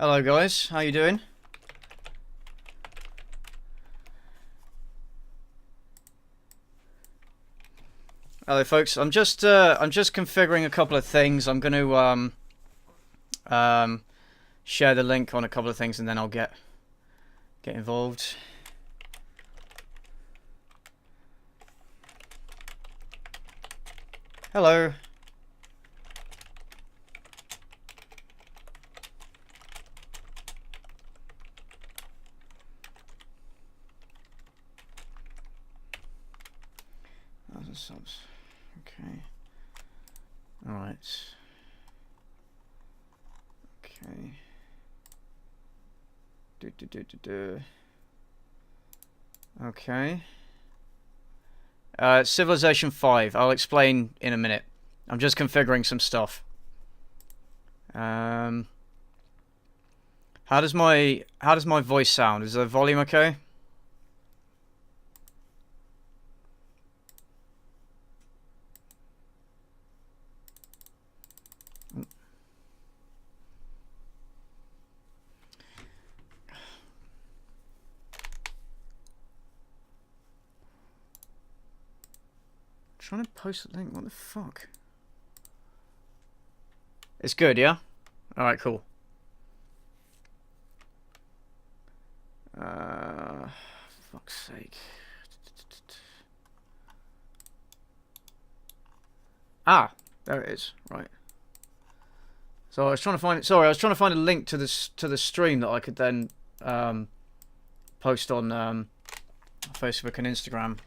Hello guys, how you doing? Hello folks, I'm just configuring a couple of things. I'm going to share the link on a couple of things and then I'll get involved. Hello. Subs. Okay. All right. Okay. Okay. Civilization 5. I'll explain in a minute. I'm just configuring some stuff. How does my voice sound? Is the volume okay? Trying to post a link. What the fuck? It's good, yeah? Alright, cool. Fuck's sake. Ah, there it is. Right. So I was trying to find. Sorry, I was trying to find a link to this stream that I could then post on Facebook and Instagram.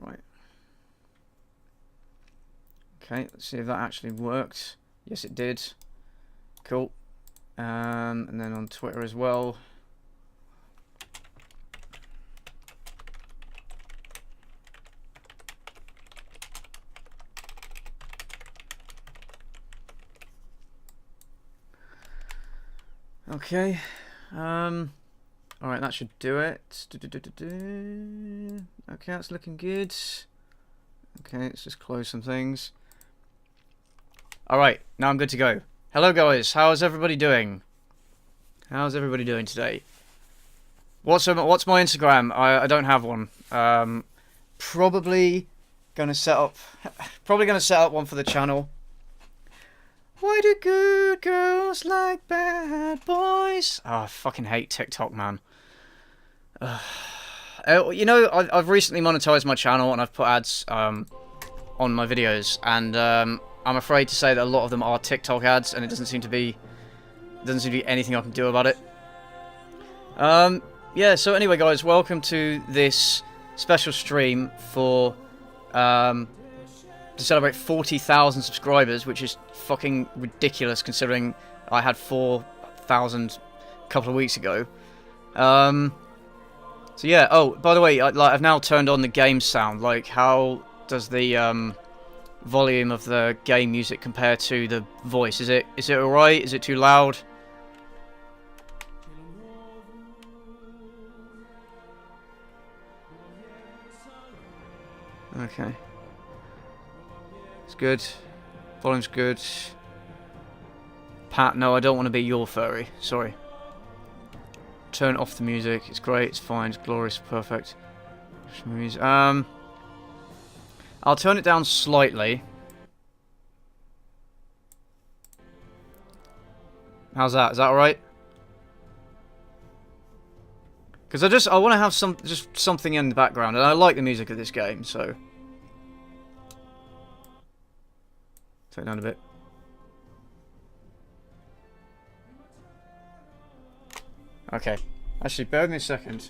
Right. Okay, let's see if that actually worked. Yes, it did. Cool. And then on Twitter as well. Okay. Alright, that should do it. Okay, that's looking good. Okay, let's just close some things. Alright, now I'm good to go. Hello guys, how's everybody doing? How's everybody doing today? What's my Instagram? I don't have one. Probably gonna set up one for the channel. Why do good girls like bad boys? Oh, I fucking hate TikTok, man. You know, I've recently monetized my channel and I've put ads on my videos, and I'm afraid to say that a lot of them are TikTok ads, and it doesn't seem to be anything I can do about it. Yeah. So anyway, guys, welcome to this special stream for to celebrate 40,000 subscribers, which is fucking ridiculous considering I had 4,000 a couple of weeks ago. So yeah. Oh, by the way, I've now turned on the game sound. Like, how does the volume of the game music compare to the voice? Is it alright? Is it too loud? Okay. It's good. Volume's good. Pat, no, I don't want to be your furry. Sorry. Turn off the music. It's great. It's fine. It's glorious. Perfect. I'll turn it down slightly. How's that? Is that alright? Because I want to have something in the background, and I like the music of this game, so take it down a bit. Okay. Actually, bear with me a second.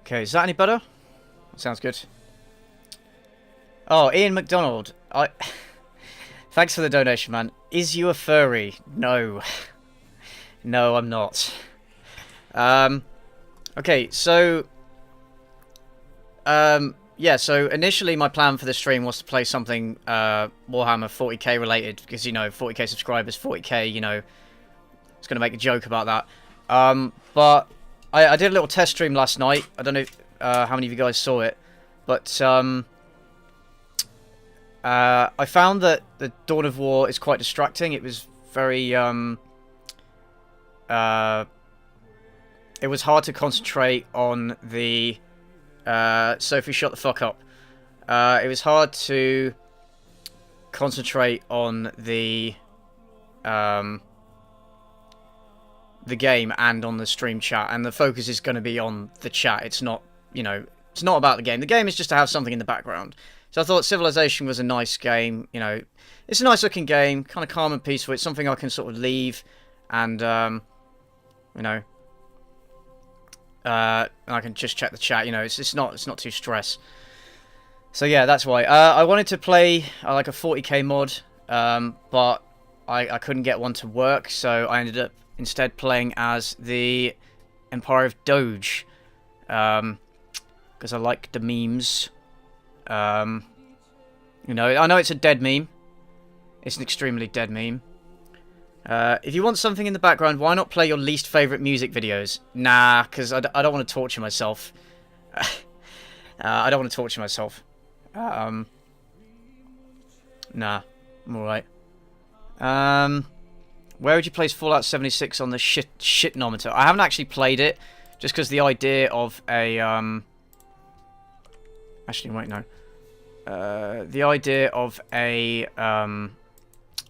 Okay, is that any better? That sounds good. Oh, Ian McDonald. Thanks for the donation, man. Is you a furry? No. No, I'm not. Okay, so yeah, so initially my plan for the stream was to play something Warhammer 40k related, because, you know, 40k subscribers, 40k, you know, it's going to make a joke about that. But I did a little test stream last night. I don't know how many of you guys saw it, but I found that the Dawn of War is quite distracting. It was very it was hard to concentrate on the Sophie, shut the fuck up. It was hard to concentrate on the game and on the stream chat, and the focus is going to be on the chat. It's not, you know, it's not about the game. The game is just to have something in the background. So I thought Civilization was a nice game. You know, it's a nice looking game, kind of calm and peaceful. It's something I can sort of leave and, you know, I can just check the chat. You know, it's not too stress. So yeah, that's why. I wanted to play like a 40k mod, but I couldn't get one to work, so I ended up instead playing as the Empire of Doge, because I like the memes. You know, I know it's a dead meme. It's an extremely dead meme. If you want something in the background, why not play your least favourite music videos? Nah, because I don't want to torture myself. I don't want to torture myself. Nah, I'm alright. Where would you place Fallout 76 on the shitnometer? I haven't actually played it, just because the idea of a, actually, wait, no. The idea of a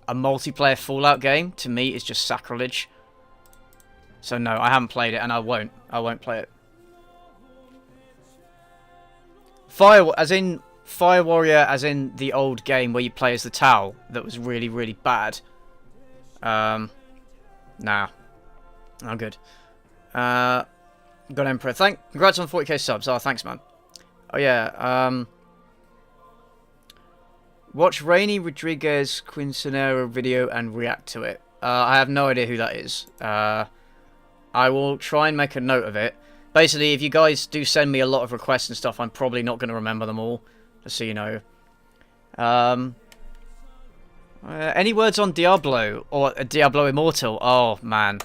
multiplayer Fallout game, to me, is just sacrilege. So no, I haven't played it, and I won't. I won't play it. As in Fire Warrior, as in the old game where you play as the Tau, that was really, really bad. Nah. I'm good. God Emperor. Congrats on 40k subs. Oh, thanks, man. Oh, yeah. Watch Rainy Rodriguez Quinceanera video and react to it. I have no idea who that is. I will try and make a note of it. Basically, if you guys do send me a lot of requests and stuff, I'm probably not going to remember them all. Just so you know. Any words on Diablo or Diablo Immortal? Oh man,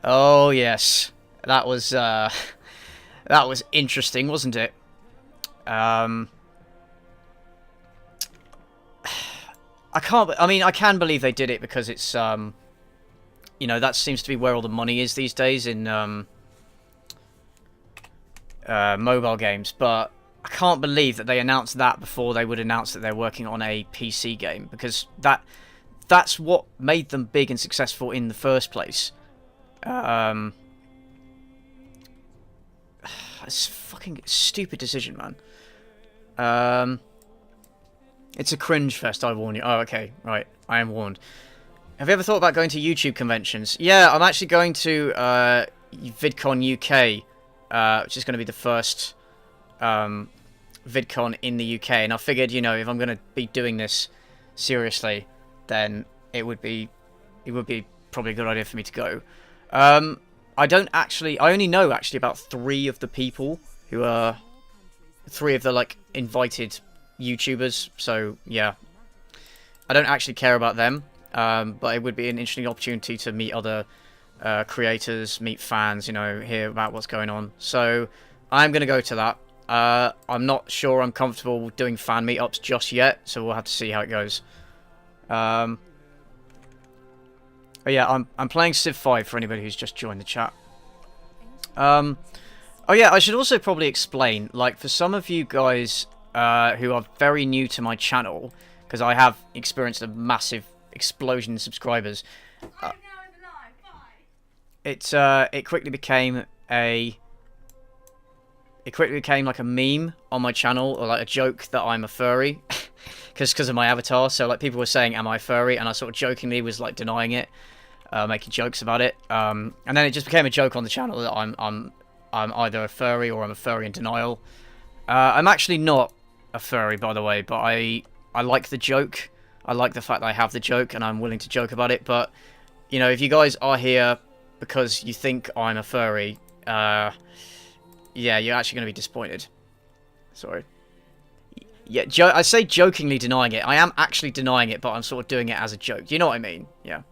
oh yes, that was interesting, wasn't it? I can't. I mean, I can believe they did it because it's you know, that seems to be where all the money is these days in mobile games, but I can't believe that they announced that before they would announce that they're working on a PC game, because that's what made them big and successful in the first place. It's a fucking stupid decision, man. It's a cringe fest, I warn you. Oh, okay, right, I am warned. Have you ever thought about going to YouTube conventions? Yeah, I'm actually going to VidCon UK, which is going to be the first VidCon in the UK, and I figured, you know, if I'm going to be doing this seriously, then it would be probably a good idea for me to go. I only know actually about 3 of the people who are 3 of the like invited YouTubers, so yeah, I don't actually care about them, but it would be an interesting opportunity to meet other creators, meet fans, you know, hear about what's going on. So I'm going to go to that. I'm not sure I'm comfortable doing fan meetups just yet, so we'll have to see how it goes. Oh yeah, I'm playing Civ 5 for anybody who's just joined the chat. Oh yeah, I should also probably explain, like, for some of you guys who are very new to my channel, because I have experienced a massive explosion in subscribers. It quickly became like a meme on my channel, or like a joke that I'm a furry, because of my avatar. So like people were saying, "Am I a furry?" and I sort of jokingly was like denying it, making jokes about it. And then it just became a joke on the channel that I'm either a furry or I'm a furry in denial. I'm actually not a furry, by the way, but I like the joke. I like the fact that I have the joke, and I'm willing to joke about it. But you know, if you guys are here because you think I'm a furry, yeah, you're actually going to be disappointed. Sorry. Yeah, I say jokingly denying it. I am actually denying it, but I'm sort of doing it as a joke. Do you know what I mean? Yeah.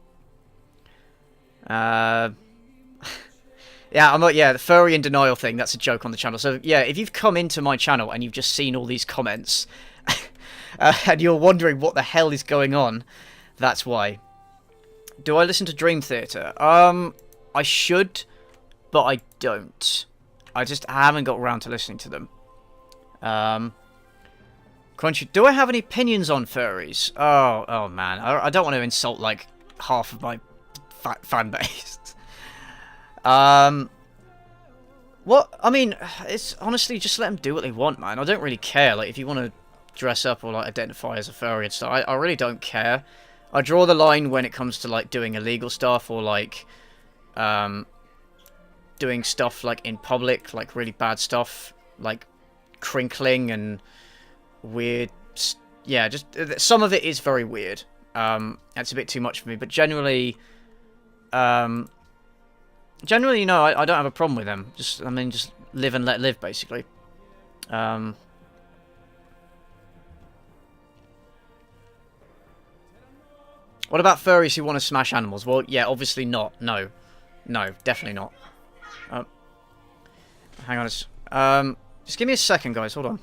Yeah, the furry in denial thing, that's a joke on the channel. So, yeah, if you've come into my channel and you've just seen all these comments, and you're wondering what the hell is going on, that's why. Do I listen to Dream Theater? I should, but I don't. I just haven't got around to listening to them. Crunchy, do I have any opinions on furries? Oh man, I don't want to insult, like, half of my fan base. What? I mean, it's honestly just let them do what they want, man. I don't really care. Like, if you want to dress up or like identify as a furry and stuff, I really don't care. I draw the line when it comes to like doing illegal stuff or like doing stuff like in public, like really bad stuff, like crinkling and weird. Yeah, just some of it is very weird. It's a bit too much for me, but generally, you know, I don't have a problem with them. Just live and let live, basically. What about furries who want to smash animals? Well, yeah, obviously not. No, definitely not. Hang on, just give me a second, guys. Hold on.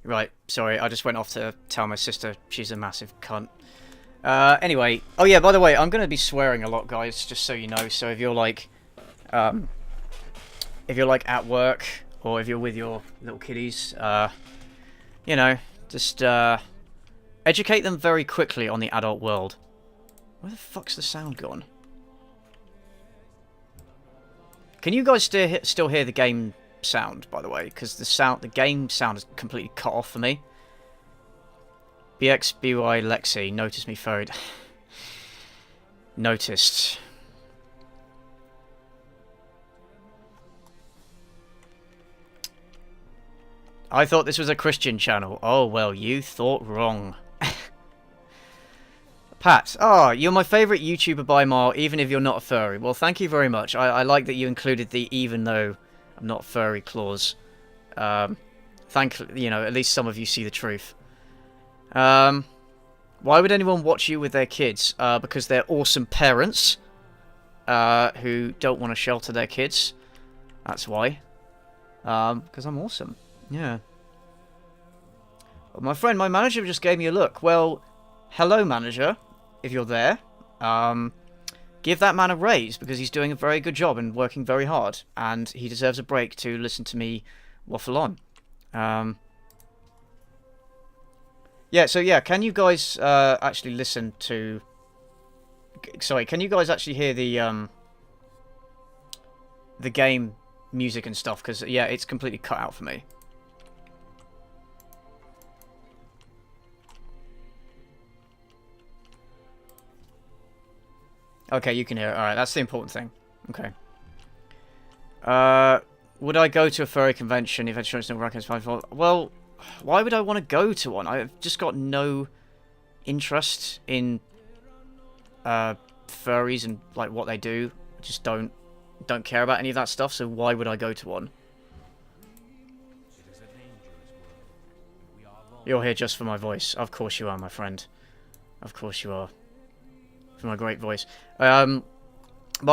Right, sorry, I just went off to tell my sister she's a massive cunt. Anyway, oh yeah, by the way, I'm going to be swearing a lot, guys, just so you know. So if you're like at work, or if you're with your little kiddies, you know, just educate them very quickly on the adult world. Where the fuck's the sound gone? Can you guys still hear the game sound, by the way? Because the game sound is completely cut off for me. BXBY Lexi, notice me furry. Noticed. I thought this was a Christian channel. Oh, well, you thought wrong. Pat, you're my favourite YouTuber by mile, even if you're not a furry. Well, thank you very much. I like that you included the even though I'm not furry clause. You know, at least some of you see the truth. Why would anyone watch you with their kids? Because they're awesome parents who don't want to shelter their kids. That's why. Because I'm awesome. Yeah. Well, my manager just gave me a look. Well, hello, manager, if you're there. Give that man a raise, because he's doing a very good job and working very hard, and he deserves a break to listen to me waffle on. Yeah, so yeah, can you guys actually listen to... Sorry, can you guys actually hear the game music and stuff? Because, yeah, it's completely cut out for me. Okay, you can hear it. Alright, that's the important thing. Okay. Would I go to a furry convention if insurance no rank is fine for? Well, why would I want to go to one? I've just got no interest in furries and like what they do. I just don't care about any of that stuff, so why would I go to one? You're here just for my voice. Of course you are, my friend. Of course you are. For my great voice. By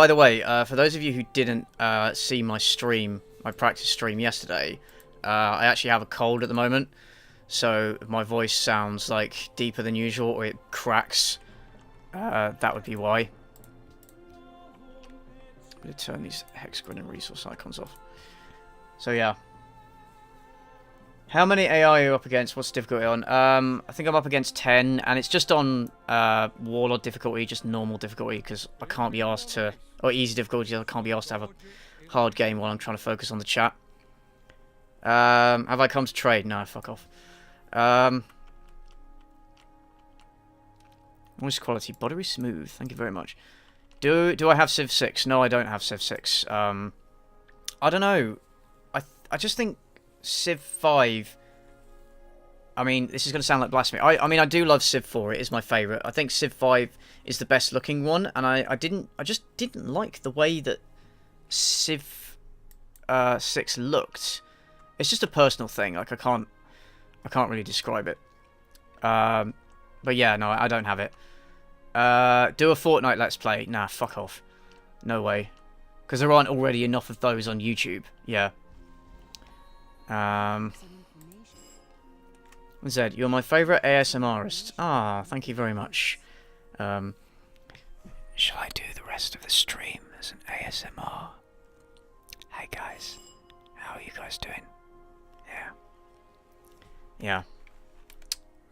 the way, for those of you who didn't see my stream, my practice stream yesterday, I actually have a cold at the moment, So if my voice sounds like deeper than usual or it cracks, that would be why. I'm going to turn these hexagon and resource icons off. So yeah. How many AI are you up against? What's the difficulty on? I think I'm up against 10, and it's just on Warlord difficulty, just normal difficulty, because I can't be asked to... Or easy difficulty, I can't be asked to have a hard game while I'm trying to focus on the chat. Have I come to trade? No, fuck off. Voice quality, buttery smooth. Thank you very much. Do I have Civ 6? No, I don't have Civ 6. I don't know. I just think Civ 5... I mean, this is going to sound like blasphemy. I mean, I do love Civ 4. It is my favourite. I think Civ 5 is the best looking one, and I just didn't like the way that Civ 6 looked. It's just a personal thing. Like, I can't really describe it. But yeah, no, I don't have it. Do a Fortnite Let's Play? Nah, fuck off. No way. Because there aren't already enough of those on YouTube. Yeah. Zed, you're my favourite ASMRist. Ah, thank you very much. Shall I do the rest of the stream as an ASMR? Hey guys, how are you guys doing? Yeah.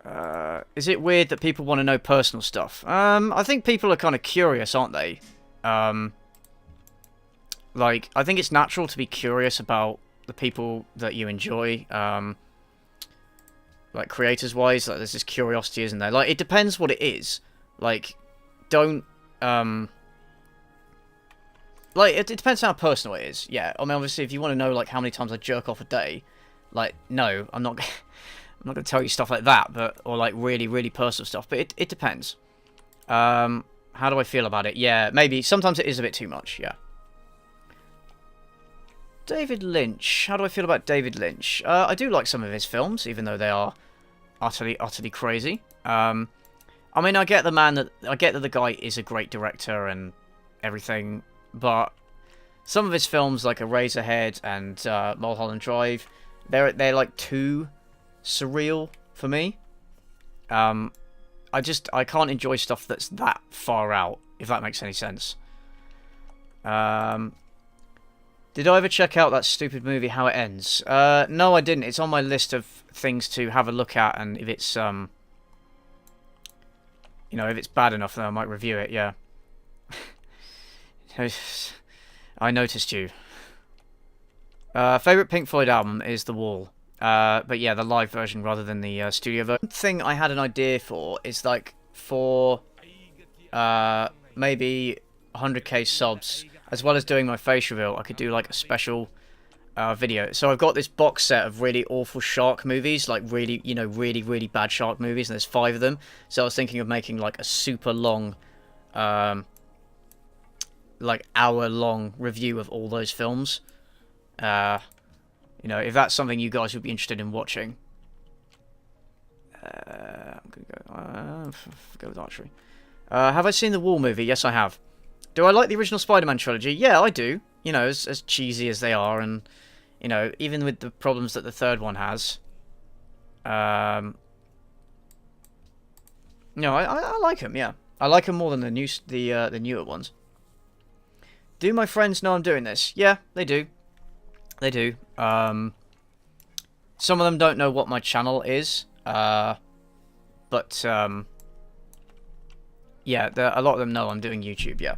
Yeah. Is it weird that people want to know personal stuff? I think people are kind of curious, aren't they? Like, I think it's natural to be curious about the people that you enjoy. Like, creators-wise, like, there's this curiosity, isn't there? Like, it depends what it is. Like, don't, like, it depends how personal it is. Yeah, I mean, obviously, if you want to know, like, how many times I jerk off a day, like, no, I'm not going to tell you stuff like that, but, or, like, really, really personal stuff, but it depends. How do I feel about it? Yeah, maybe, sometimes it is a bit too much, yeah. David Lynch. How do I feel about David Lynch? I do like some of his films, even though they are utterly crazy. I mean, I get that the guy is a great director and everything, but some of his films, like Eraserhead and Mulholland Drive, they're like too surreal for me. I can't enjoy stuff that's that far out, if that makes any sense. Did I ever check out that stupid movie, How It Ends? No, I didn't. It's on my list of things to have a look at, and if it's, you know, if it's bad enough, then I might review it, yeah. I noticed you. Favourite Pink Floyd album is The Wall. But yeah, the live version rather than the studio version. One thing I had an idea for is, like, for maybe 100k subs, as well as doing my face reveal, I could do like a special video. So I've got this box set of really awful shark movies, like really, you know, really, really bad shark movies, and there's 5 of them. So I was thinking of making like a super long, like hour-long review of all those films. You know, if that's something you guys would be interested in watching. I'm gonna go with archery. Have I seen the Wall movie? Yes, I have. Do I like the original Spider-Man trilogy? Yeah, I do. You know, as cheesy as they are, and, you know, even with the problems that the third one has. No, I like them, yeah. I like them more than the newer ones. Do my friends know I'm doing this? Yeah, they do. They do. Some of them don't know what my channel is. But, yeah, a lot of them know I'm doing YouTube, yeah.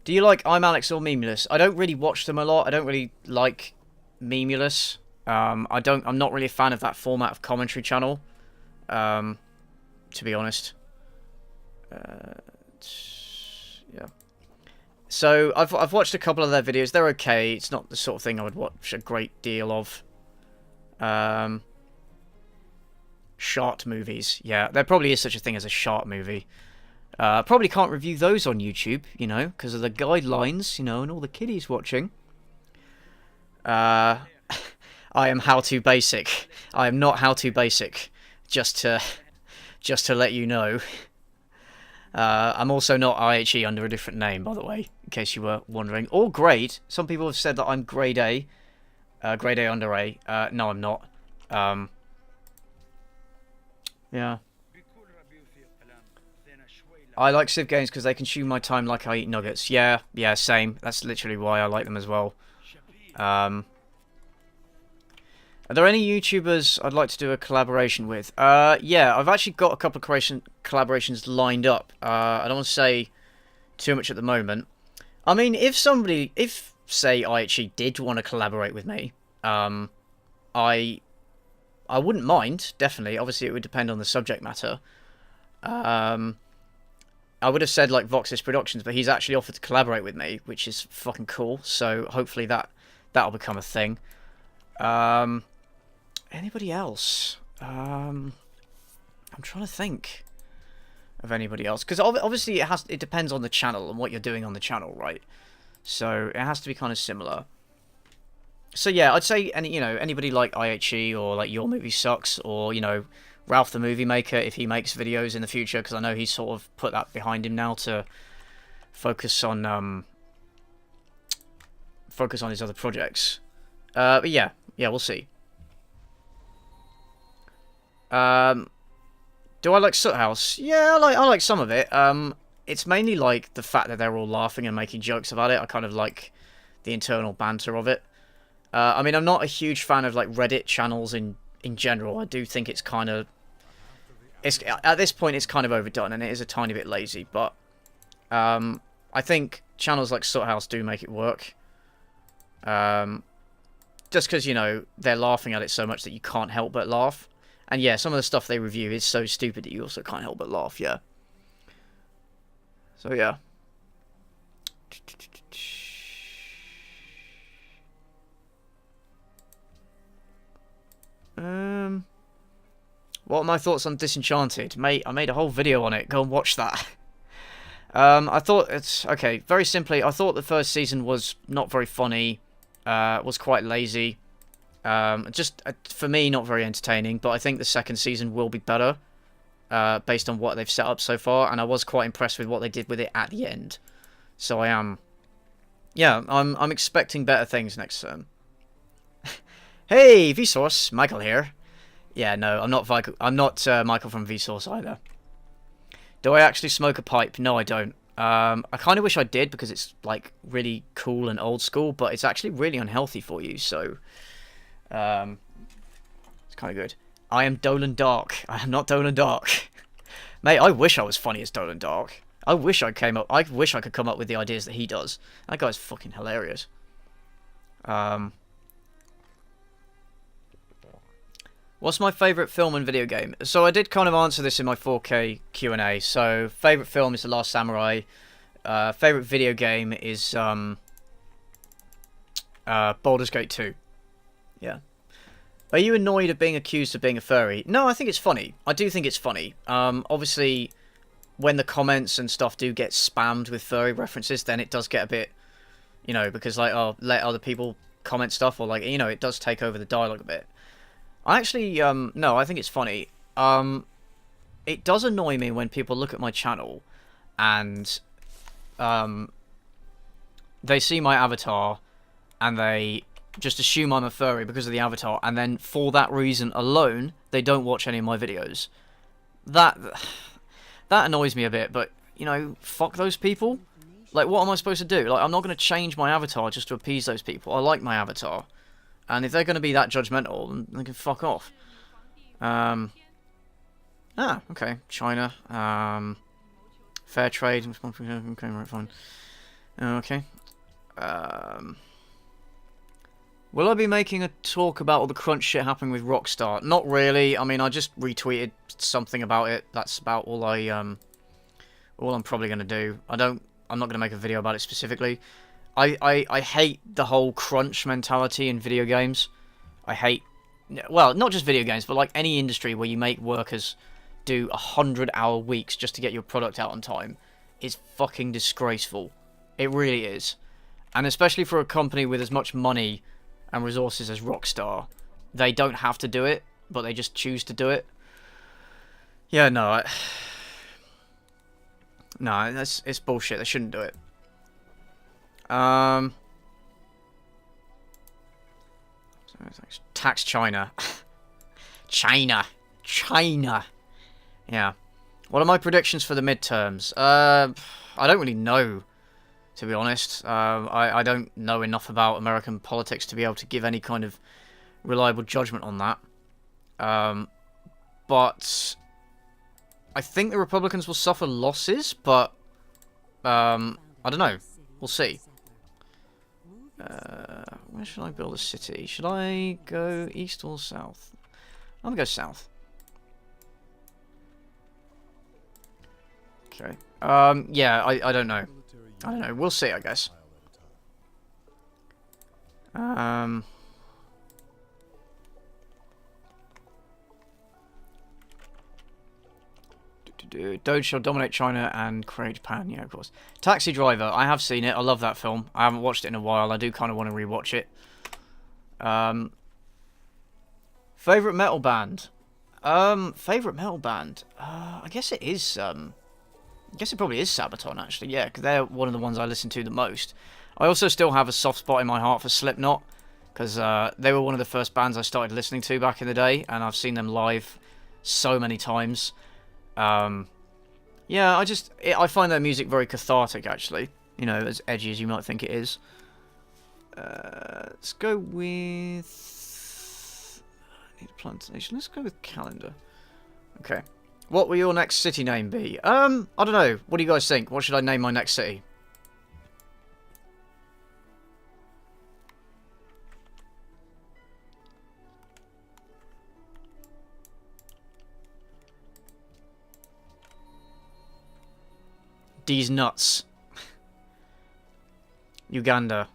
Do you like I'm Alex or Memulous? I don't really watch them a lot. I don't really like Memulous. I'm not really a fan of that format of commentary channel. To be honest. Yeah. So I've watched a couple of their videos. They're okay. It's not the sort of thing I would watch a great deal of. Shark movies. Yeah, there probably is such a thing as a shark movie. Probably can't review those on YouTube, you know, because of the guidelines, you know, and all the kiddies watching. I am how to basic. I am not how to basic. Just to let you know. I'm also not IHE under a different name, by the way, in case you were wondering. Or grade. Some people have said that I'm grade A. Grade A under A. No, I'm not. Yeah. I like Civ games because they consume my time like I eat nuggets. Yeah, yeah, same. That's literally why I like them as well. Are there any YouTubers I'd like to do a collaboration with? Yeah, I've actually got a couple of collaborations lined up. I don't want to say too much at the moment. I mean, if say IHE did want to collaborate with me, I wouldn't mind, definitely. Obviously, it would depend on the subject matter. I would have said, like, Voxis Productions, but he's actually offered to collaborate with me, which is fucking cool. So, hopefully that'll become a thing. Anybody else? I'm trying to think of anybody else. Because, obviously, it depends on the channel and what you're doing on the channel, right? So, it has to be kind of similar. So, yeah, I'd say, anybody like IHE or, like, Your Movie Sucks or, Ralph the Movie Maker, if he makes videos in the future, because I know he's sort of put that behind him now to focus on his other projects. But yeah, we'll see. Do I like Soothouse? Yeah, I like some of it. It's mainly like the fact that they're all laughing and making jokes about it. I kind of like the internal banter of it. I mean, I'm not a huge fan of like Reddit channels in general. I do think it's kind of at this point it's kind of overdone and it is a tiny bit lazy, but I think channels like Soothouse do make it work. Just because, they're laughing at it so much that you can't help but laugh. And yeah, some of the stuff they review is so stupid that you also can't help but laugh, yeah. So yeah. What are my thoughts on Disenchanted? Mate, I made a whole video on it. Go and watch that. I thought okay, very simply, I thought the first season was not very funny, was quite lazy. Just, for me, not very entertaining, but I think the second season will be better, based on what they've set up so far, and I was quite impressed with what they did with it at the end. So I am, yeah, I'm expecting better things next term. Hey, Vsauce, Michael here. Yeah, no, I'm not Michael from Vsauce either. Do I actually smoke a pipe? No, I don't. I kind of wish I did because it's like really cool and old school, but it's actually really unhealthy for you, so it's kind of good. I am Dolan Dark. I am not Dolan Dark. Mate, I wish I was funny as Dolan Dark. I wish I could come up with the ideas that he does. That guy's fucking hilarious. What's my favourite film and video game? So I did kind of answer this in my 4K Q&A. So, favourite film is The Last Samurai. Favourite video game is Baldur's Gate 2. Yeah. Are you annoyed of being accused of being a furry? No, I think it's funny. I do think it's funny. Obviously, when the comments and stuff do get spammed with furry references, then it does get a bit, because like, oh, let other people comment stuff, or like, it does take over the dialogue a bit. I actually, no, I think it's funny. It does annoy me when people look at my channel and they see my avatar and they just assume I'm a furry because of the avatar, and then for that reason alone, they don't watch any of my videos. That annoys me a bit, but, fuck those people. Like, what am I supposed to do? Like, I'm not going to change my avatar just to appease those people. I like my avatar. And if they're going to be that judgmental, then they can fuck off. Okay. China. Fair trade. Okay, right, fine. Okay. Will I be making a talk about all the crunch shit happening with Rockstar? Not really. I mean, I just retweeted something about it. That's about all I'm probably going to do. I'm not going to make a video about it specifically. I hate the whole crunch mentality in video games. I hate, well, not just video games, but like any industry where you make workers do 100-hour weeks just to get your product out on time. It's fucking disgraceful. It really is. And especially for a company with as much money and resources as Rockstar, they don't have to do it, but they just choose to do it. Yeah, no, it's bullshit. They shouldn't do it. Tax China. China. China. Yeah. What are my predictions for the midterms? I don't really know, to be honest. I don't know enough about American politics to be able to give any kind of reliable judgment on that. But I think the Republicans will suffer losses, but I don't know. We'll see. Where should I build a city? Should I go east or south? I'm gonna go south. Okay. Yeah, I don't know. I don't know. We'll see, I guess. Doge shall dominate China and create Japan. Yeah, of course. Taxi Driver. I have seen it. I love that film. I haven't watched it in a while. I do kind of want to rewatch it. Favorite metal band. Favorite metal band. I guess it is. I guess it probably is Sabaton, actually. Yeah, because they're one of the ones I listen to the most. I also still have a soft spot in my heart for Slipknot, because they were one of the first bands I started listening to back in the day, and I've seen them live so many times. Yeah, I find their music very cathartic, actually. You know, as edgy as you might think it is. Let's go with... I need a plantation. Let's go with calendar. Okay. What will your next city name be? I don't know. What do you guys think? What should I name my next city? These nuts. Uganda.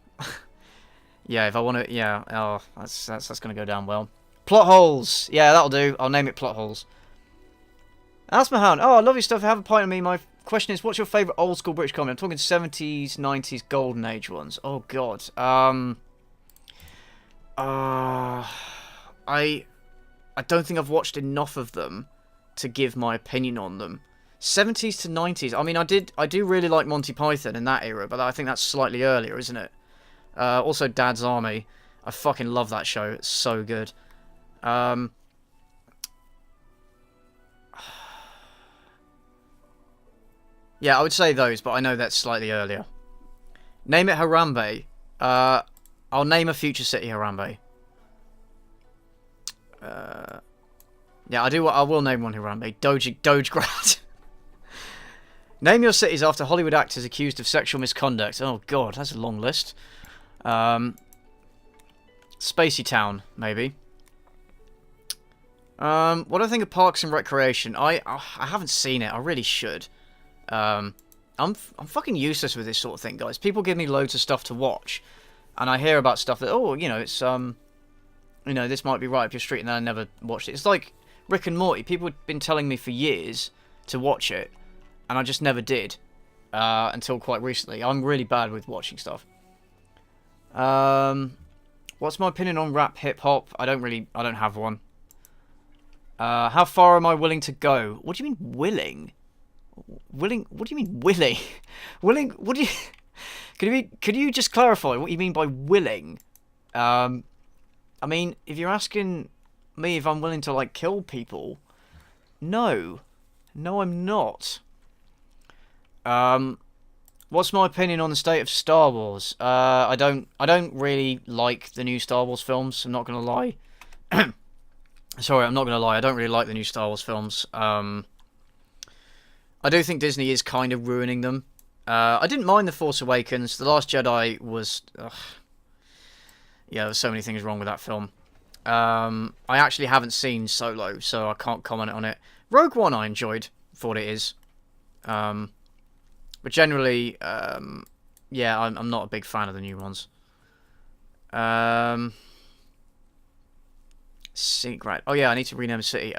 Yeah, if I want to... Yeah, oh, that's going to go down well. Plot holes. Yeah, that'll do. I'll name it plot holes. Asmahan. Oh, I love your stuff. Have a pint of me. My question is, what's your favourite old school British comedy? I'm talking 70s, 90s, golden age ones. Oh, God. I don't think I've watched enough of them to give my opinion on them. 70s to 90s. I mean, I do really like Monty Python in that era, but I think that's slightly earlier, isn't it? Also, Dad's Army. I fucking love that show. It's so good. Yeah, I would say those, but I know that's slightly earlier. Name it Harambe. I'll name a future city Harambe. Yeah, I will name one Harambe. Dogegrad. Name your cities after Hollywood actors accused of sexual misconduct. Oh god, that's a long list. Spacey Town, maybe. What do I think of Parks and Recreation? I haven't seen it. I really should. I'm fucking useless with this sort of thing, guys. People give me loads of stuff to watch, and I hear about stuff that, oh, you know, it's you know, this might be right up your street, and then I never watched it. It's like Rick and Morty. People have been telling me for years to watch it, and I just never did until quite recently. I'm really bad with watching stuff. What's my opinion on rap hip hop? I don't have one. How far am I willing to go? What do you mean willing? Willing? What do you mean willing? Willing? What do you? Could you just clarify what you mean by willing? I mean, if you're asking me if I'm willing to like kill people, no, I'm not. What's my opinion on the state of Star Wars? I don't really like the new Star Wars films. I'm not gonna lie. Sorry, I'm not gonna lie. I don't really like the new Star Wars films. I do think Disney is kind of ruining them. I didn't mind The Force Awakens. The Last Jedi was... yeah, there's so many things wrong with that film. I actually haven't seen Solo, so I can't comment on it. Rogue One I enjoyed for what it is. But generally, yeah, I'm not a big fan of the new ones. Secret. Oh yeah, I need to rename a city.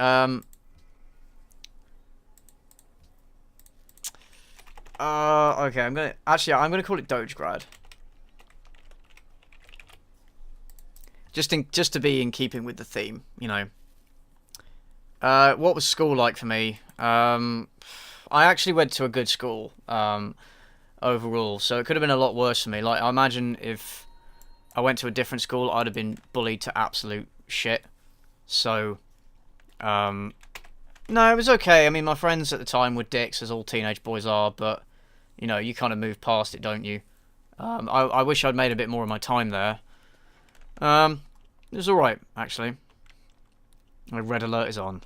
Okay, I'm gonna call it Dogegrad. Just to be in keeping with the theme, you know. What was school like for me? I actually went to a good school, overall, so it could have been a lot worse for me. Like, I imagine if I went to a different school, I'd have been bullied to absolute shit. So, No, it was okay. I mean, my friends at the time were dicks, as all teenage boys are, but, you know, you kind of move past it, don't you? I wish I'd made a bit more of my time there. It was alright, actually. My red alert is on.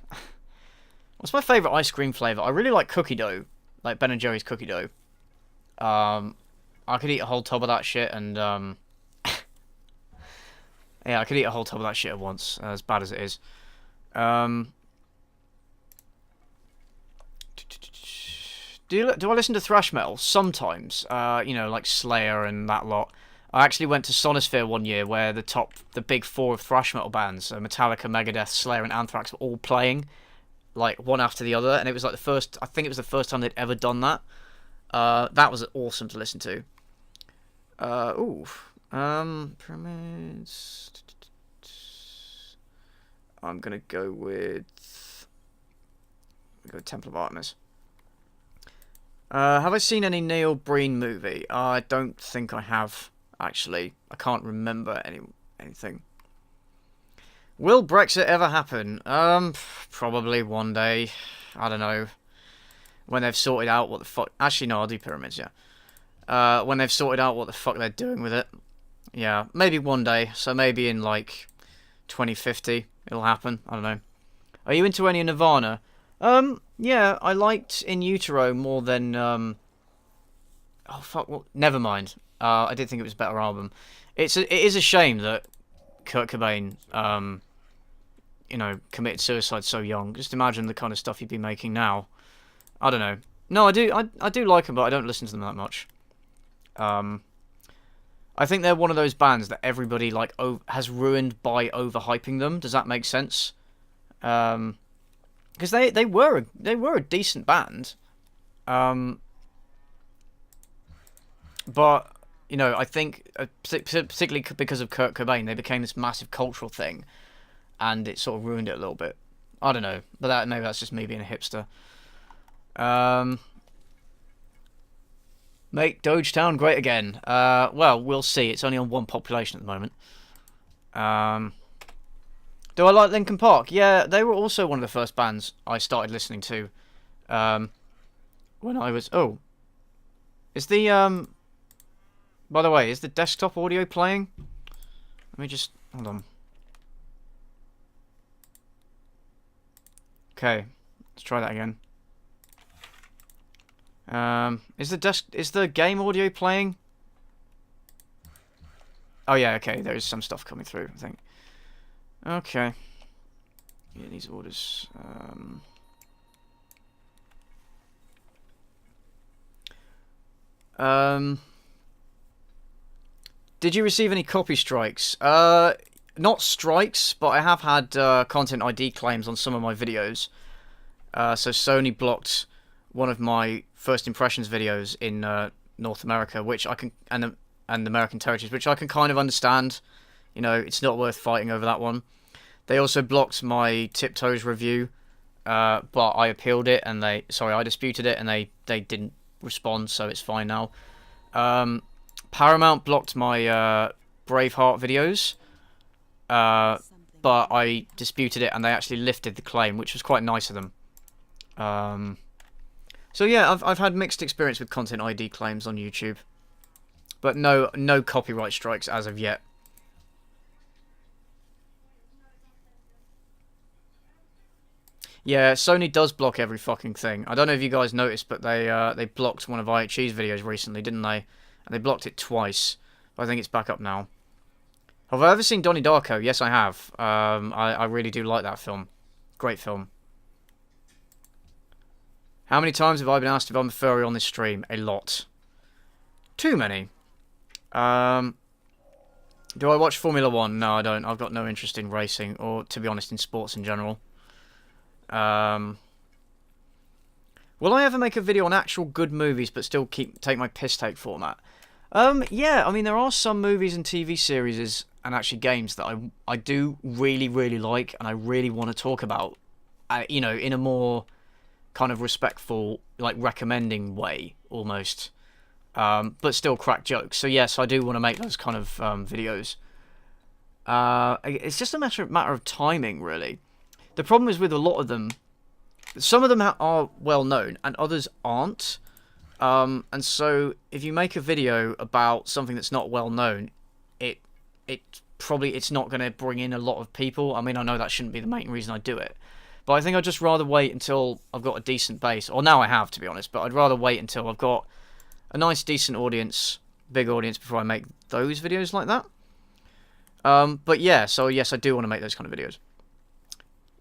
What's my favourite ice cream flavour? I really like cookie dough. Like Ben & Jerry's cookie dough. I could eat a whole tub of that shit and, yeah, I could eat a whole tub of that shit at once, as bad as it is. Do I listen to thrash metal? Sometimes. You know, like Slayer and that lot. I actually went to Sonosphere one year where the big four of thrash metal bands, Metallica, Megadeth, Slayer and Anthrax were all playing, like, one after the other, and it was like I think it was the first time they'd ever done that. That was awesome to listen to. Pyramids. I'm gonna go with Temple of Artemis. Have I seen any Neil Breen movie? I don't think I have, actually. I can't remember anything. Will Brexit ever happen? Probably one day. I don't know. When they've sorted out what the fuck... Actually, no, I'll do Pyramids, yeah. When they've sorted out what the fuck they're doing with it. Yeah, maybe one day. So maybe in, like, 2050 it'll happen. I don't know. Are you into any Nirvana? Yeah, I liked In Utero more than, oh, fuck, well, never mind. I did think it was a better album. It is a shame that Kurt Cobain, you know, committed suicide so young. Just imagine the kind of stuff he'd be making now. I don't know. No, I do like them, but I don't listen to them that much. I think they're one of those bands that everybody, like, has ruined by overhyping them. Does that make sense? Because they were a decent band, but you know, I think particularly because of Kurt Cobain, they became this massive cultural thing, and it sort of ruined it a little bit. I don't know, but maybe that's just me being a hipster. Make Dogetown great again. Well, we'll see. It's only on one population at the moment. Do I like Linkin Park? Yeah, they were also one of the first bands I started listening to. When I was... Oh. Is the... By the way, is the desktop audio playing? Let me just... Hold on. Okay. Let's try that again. Is the game audio playing? Oh yeah, okay. There is some stuff coming through, I think. Okay. Yeah, these orders. Did you receive any copy strikes? Not strikes, but I have had content ID claims on some of my videos. So Sony blocked one of my first impressions videos in North America, which I can, and American territories, which I can kind of understand. You know, it's not worth fighting over that one. They also blocked my Tiptoes review, but I appealed it, and I disputed it, and they didn't respond, so it's fine now. Paramount blocked my Braveheart videos, but I disputed it, and they actually lifted the claim, which was quite nice of them. So yeah, I've had mixed experience with content ID claims on YouTube, but no copyright strikes as of yet. Yeah, Sony does block every fucking thing. I don't know if you guys noticed, but they blocked one of IHE's videos recently, didn't they? And they blocked it twice. But I think it's back up now. Have I ever seen Donnie Darko? Yes, I have. I really do like that film. Great film. How many times have I been asked if I'm a furry on this stream? A lot. Too many. Do I watch Formula 1? No, I don't. I've got no interest in racing, or, to be honest, in sports in general. Will I ever make a video on actual good movies, but still take my piss take format? Yeah, I mean, there are some movies and TV series and actually games that I do really, really like, and I really want to talk about, you know, in a more kind of respectful, like, recommending way, almost. But still crack jokes. So yes, I do want to make those kind of videos. It's just a matter of timing, really. the problem is with a lot of them, some of them are well known and others aren't. And so if you make a video about something that's not well known, it's not going to bring in a lot of people. I mean, I know that shouldn't be the main reason I do it, but I think I'd just rather wait until I've got a decent base, or now I have, to be honest, but I'd rather wait until I've got a nice decent audience, big audience, before I make those videos like that. But yeah, so yes, I do want to make those kind of videos.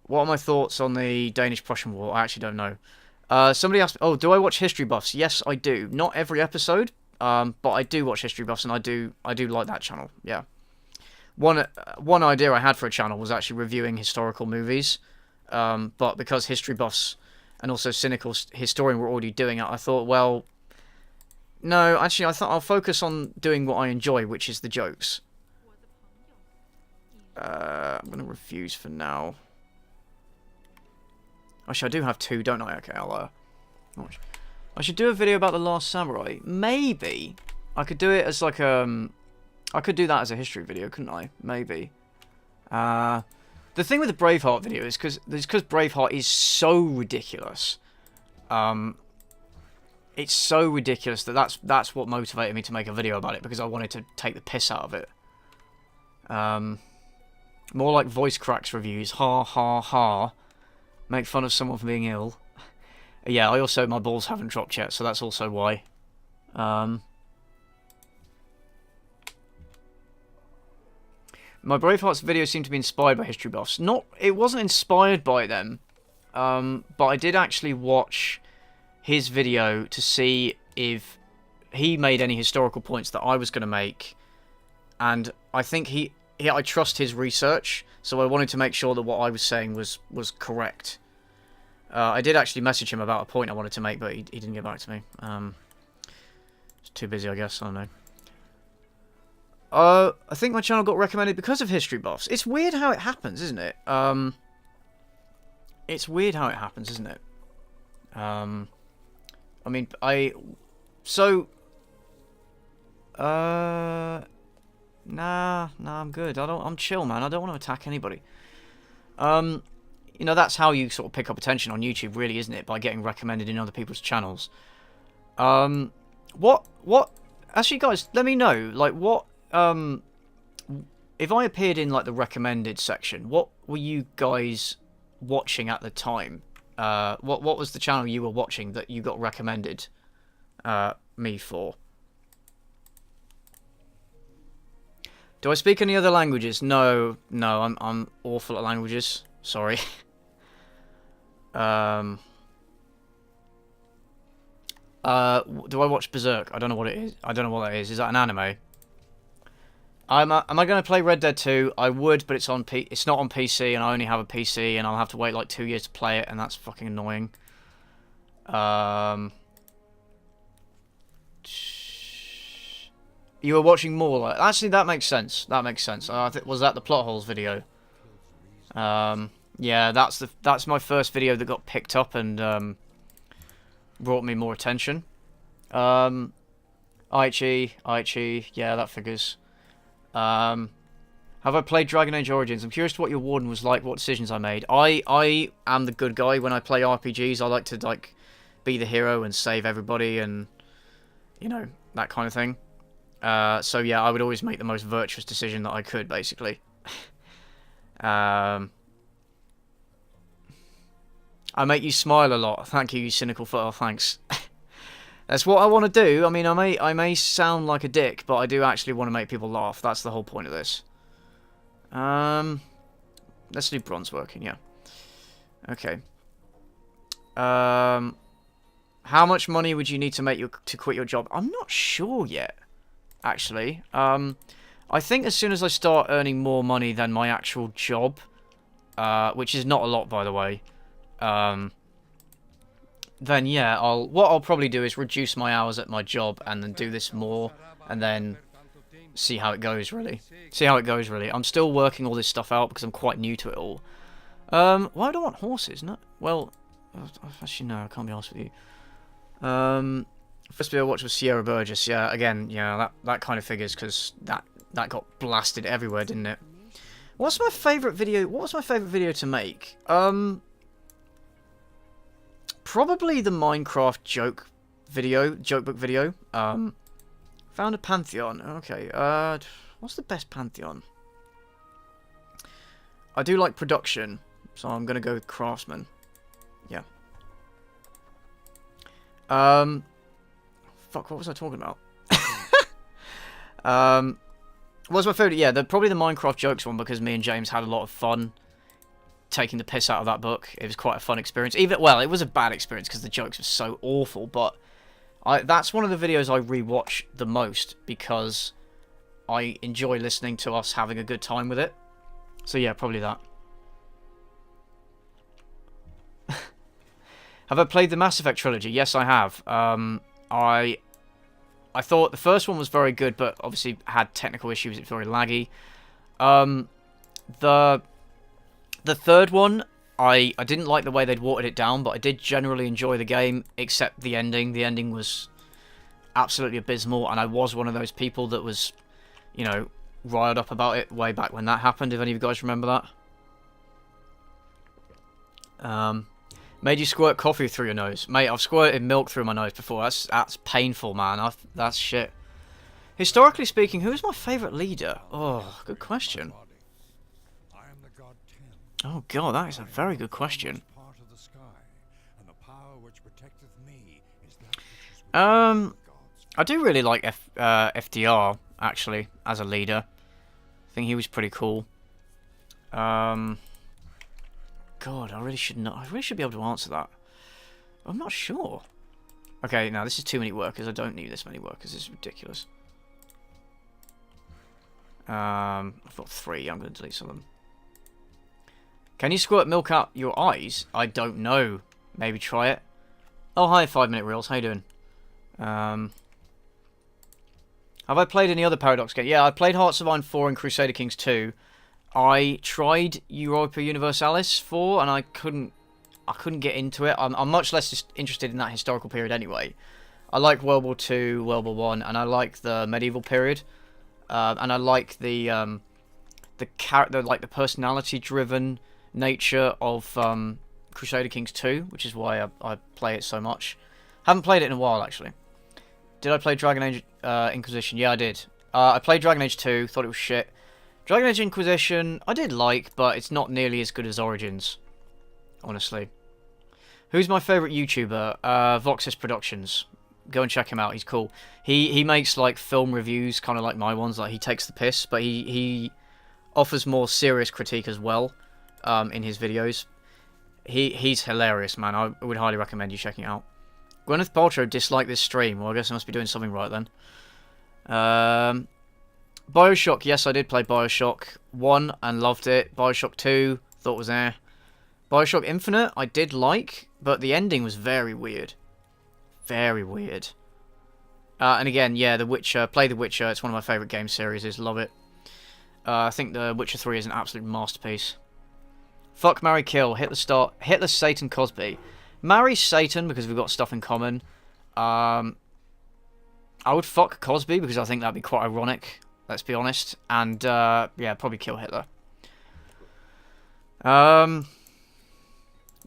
What are my thoughts on the Danish-Prussian War? I actually don't know. Somebody asked, oh, do I watch history buffs? Yes, I do. Not every episode, but I do watch history buffs, and I do like that channel. Yeah. One idea I had for a channel was actually reviewing historical movies, but because history buffs and also Cynical historian were already doing it, I thought, well, no, actually, I thought I'll focus on doing what I enjoy, which is the jokes. I'm going to refuse for now. Actually, I do have 2, don't I? Okay, I'll watch. I should do a video about The Last Samurai. Maybe I could do it as like I could do that as a history video, couldn't I? Maybe. The thing with the Braveheart video is because Braveheart is so ridiculous. It's so ridiculous that's what motivated me to make a video about it, because I wanted to take the piss out of it. More like voice cracks reviews. Ha ha ha. Make fun of someone for being ill. Yeah, my balls haven't dropped yet, so that's also why. My Bravehearts video seemed to be inspired by history buffs. It wasn't inspired by them, but I did actually watch his video to see if he made any historical points that I was going to make, and I think I trust his research, so I wanted to make sure that what I was saying was correct. I did actually message him about a point I wanted to make, but he didn't get back to me. It's too busy, I guess. I don't know. I think my channel got recommended because of history buffs. It's weird how it happens, isn't it? It's weird how it happens, isn't it? I mean, Nah, I'm good. I'm chill, man. I don't want to attack anybody. You know, that's how you sort of pick up attention on YouTube, really, isn't it? By getting recommended in other people's channels. Actually, guys, let me know, like, if I appeared in, like, the recommended section, what were you guys watching at the time? What was the channel you were watching that you got recommended me for? Do I speak any other languages? No, I'm awful at languages. Sorry. Do I watch Berserk? I don't know what it is. I don't know what that is. Is that an anime? Am I going to play Red Dead 2? I would, but it's not on PC, and I only have a PC, and I'll have to wait like 2 years to play it, and that's fucking annoying. You were watching more, like, actually that makes sense. That makes sense. Was that the plot holes video? Yeah, that's my first video that got picked up and brought me more attention. Aichi, yeah, that figures. Have I played Dragon Age Origins? I'm curious to what your warden was like, what decisions I made. I am the good guy when I play RPGs. I like to, like, be the hero and save everybody and, you know, that kind of thing. So yeah, I would always make the most virtuous decision that I could, basically. I make you smile a lot. Thank you, you cynical foot. Thanks. That's what I want to do. I mean, I may sound like a dick, but I do actually want to make people laugh. That's the whole point of this. Let's do bronze working, yeah. Okay. How much money would you need to quit your job? I'm not sure yet, actually. I think as soon as I start earning more money than my actual job, which is not a lot, by the way, then yeah, what I'll probably do is reduce my hours at my job and then do this more, and then see how it goes, really. I'm still working all this stuff out because I'm quite new to it all. Why do I want horses? No, well, actually no, I can't be honest with you. First video I watched was Sierra Burgess. Yeah, again, yeah, that kind of figures because that got blasted everywhere, didn't it? What's my favourite video? What was my favourite video to make? Probably the Minecraft joke book video. Found a pantheon. Okay. What's the best pantheon? I do like production, so I'm gonna go with craftsman. Yeah. Fuck. What was I talking about? What's my favourite? Yeah, probably the Minecraft jokes one, because me and James had a lot of fun taking the piss out of that book. It was quite a fun experience. Well, it was a bad experience because the jokes were so awful, but that's one of the videos I rewatch the most because I enjoy listening to us having a good time with it. So yeah, probably that. Have I played the Mass Effect trilogy? Yes, I have. I thought the first one was very good, but obviously had technical issues. It's very laggy. The third one, I didn't like the way they'd watered it down, but I did generally enjoy the game, except the ending. The ending was absolutely abysmal, and I was one of those people that was, you know, riled up about it way back when that happened, if any of you guys remember that. Made you squirt coffee through your nose. Mate, I've squirted milk through my nose before. That's painful, man. That's shit. Historically speaking, who is my favourite leader? Oh, good question. Oh god, that is a very good question. I do really like FDR, actually, as a leader. I think he was pretty cool. God, I really should know. I really should be able to answer that. I'm not sure. Okay, now this is too many workers. I don't need this many workers. This is ridiculous. I've got 3. I'm going to delete some of them. Can you squirt milk out your eyes? I don't know. Maybe try it. Oh, hi, 5-minute reels. How you doing? Have I played any other Paradox game? Yeah, I played Hearts of Iron 4 and Crusader Kings 2. I tried Europa Universalis 4 and I couldn't get into it. I'm much less interested in that historical period anyway. I like World War II, World War One, and I like the medieval period. And I like the personality-driven nature of Crusader Kings 2, which is why I play it so much. Haven't played it in a while, actually. Did I play Dragon Age Inquisition? Yeah, I did. I played Dragon Age 2, thought it was shit. Dragon Age Inquisition, I did like, but it's not nearly as good as Origins, honestly. Who's my favourite YouTuber? Voxis Productions. Go and check him out, he's cool. He makes, like, film reviews, kind of like my ones, like, he takes the piss, but he offers more serious critique as well, in his videos. He's hilarious, man. I would highly recommend you checking it out. Gwyneth Paltrow disliked this stream. Well, I guess I must be doing something right then. Bioshock, yes, I did play Bioshock 1 and loved it. Bioshock 2, thought was eh. Bioshock Infinite, I did like, but the ending was very weird. Very weird. And again, yeah, The Witcher, play The Witcher, it's one of my favourite game series, love it. I think The Witcher 3 is an absolute masterpiece. Fuck, marry, kill, Hitler, Satan, Cosby. Marry Satan because we've got stuff in common. I would fuck Cosby because I think that'd be quite ironic. Let's be honest. And, yeah, probably kill Hitler.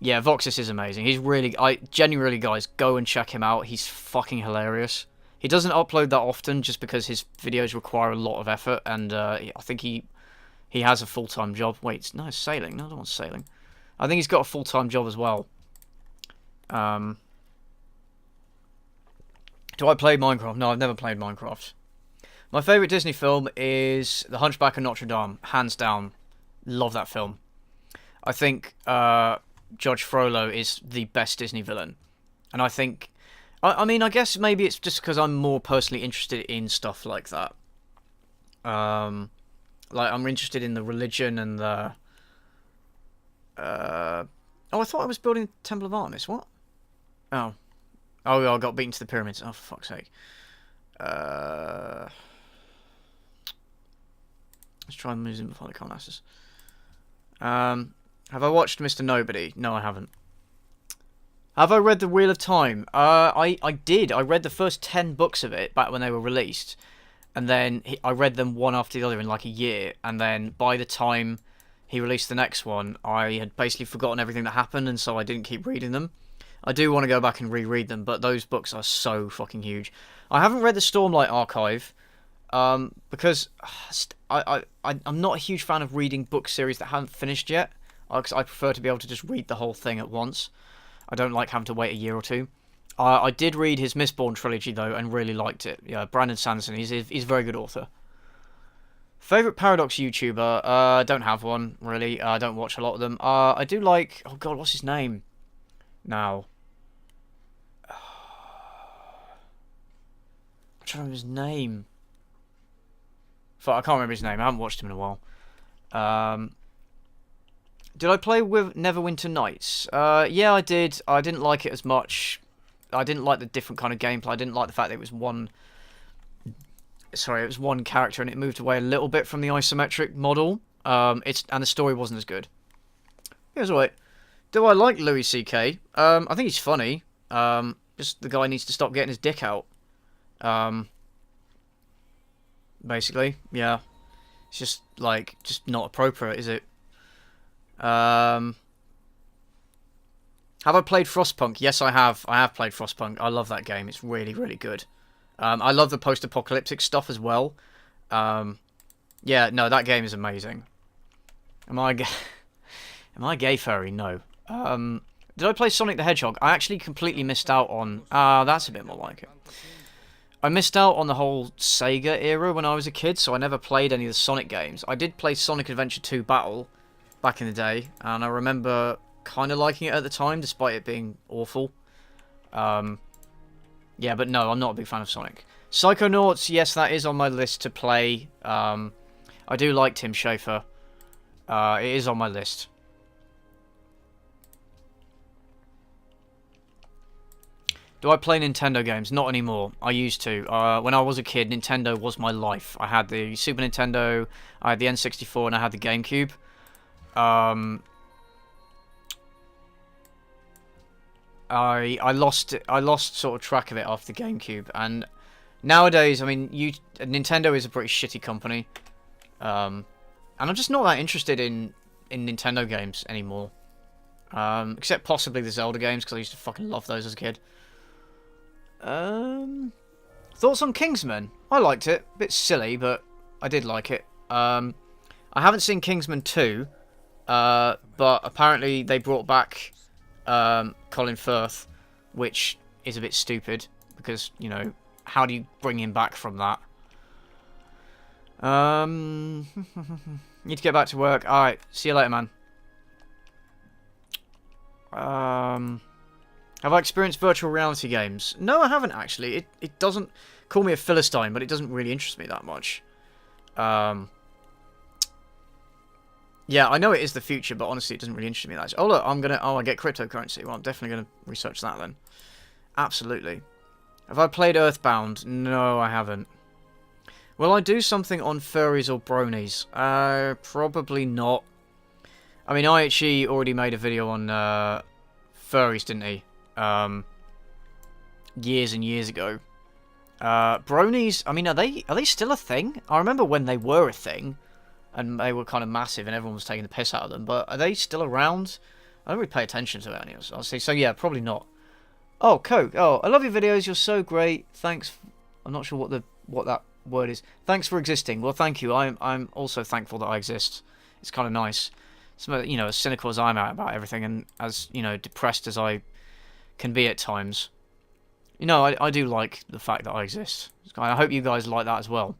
Yeah, Voxis is amazing. He's really... genuinely, guys, go and check him out. He's fucking hilarious. He doesn't upload that often just because his videos require a lot of effort. And, I think he has a full-time job. Wait, no, it's sailing. No, I don't want sailing. I think he's got a full-time job as well. Do I play Minecraft? No, I've never played Minecraft. My favourite Disney film is The Hunchback of Notre Dame, hands down. Love that film. I think Judge Frollo is the best Disney villain. And I think... I mean, I guess maybe it's just because I'm more personally interested in stuff like that. Like, I'm interested in the religion and the... Oh, I thought I was building the Temple of Artemis. What? Oh. Oh, I got beaten to the pyramids. Oh, for fuck's sake. Let's try and move in before they can't ask us. Have I watched Mr. Nobody? No, I haven't. Have I read The Wheel of Time? I did. I read the first 10 books of it back when they were released. and then I read them one after the other in like a year, and then by the time he released the next one, I had basically forgotten everything that happened, and so I didn't keep reading them. I do want to go back and reread them, but those books are so fucking huge. I haven't read the Stormlight Archive, because I'm not a huge fan of reading book series that haven't finished yet. I prefer to be able to just read the whole thing at once. I don't like having to wait a year or two. I did read his Mistborn trilogy, though, and really liked it. Yeah, Brandon Sanderson, he's a very good author. Favourite Paradox YouTuber? Don't have one, really. I don't watch a lot of them. I do like... Oh, God, what's his name? Now. I'm trying to remember his name. I can't remember his name. I haven't watched him in a while. Did I play with Neverwinter Nights? Yeah, I did. I didn't like it as much. I didn't like the different kind of gameplay. I didn't like the fact that it was one... Sorry, it was one character and it moved away a little bit from the isometric model. And the story wasn't as good. It was alright. Do I like Louis C.K.? I think he's funny. Just the guy needs to stop getting his dick out. Basically, yeah. It's just, like, just not appropriate, is it? Have I played Frostpunk? Yes, I have. I have played Frostpunk. I love that game. It's really, really good. I love the post-apocalyptic stuff as well. Yeah, no, that game is amazing. Am I gay furry? No. Did I play Sonic the Hedgehog? I actually completely missed out on... that's a bit more like it. I missed out on the whole Sega era when I was a kid, so I never played any of the Sonic games. I did play Sonic Adventure 2 Battle back in the day, and I remember kind of liking it at the time, despite it being awful. Yeah, but no, I'm not a big fan of Sonic. Psychonauts, yes, that is on my list to play. I do like Tim Schafer. It is on my list. Do I play Nintendo games? Not anymore. I used to. When I was a kid, Nintendo was my life. I had the Super Nintendo, I had the N64, and I had the GameCube. I lost sort of track of it after the GameCube, and nowadays, I mean, Nintendo is a pretty shitty company, and I'm just not that interested in Nintendo games anymore, except possibly the Zelda games, because I used to fucking love those as a kid. Thoughts on Kingsman? I liked it. A bit silly, but I did like it. I haven't seen Kingsman 2, but apparently they brought back Colin Firth, which is a bit stupid, because, you know, how do you bring him back from that? Need to get back to work. Alright, see you later, man. Have I experienced virtual reality games? No, I haven't, actually. It doesn't... Call me a Philistine, but it doesn't really interest me that much. Yeah, I know it is the future, but honestly, it doesn't really interest me that much. Oh, look, I get cryptocurrency. Well, I'm definitely going to research that, then. Absolutely. Have I played Earthbound? No, I haven't. Will I do something on furries or bronies? Probably not. I mean, IHE already made a video on furries, didn't he? Years and years ago. Bronies, I mean, are they still a thing? I remember when they were a thing, and they were kind of massive, and everyone was taking the piss out of them. But are they still around? I don't really pay attention to it, anyways. I'll say so. Yeah, probably not. Oh, Coke. Oh, I love your videos. You're so great. Thanks. I'm not sure what that word is. Thanks for existing. Well, thank you. I'm also thankful that I exist. It's kind of nice. So, you know, as cynical as I'm about everything, and as, you know, depressed as I can be at times, you know, I do like the fact that I exist. I hope you guys like that as well.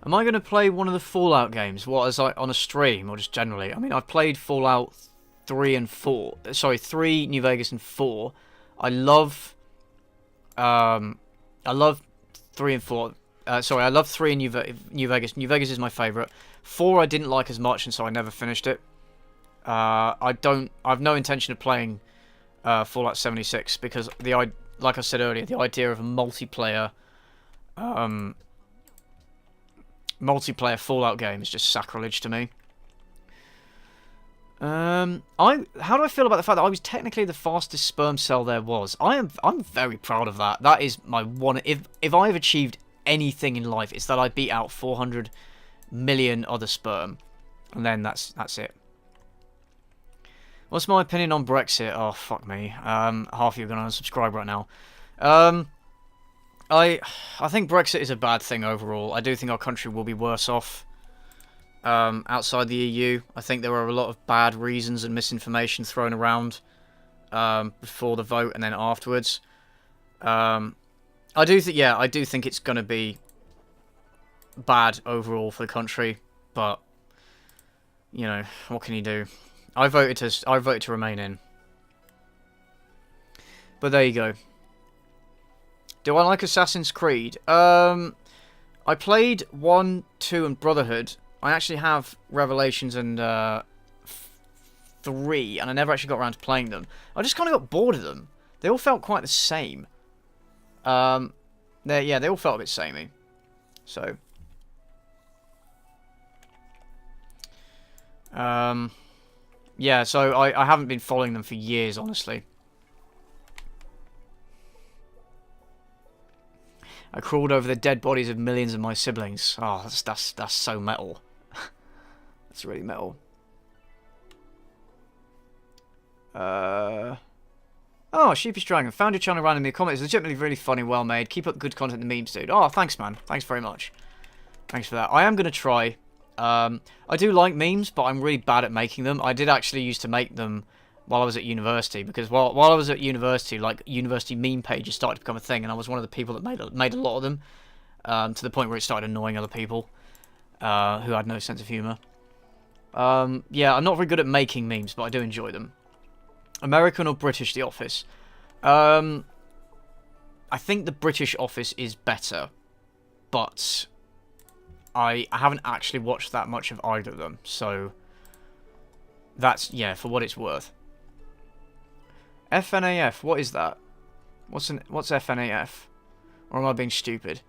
Am I going to play one of the Fallout games? What, as on a stream, or just generally? I mean, I've played Fallout 3 and 4. Sorry, 3, New Vegas, and 4. I love 3 and 4. Sorry, I love 3 and New Vegas. New Vegas is my favourite. 4 I didn't like as much, and so I never finished it. I've no intention of playing Fallout 76, because like I said earlier, the idea of a multiplayer Fallout game is just sacrilege to me. How do I feel about the fact that I was technically the fastest sperm cell there was? I'm very proud of that. That is my one. If I have achieved anything in life, it's that I beat out 400 million other sperm, and then that's it. What's my opinion on Brexit? Oh fuck me. Half of you are gonna unsubscribe right now. I think Brexit is a bad thing overall. I do think our country will be worse off. Outside the EU, I think there were a lot of bad reasons and misinformation thrown around before the vote and then afterwards. I do think it's going to be bad overall for the country, but you know, what can you do? I voted to remain in. But there you go. Do I like Assassin's Creed? I played 1, 2, and Brotherhood. I actually have Revelations and 3, and I never actually got around to playing them. I just kind of got bored of them. They all felt quite the same. They all felt a bit samey. So, yeah, so I haven't been following them for years, honestly. I crawled over the dead bodies of millions of my siblings. Oh, that's so metal. That's really metal. Oh, Sheepish Dragon. Found your channel randomly. Comment is legitimately really funny, well made. Keep up good content and memes, dude. Oh, thanks, man. Thanks very much. Thanks for that. I am going to try. I do like memes, but I'm really bad at making them. I did actually used to make them while I was at university, because while I was at university, like, university meme pages started to become a thing, and I was one of the people that made a lot of them, to the point where it started annoying other people who had no sense of humour. Yeah, I'm not very good at making memes, but I do enjoy them. American or British The Office? I think the British Office is better, but I haven't actually watched that much of either of them, so that's, yeah, for what it's worth. FNAF, what is that? What's FNAF? Or am I being stupid?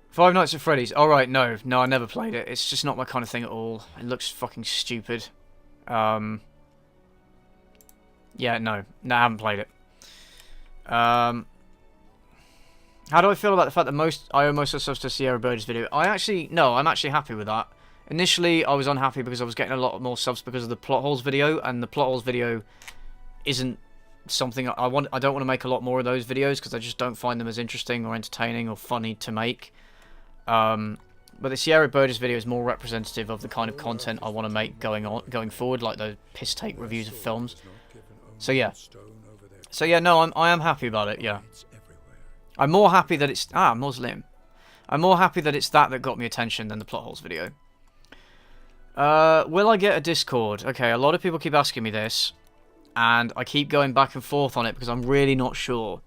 Five Nights at Freddy's. Alright, no, I never played it. It's just not my kind of thing at all. It looks fucking stupid. Yeah, no, I haven't played it. How do I feel about the fact that I owe most of the subs to Sierra Burgess video? I'm actually happy with that. Initially, I was unhappy because I was getting a lot more subs because of the plot holes video, and the plot holes video isn't something I want. I don't want to make a lot more of those videos because I just don't find them as interesting or entertaining or funny to make. But the Sierra Burgess video is more representative of the kind of content I want to make going forward, like the piss take reviews of films. So yeah. No, I am happy about it. Yeah. I'm more happy that it's Muslim. I'm more happy that it's that got me attention than the plot holes video. Will I get a Discord? Okay, a lot of people keep asking me this, and I keep going back and forth on it because I'm really not sure.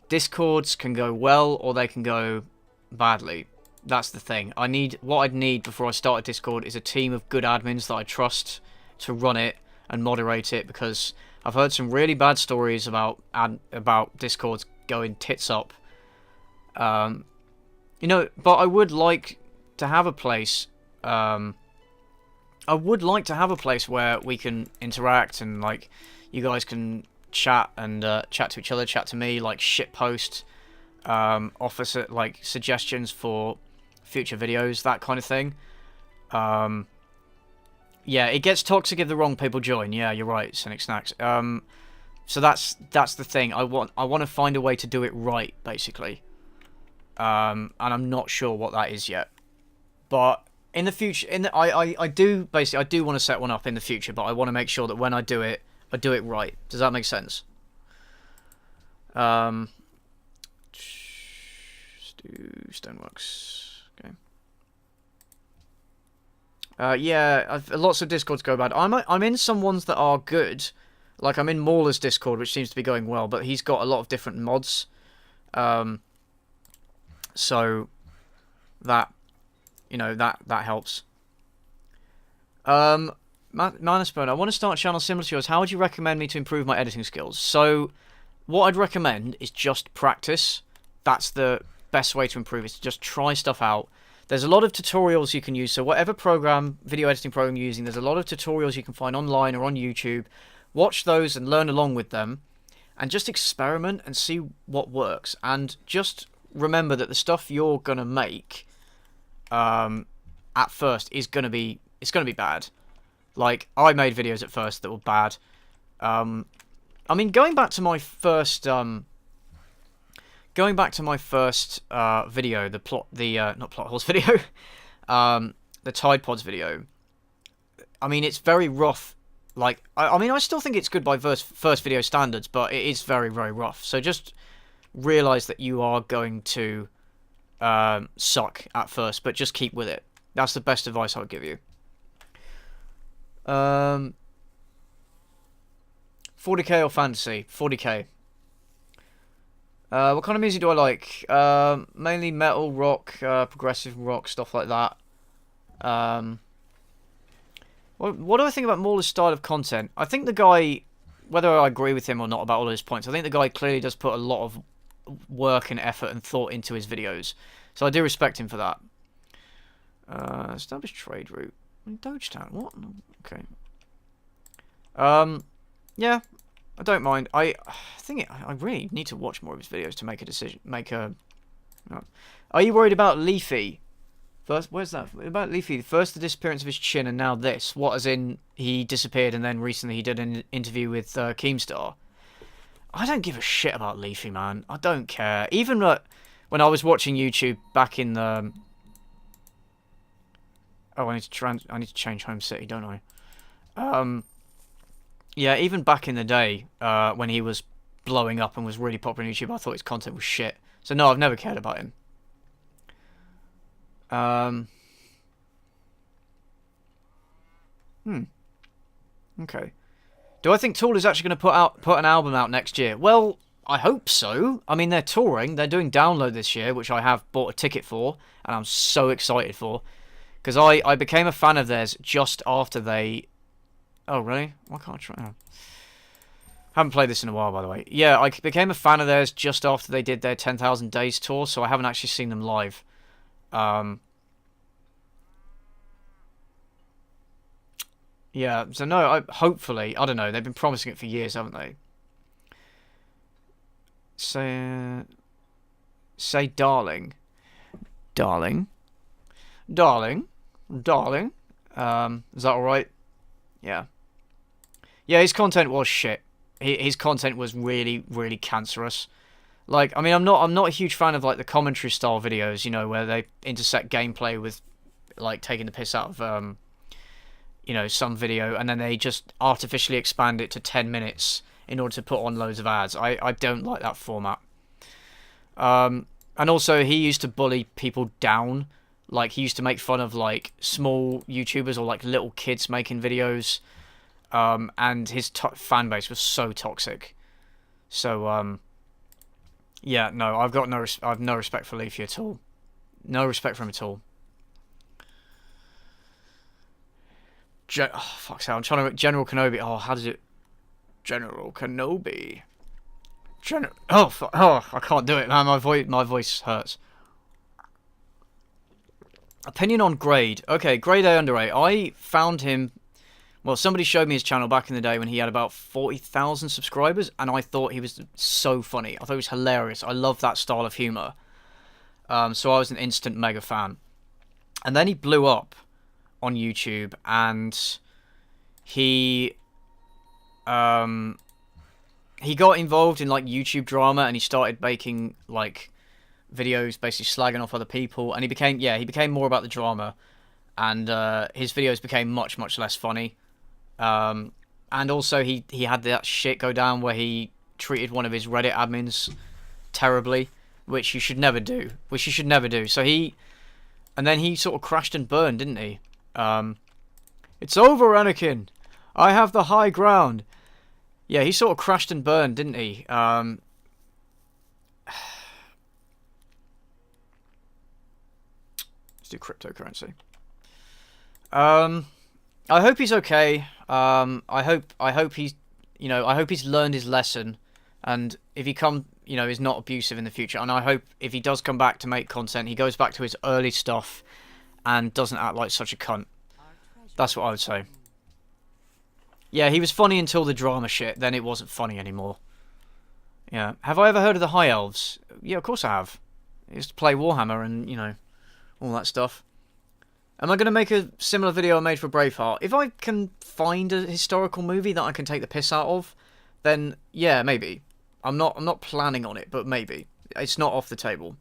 Discords can go well or they can go badly. That's the thing. What I'd need before I start a Discord is a team of good admins that I trust to run it and moderate it, because I've heard some really bad stories about Discords going tits up. You know, but I would like to have a place. I would like to have a place where we can interact and, like, you guys can chat and chat to each other, chat to me, like shitpost, offer like suggestions for future videos, that kind of thing. Yeah, it gets toxic if the wrong people join. Yeah, you're right, Cynic Snacks. So that's the thing. I want to find a way to do it right, basically. And I'm not sure what that is yet. But in the future, I do want to set one up in the future, but I want to make sure that when I do it right. Does that make sense? Stoneworks. Okay. Yeah, lots of Discords go bad. I'm in some ones that are good. Like, I'm in Mauler's Discord, which seems to be going well, but he's got a lot of different mods. So that, you know, that helps. Manusburn, I want to start a channel similar to yours. How would you recommend me to improve my editing skills? So, what I'd recommend is just practice. That's the best way to improve, is to just try stuff out. There's a lot of tutorials you can use. So whatever program, video editing program you're using, there's a lot of tutorials you can find online or on YouTube. Watch those and learn along with them. And just experiment and see what works. And just remember that the stuff you're going to make at first is going to be bad. Like, I made videos at first that were bad. I mean, going back to my first video, not plot holes video, the Tide Pods video. I mean, it's very rough. Like, I mean, I still think it's good by first video standards, but it is very, very rough. So just realize that you are going to suck at first, but just keep with it. That's the best advice I would give you. 40k or fantasy? 40k. What kind of music do I like? Mainly metal, rock, progressive rock, stuff like that. What do I think about Mauler's style of content? I think the guy, whether I agree with him or not about all of his points, I think the guy clearly does put a lot of work and effort and thought into his videos. So I do respect him for that. Established trade route. Dogetown, what? Okay. Yeah, I don't mind. I think I really need to watch more of his videos to make a decision. Are you worried about Leafy? First, where's that? About Leafy. First the disappearance of his chin, and now this. What, as in he disappeared, and then recently he did an interview with Keemstar. I don't give a shit about Leafy, man. I don't care. Even when I was watching YouTube back in the... Oh, I need to change home city, don't I? Yeah, even back in the day, when he was blowing up and was really popular on YouTube, I thought his content was shit. So no, I've never cared about him. Okay. Do I think Tool is actually going to put an album out next year? Well, I hope so. I mean, they're touring. They're doing Download this year, which I have bought a ticket for, and I'm so excited for. Because I became a fan of theirs just after they... Oh, really? Why can't I try? Oh. Haven't played this in a while, by the way. Yeah, I became a fan of theirs just after they did their 10,000 Days tour, so I haven't actually seen them live. Yeah, so no, hopefully, I don't know, they've been promising it for years, haven't they? Say darling. Darling. Darling. Darling. Is that alright? Yeah. Yeah, his content was shit. His content was really, really cancerous. Like, I mean, I'm not a huge fan of, like, the commentary style videos, you know, where they intersect gameplay with, like, taking the piss out of, you know, some video, and then they just artificially expand it to 10 minutes in order to put on loads of ads. I don't like that format. And also, he used to bully people down. Like, he used to make fun of, like, small YouTubers or, like, little kids making videos. And his fan base was so toxic. So, yeah, no, I've no respect for Leafy at all. No respect for him at all. Oh, fuck's hell, I'm trying to... General Kenobi. Oh, how does it... General Kenobi. Oh, I can't do it, man. My voice hurts. Opinion on Grade. Okay, Grade A under A. I found him... Well, somebody showed me his channel back in the day when he had about 40,000 subscribers, and I thought he was so funny. I thought he was hilarious. I love that style of humour. So I was an instant mega fan. And then he blew up on YouTube, and he got involved in, like, YouTube drama, and he started making, like, videos basically slagging off other people, and he became more about the drama, and his videos became much, much less funny. And also he had that shit go down where he treated one of his Reddit admins terribly, which you should never do. So and then he sort of crashed and burned, didn't he? It's over, Anakin. I have the high ground. Yeah, he sort of crashed and burned, didn't he? Let's do cryptocurrency. I hope he's okay. I hope he's, I hope he's learned his lesson, and if he is not abusive in the future. And I hope if he does come back to make content, he goes back to his early stuff and doesn't act like such a cunt. That's what I would say. Yeah, he was funny until the drama shit, then it wasn't funny anymore. Yeah. Have I ever heard of the High Elves? Yeah, of course I have. I used to play Warhammer and, all that stuff. Am I going to make a similar video I made for Braveheart? If I can find a historical movie that I can take the piss out of, then yeah, maybe. I'm not planning on it, but maybe. It's not off the table.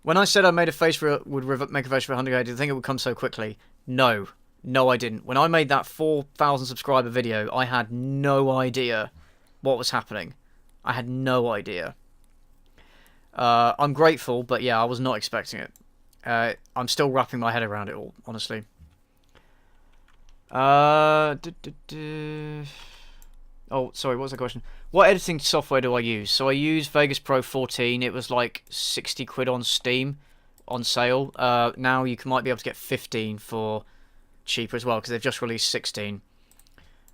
When I said I made a face would make a face for 100k, did you think it would come so quickly? No. No, I didn't. When I made that 4,000 subscriber video, I had no idea what was happening. I had no idea. I'm grateful, but yeah, I was not expecting it. I'm still wrapping my head around it all, honestly. Oh, sorry, what was the question? What editing software do I use? So I use Vegas Pro 14. It was like 60 quid on Steam on sale. Now you might be able to get 15 for cheaper as well, because they've just released 16.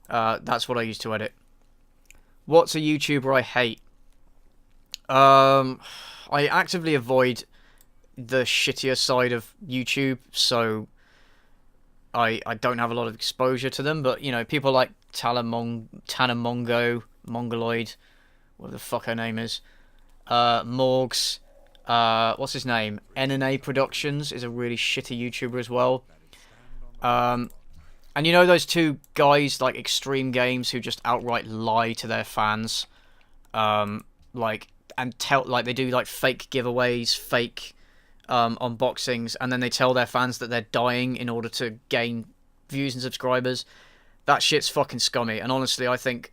That's what I use to edit. What's a YouTuber I hate? I actively avoid the shittier side of YouTube, so I don't have a lot of exposure to them, but, people like Tanamongo, Mongoloid, whatever the fuck her name is, Morgs, what's his name? NNA Productions is a really shitty YouTuber as well. And those two guys, like Extreme Games, who just outright lie to their fans, and they do like fake giveaways, fake unboxings, and then they tell their fans that they're dying in order to gain views and subscribers. That shit's fucking scummy, and honestly, I think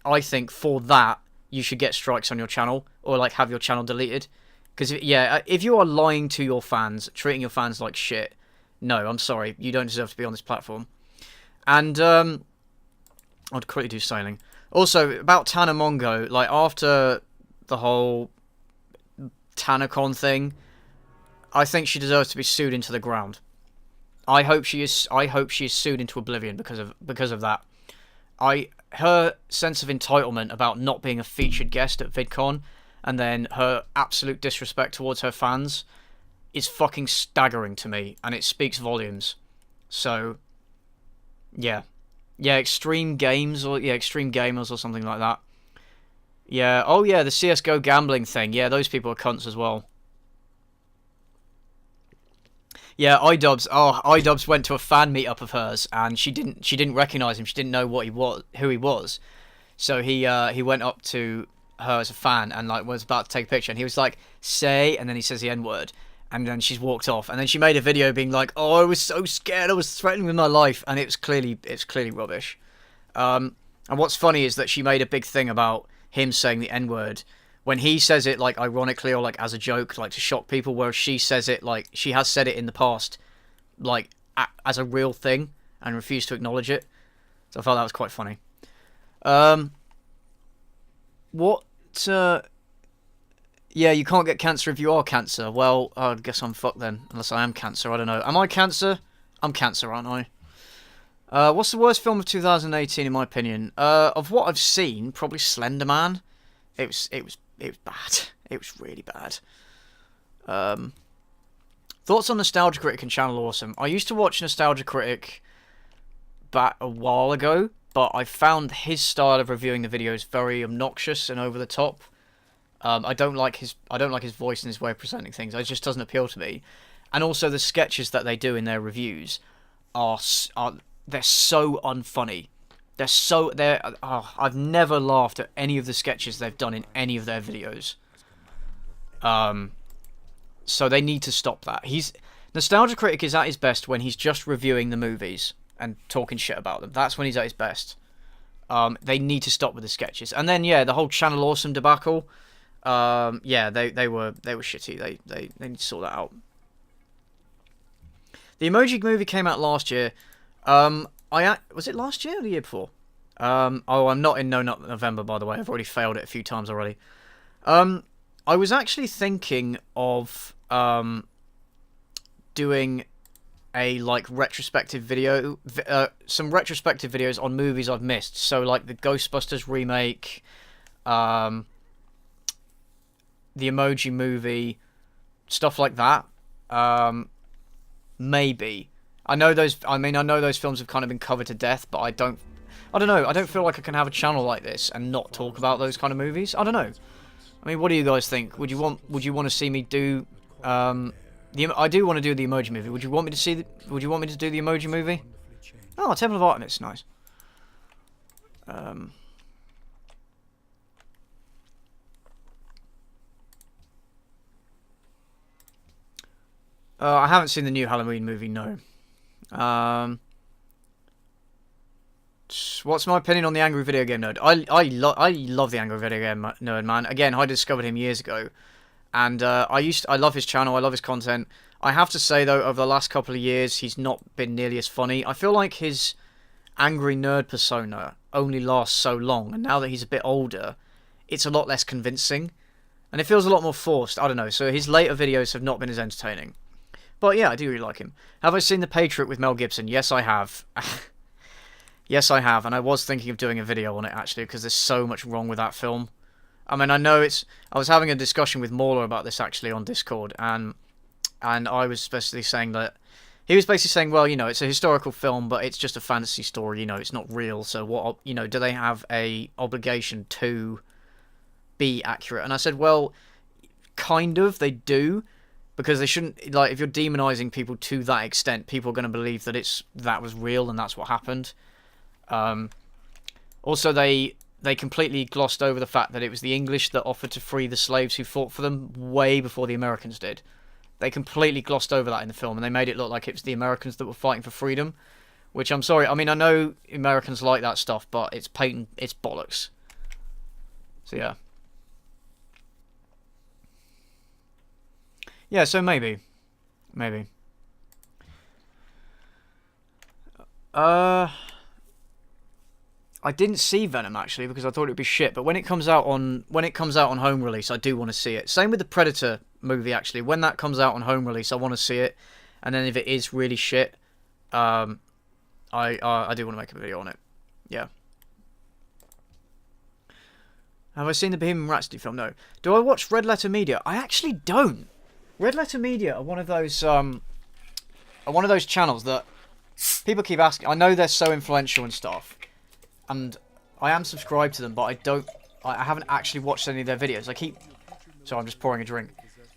for that you should get strikes on your channel, or like have your channel deleted. Because if you are lying to your fans, treating your fans like shit, no, I'm sorry, you don't deserve to be on this platform. And I'd quickly do sailing. Also, about Tana Mongo, like after the whole TanaCon thing, I think she deserves to be sued into the ground. I hope she is sued into oblivion because of that. Her sense of entitlement about not being a featured guest at VidCon, and then her absolute disrespect towards her fans, is fucking staggering to me, and it speaks volumes. So, yeah, Extreme Gamers or something like that. Yeah, oh yeah, the CS:GO gambling thing. Yeah, those people are cunts as well. Yeah, iDubbbz went to a fan meetup of hers, and she didn't recognize him. She didn't know who he was. So he went up to her as a fan and like was about to take a picture, and he was like, "Say," and then he says the N-word, and then she's walked off, and then she made a video being like, "Oh, I was so scared, I was threatened with my life," and it's clearly rubbish. And what's funny is that she made a big thing about him saying the N-word when he says it like ironically or like as a joke, like to shock people, whereas she says it like she has said it in the past, like as a real thing, and refused to acknowledge it. So I thought that was quite funny. Yeah, you can't get cancer if you are cancer. Well, I guess I'm fucked then, unless I am cancer. I don't know. Am I cancer? I'm cancer, aren't I? What's the worst film of 2018 in my opinion? Of what I've seen, probably Slender Man. It was bad. It was really bad. Thoughts on Nostalgia Critic and Channel Awesome? I used to watch Nostalgia Critic back a while ago, but I found his style of reviewing the videos very obnoxious and over the top. I don't like his voice and his way of presenting things. It just doesn't appeal to me. And also the sketches that they do in their reviews they're so unfunny. I've never laughed at any of the sketches they've done in any of their videos. So they need to stop that. Nostalgia Critic is at his best when he's just reviewing the movies and talking shit about them. That's when he's at his best. They need to stop with the sketches. And then the whole Channel Awesome debacle. They were shitty. They need to sort that out. The Emoji Movie came out last year. Was it last year or the year before? I'm not in not November, by the way. I've already failed it a few times already. I was actually thinking of doing a like retrospective video, some retrospective videos on movies I've missed. So like the Ghostbusters remake, the Emoji Movie, stuff like that. Maybe. I know those films have kind of been covered to death, but I don't know. I don't feel like I can have a channel like this and not talk about those kind of movies. I don't know. I mean, what do you guys think? Would you want to see me do I do want to do the Emoji Movie. Would you want me to do the Emoji Movie? Oh, Temple of Artemis, nice. I haven't seen the new Halloween movie, no. What's my opinion on the Angry Video Game Nerd? I love the Angry Video Game Nerd, man. Again, I discovered him years ago, and I love his channel. I love his content. I have to say though, over the last couple of years, he's not been nearly as funny. I feel like his angry nerd persona only lasts so long, and now that he's a bit older, it's a lot less convincing, and it feels a lot more forced. I don't know. So his later videos have not been as entertaining. But yeah, I do really like him. Have I seen The Patriot with Mel Gibson? Yes, I have. Yes, I have, and I was thinking of doing a video on it, actually, because there's so much wrong with that film. I mean, I know it's... I was having a discussion with Mauler about this, actually, on Discord, and I was basically saying that... He was basically saying, well, you know, it's a historical film, but it's just a fantasy story, you know, it's not real, so what, you know, do they have a obligation to be accurate? And I said, well, kind of, they do, because they shouldn't, like, if you're demonizing people to that extent, people are going to believe that that was real and that's what happened. Also, they completely glossed over the fact that it was the English that offered to free the slaves who fought for them way before the Americans did. They completely glossed over that in the film, and they made it look like it was the Americans that were fighting for freedom, which I'm sorry. I mean, I know Americans like that stuff, but it's patent, it's bollocks. So yeah. Yeah, so maybe. I didn't see Venom actually because I thought it'd be shit, but when it comes out on home release, I do want to see it. Same with the Predator movie actually. When that comes out on home release, I want to see it, and then if it is really shit, I do want to make a video on it. Yeah. Have I seen the Bohemian Rhapsody film? No. Do I watch Red Letter Media? I actually don't. Red Letter Media are one of those channels that people keep asking. I know they're so influential and stuff, and I am subscribed to them, but I haven't actually watched any of their videos. Sorry, I'm just pouring a drink.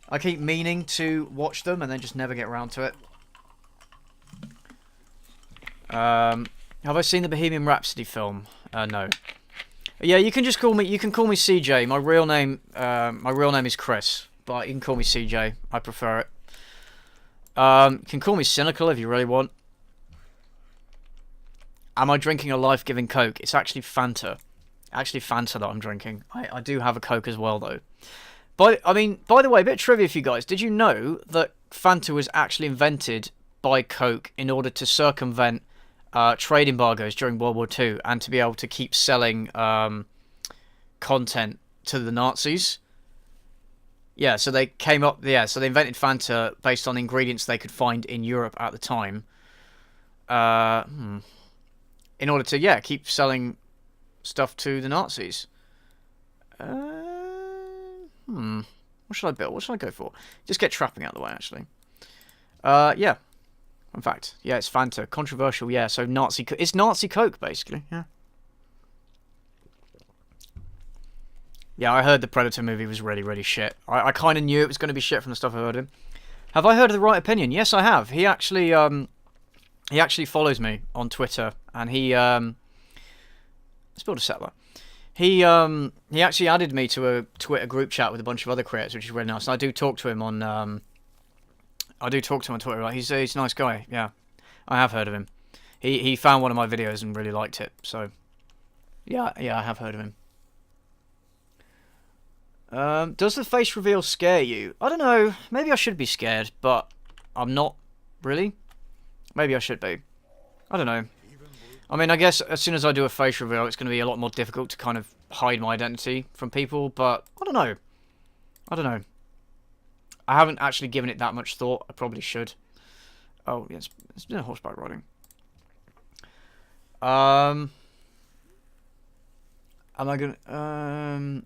I keep meaning to watch them and then just never get around to it. Have I seen the Bohemian Rhapsody film? No. Yeah, you can call me CJ. My real name is Chris, but you can call me CJ. I prefer it. You can call me Cynical if you really want. Am I drinking a life-giving Coke? It's actually Fanta. Actually Fanta that I'm drinking. I do have a Coke as well, though. But, I mean, by the way, a bit of trivia for you guys. Did you know that Fanta was actually invented by Coke in order to circumvent trade embargoes during World War II and to be able to keep selling content to the Nazis? Yeah, so they so they invented Fanta based on ingredients they could find in Europe at the time. In order to, keep selling stuff to the Nazis. What should I build? What should I go for? Just get trapping out of the way, actually. Yeah. In fact, yeah, it's Fanta. Controversial, yeah. So it's Nazi Coke, basically, yeah. Yeah, I heard the Predator movie was really, really shit. I kind of knew it was going to be shit from the stuff I heard of him. Have I heard of The Right Opinion? Yes, I have. He actually follows me on Twitter, and let's build a settler. He actually added me to a Twitter group chat with a bunch of other creators, which is really nice. And I do talk to him on Twitter. Right? He's a nice guy. Yeah, I have heard of him. He found one of my videos and really liked it. So yeah, I have heard of him. Does the face reveal scare you? I don't know. Maybe I should be scared, but I'm not really. Maybe I should be. I don't know. I mean, I guess as soon as I do a face reveal, it's going to be a lot more difficult to kind of hide my identity from people, but I don't know. I haven't actually given it that much thought. I probably should. Oh, yes, it's been horseback riding. Am I gonna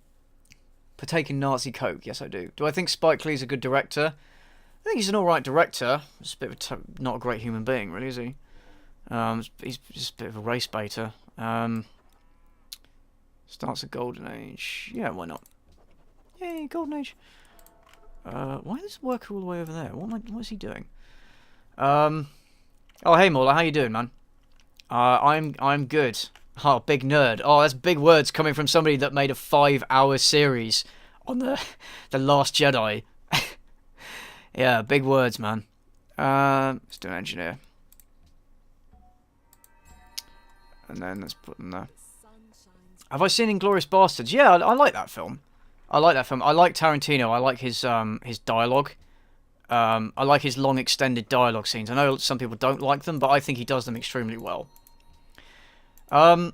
partake in Nazi coke? Yes, I do. Do I think Spike Lee's a good director? I think he's an alright director. He's a bit of not a great human being, really, is he? He's just a bit of a race baiter. Starts a golden age. Yeah, why not? Yay, golden age. Why is this worker all the way over there? What is he doing? Oh, hey, Mauler, how you doing, man? I'm good. Oh, big nerd. Oh, that's big words coming from somebody that made a 5-hour series on the Last Jedi. Yeah, big words, man. Let's do an engineer. And then let's put them there. Have I seen Inglourious Bastards? Yeah, I like that film. I like that film. I like Tarantino. I like his dialogue. I like his long extended dialogue scenes. I know some people don't like them, but I think he does them extremely well. Know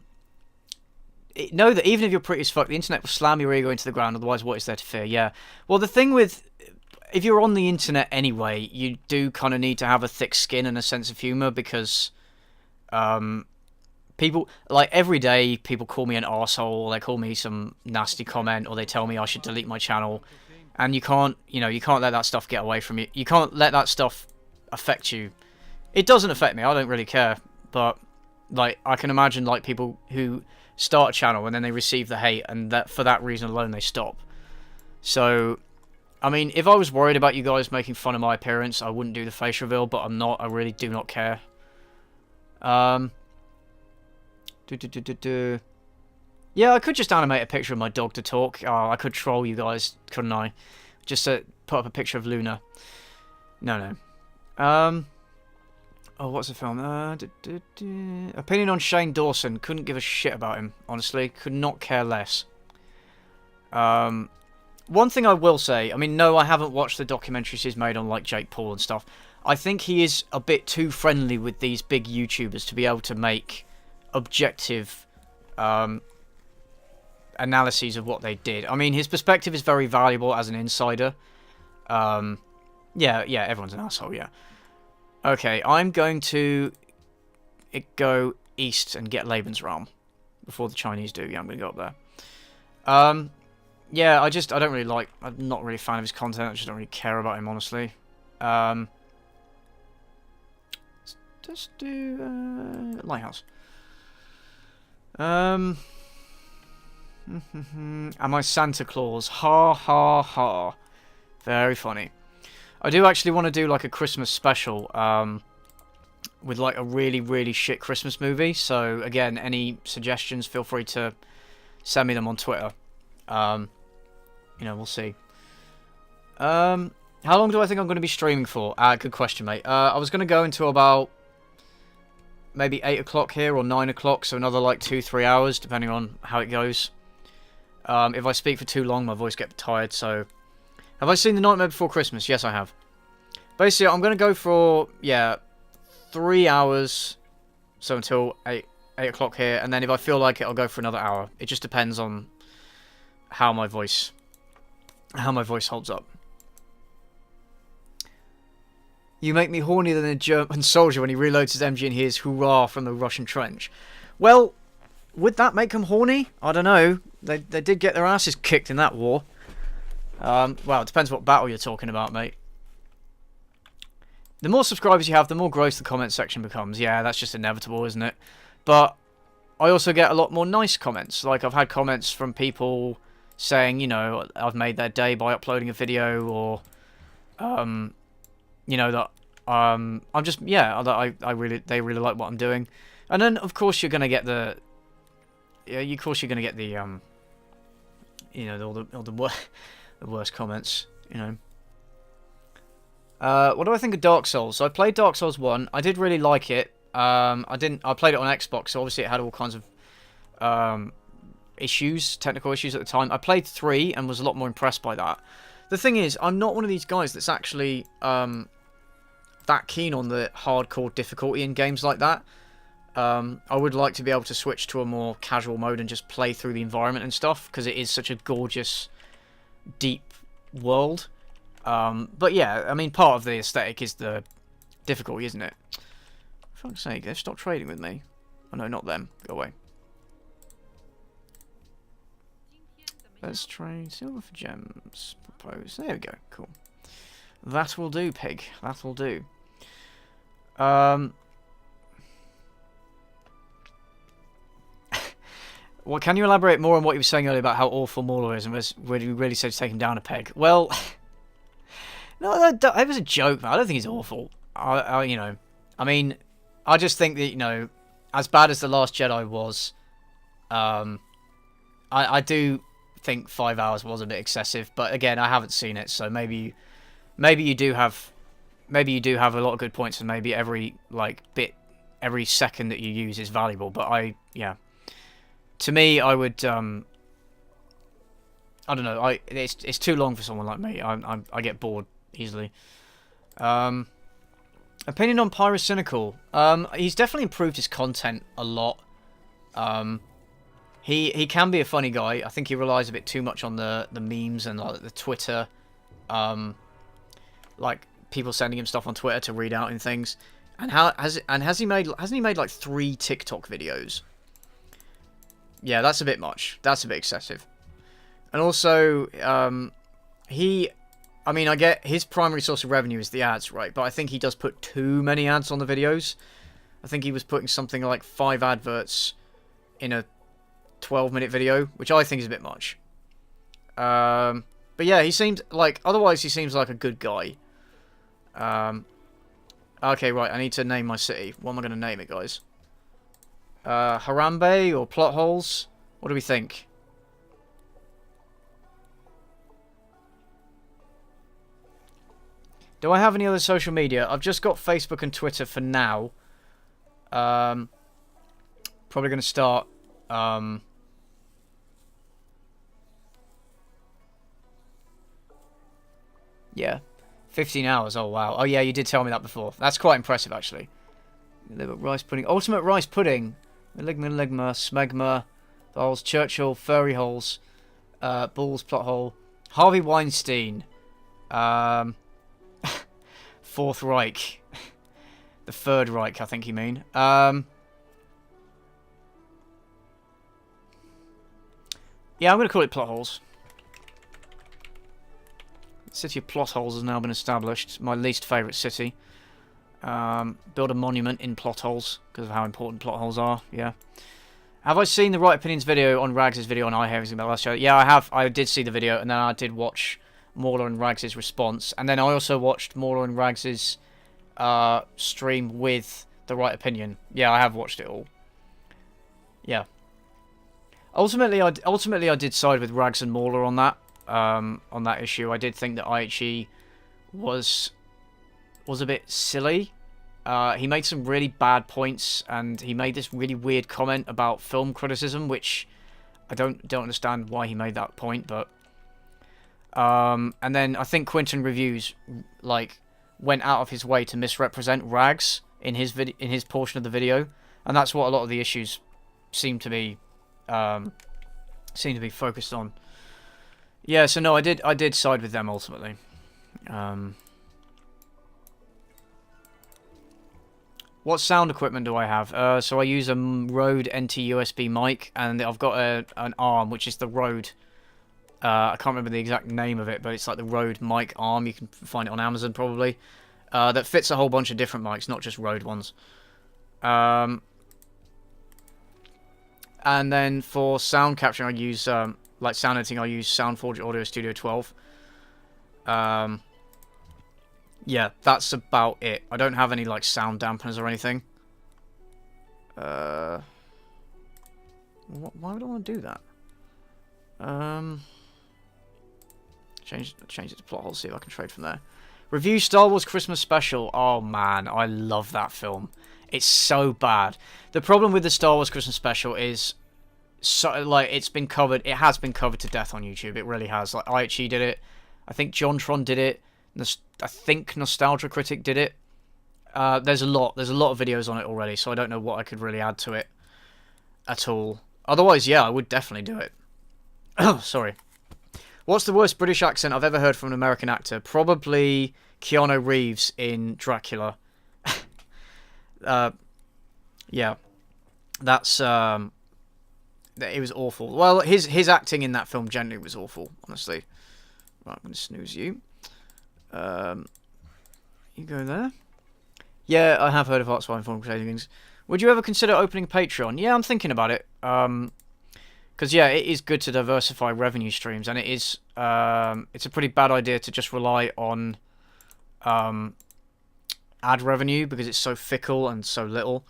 that even if you're pretty as fuck, the internet will slam your ego into the ground, otherwise what is there to fear? Yeah. Well, the thing with... If you're on the internet anyway, you do kind of need to have a thick skin and a sense of humour, because... people... Like, every day, people call me an arsehole, or they call me some nasty comment, or they tell me I should delete my channel. And you can't, you can't let that stuff get away from you. You can't let that stuff affect you. It doesn't affect me, I don't really care, but... Like, I can imagine, like, people who start a channel and then they receive the hate, and that for that reason alone they stop. So, I mean, if I was worried about you guys making fun of my appearance, I wouldn't do the face reveal, but I'm not. I really do not care. Yeah, I could just animate a picture of my dog to talk. Oh, I could troll you guys, couldn't I? Just to put up a picture of Luna. No. Oh, what's the film? Opinion on Shane Dawson. Couldn't give a shit about him, honestly. Could not care less. One thing I will say, I mean, no, I haven't watched the documentaries he's made on, like, Jake Paul and stuff. I think he is a bit too friendly with these big YouTubers to be able to make objective analyses of what they did. I mean, his perspective is very valuable as an insider. Yeah, everyone's an asshole, yeah. Okay, I'm going to go east and get Lebensraum before the Chinese do. Yeah, I'm going to go up there. Yeah, I don't really like... I'm not really a fan of his content. I just don't really care about him, honestly. Let's just do... Lighthouse. Am I Santa Claus? Ha, ha, ha. Very funny. I do actually want to do, like, a Christmas special, with, like, a really, really shit Christmas movie. So, again, any suggestions, feel free to send me them on Twitter. We'll see. How long do I think I'm going to be streaming for? Good question, mate. I was going to go until about maybe 8 o'clock here, or 9 o'clock, so another, like, 2-3 hours, depending on how it goes. If I speak for too long, my voice gets tired, so... Have I seen The Nightmare Before Christmas? Yes, I have. Basically, I'm going to go for, 3 hours, so until 8 o'clock here, and then if I feel like it, I'll go for another hour. It just depends on how my voice holds up. You make me hornier than a German soldier when he reloads his MG and hears hurrah from the Russian trench. Well, would that make them horny? I don't know. They did get their asses kicked in that war. Well, it depends what battle you're talking about, mate. The more subscribers you have, the more gross the comment section becomes. Yeah, that's just inevitable, isn't it? But I also get a lot more nice comments. Like, I've had comments from people saying, I've made their day by uploading a video, or, that, I'm just, that they really like what I'm doing. And then, of course, you're going to get the, all the worst comments, What do I think of Dark Souls? So I played Dark Souls 1. I did really like it. I played it on Xbox, so obviously it had all kinds of technical issues at the time. I played 3 and was a lot more impressed by that. The thing is, I'm not one of these guys that's actually that keen on the hardcore difficulty in games like that. I would like to be able to switch to a more casual mode and just play through the environment and stuff, because it is such a gorgeous, deep world. But yeah, I mean, part of the aesthetic is the difficulty, isn't it? For fuck's sake, they've stopped trading with me. Oh no, not them. Go away. Let's trade silver for gems. Propose. There we go. Cool. That will do, pig. That will do. Well, can you elaborate more on what you were saying earlier about how awful Mauler is, and where you really said to take him down a peg? Well, no, that was a joke, man. I don't think he's awful. You know, I mean, I just think that, you know, as bad as The Last Jedi was, I do think 5 hours was a bit excessive. But again, I haven't seen it, so maybe you do have a lot of good points, and maybe every every second that you use is valuable. But yeah. To me, I would, I don't know, it's too long for someone like me. I get bored easily. Opinion on Pyro Cynical. He's definitely improved his content a lot. He can be a funny guy. I think he relies a bit too much on the memes and like the Twitter, like people sending him stuff on Twitter to read out and things. And hasn't he made like 3 TikTok videos? Yeah, that's a bit much. That's a bit excessive. And also, I mean, I get his primary source of revenue is the ads, right? But I think he does put too many ads on the videos. I think he was putting something like 5 adverts in a 12-minute video, which I think is a bit much. But yeah, he seemed like, otherwise he seems like a good guy. Okay, right, I need to name my city. What am I going to name it, guys? Harambe or plot holes? What do we think? Do I have any other social media? I've just got Facebook and Twitter for now. Probably going to start. Yeah, 15 hours. Oh wow. Oh yeah, you did tell me that before. That's quite impressive, actually. Rice pudding, ultimate rice pudding. Ligma, Smegma, Holes, Churchill, Furry Holes, Balls, Plot Hole, Harvey Weinstein, Fourth Reich, the Third Reich, I think you mean. Yeah, I'm going to call it Plot Holes. The city of Plot Holes has now been established. It's my least favourite city. Build a monument in plot holes because of how important plot holes are. Yeah. Have I seen the Right Opinions video on Rags' video on iHearing about last show? Yeah, I have. I did see the video, and then I did watch Mauler and Rags' response, and then I also watched Mauler and Rags' stream with the Right Opinion. Yeah, I have watched it all. Yeah. Ultimately, I did side with Rags and Mauler on that issue. I did think that IHE was a bit silly. He made some really bad points, and he made this really weird comment about film criticism, which I don't understand why he made that point. But and then I think Quinton Reviews went out of his way to misrepresent Rags in his portion of the video, and that's what a lot of the issues seem to be focused on. Yeah, so no, I did side with them ultimately. What sound equipment do I have? So I use a Rode NT USB mic, and I've got an arm, which is the Rode. I can't remember the exact name of it, but it's like the Rode mic arm. You can find it on Amazon probably. That fits a whole bunch of different mics, not just Rode ones. And then for sound capturing, I use like sound editing. I use SoundForge Audio Studio 12. Yeah, that's about it. I don't have any like sound dampeners or anything. Why would I want to do that? Change it to plot hole. See if I can trade from there. Review Star Wars Christmas Special. Oh man, I love that film. It's so bad. The problem with the Star Wars Christmas Special is, it's been covered. It has been covered to death on YouTube. It really has. Like IHE did it. I think JonTron did it. I think Nostalgia Critic did it. There's a lot of videos on it already, so I don't know what I could really add to it at all. Otherwise, yeah, I would definitely do it. Sorry. What's the worst British accent I've ever heard from an American actor? Probably Keanu Reeves in Dracula. Yeah, that's it was awful. Well, his acting in that film generally was awful, honestly. Right, I'm gonna snooze you. You go there. Yeah, I have heard of Hearts of Iron Savings. Would you ever consider opening a Patreon? Yeah, I'm thinking about it. Because yeah, it is good to diversify revenue streams, and it is it's a pretty bad idea to just rely on ad revenue because it's so fickle and so little.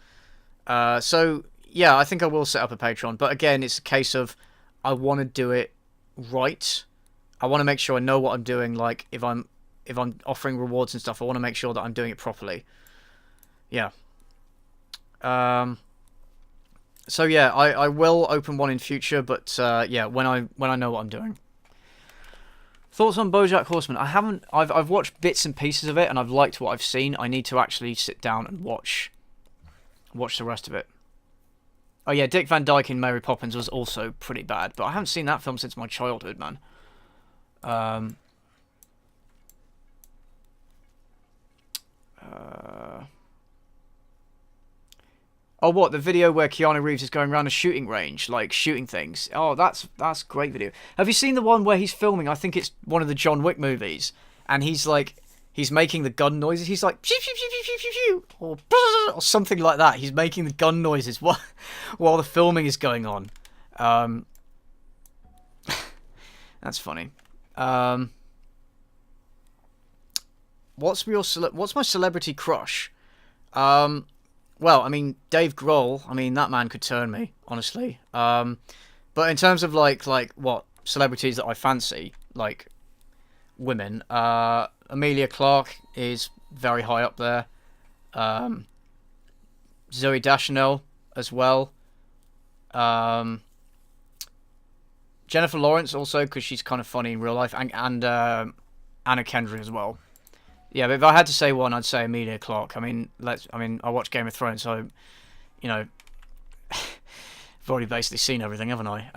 So yeah, I think I will set up a Patreon, but again, it's a case of I want to do it right. I want to make sure I know what I'm doing. Like if I'm offering rewards and stuff, I want to make sure that I'm doing it properly. Yeah. So yeah, I will open one in future, but yeah, when I know what I'm doing. Thoughts on BoJack Horseman? I haven't. I've watched bits and pieces of it, and I've liked what I've seen. I need to actually sit down and watch the rest of it. Oh yeah, Dick Van Dyke in Mary Poppins was also pretty bad, but I haven't seen that film since my childhood, man. Oh, what? The video where Keanu Reeves is going around a shooting range, like shooting things. Oh, that's a great video. Have you seen the one where he's filming? I think it's one of the John Wick movies, and he's making the gun noises. He's like, pew, pew, pew, pew, pew, pew, or something like that. He's making the gun noises while the filming is going on. That's funny. What's my celebrity crush? Well, I mean, Dave Grohl. I mean, that man could turn me, honestly. But in terms of like what celebrities that I fancy, like women, Emilia Clarke is very high up there. Zooey Deschanel as well. Jennifer Lawrence also, because she's kind of funny in real life, and Anna Kendrick as well. Yeah, but if I had to say one, I'd say Emilia Clarke. I mean, I watch Game of Thrones, so you know, I've already basically seen everything, haven't I?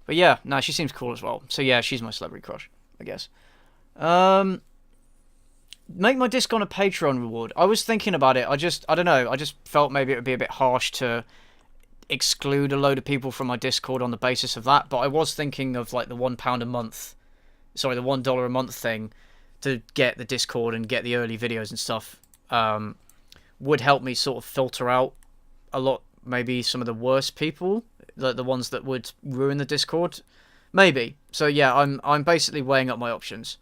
But yeah, no, she seems cool as well. So yeah, she's my celebrity crush, I guess. Make my disc on a Patreon reward. I was thinking about it. I don't know. I just felt maybe it would be a bit harsh to exclude a load of people from my Discord on the basis of that. But I was thinking of like the £1 a month, sorry, the $1 a month thing to get the Discord and get the early videos and stuff. Would help me sort of filter out a lot, maybe some of the worst people, the ones that would ruin the Discord, maybe. So yeah, I'm basically weighing up my options.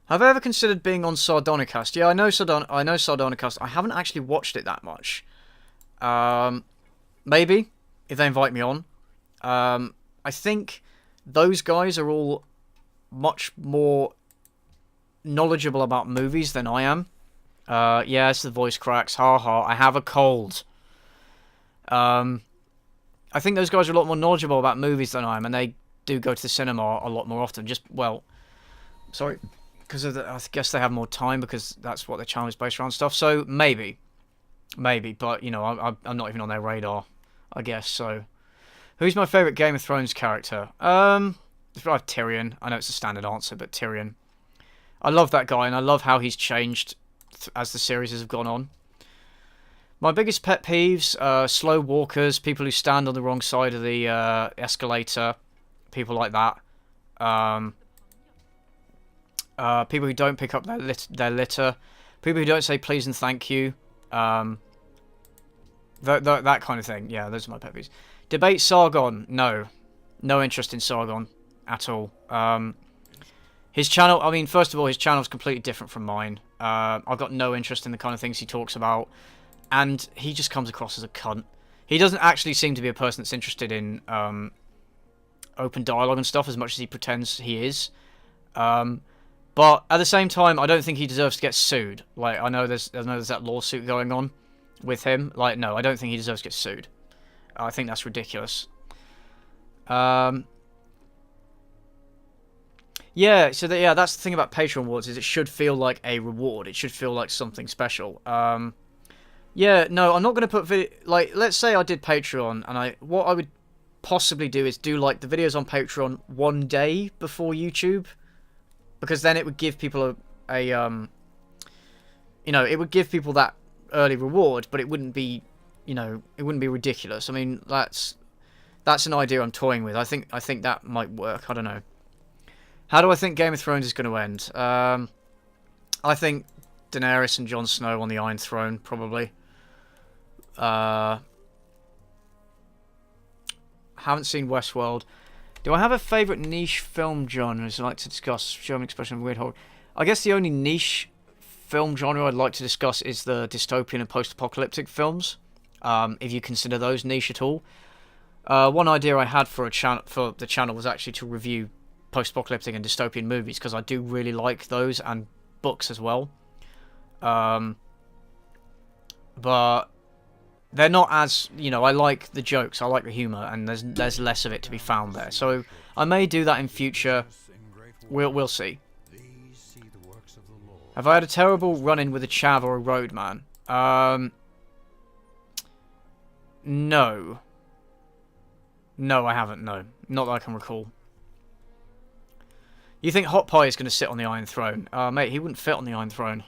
Have I ever considered being on Sardonicast? Yeah, I know Sardonicast. I haven't actually watched it that much. Maybe if they invite me on. I think those guys are all much more knowledgeable about movies than I am. Yes, the voice cracks. Ha ha. I have a cold. I think those guys are a lot more knowledgeable about movies than I am, and they do go to the cinema a lot more often. Because I guess they have more time because that's what their channel is based around stuff. So maybe, but you know, I'm not even on their radar, I guess. So, who's my favorite Game of Thrones character? It's probably Tyrion. I know it's a standard answer, but Tyrion. I love that guy, and I love how he's changed as the series has gone on. My biggest pet peeves: slow walkers, people who stand on the wrong side of the escalator, people like that. People who don't pick up their litter, people who don't say please and thank you, that kind of thing. Yeah, those are my pet peeves. Debate Sargon? No interest in Sargon at all. His channel, I mean, first of all, his channel's completely different from mine. I've got no interest in the kind of things he talks about, and he just comes across as a cunt. He doesn't actually seem to be a person that's interested in open dialogue and stuff as much as he pretends he is. But at the same time, I don't think he deserves to get sued. Like, I know there's that lawsuit going on with him. Like, no, I don't think he deserves to get sued. I think that's ridiculous. Yeah, so that's the thing about Patreon rewards, is it should feel like a reward. It should feel like something special. Yeah, no, I'm not going to put like, let's say I did Patreon, and what I would possibly do is do like the videos on Patreon one day before YouTube. Because then it would give people a you know, it would give people that early reward, but it wouldn't be, you know, it wouldn't be ridiculous. I mean, that's an idea I'm toying with. I think that might work. I don't know. How do I think Game of Thrones is going to end? I think Daenerys and Jon Snow on the Iron Throne, probably. Haven't seen Westworld. Do I have a favourite niche film genres I'd like to discuss? German expression of weird horror. I guess the only niche film genre I'd like to discuss is the dystopian and post-apocalyptic films. If you consider those niche at all. One idea I had for the channel was actually to review post-apocalyptic and dystopian movies, because I do really like those, and books as well. But they're not as, you know, I like the jokes, I like the humour, and there's less of it to be found there. So I may do that in future. We'll see. Have I had a terrible run-in with a chav or a roadman? No. No, I haven't, no. Not that I can recall. You think Hot Pie is going to sit on the Iron Throne? Mate, he wouldn't fit on the Iron Throne.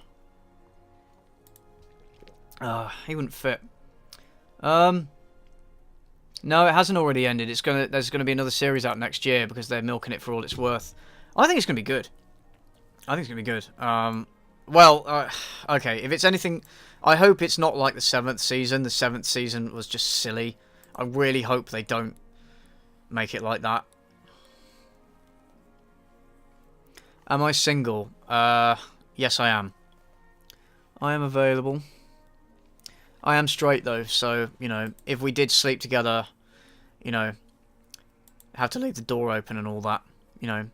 He wouldn't fit. No, it hasn't already ended. There's gonna be another series out next year because they're milking it for all it's worth. I think it's gonna be good. I think it's gonna be good. Okay, if it's anything, I hope it's not like the 7th season. The 7th season was just silly. I really hope they don't make it like that. Am I single? Yes, I am. I am available. I am straight, though, so, you know, if we did sleep together, you know, have to leave the door open and all that, you know.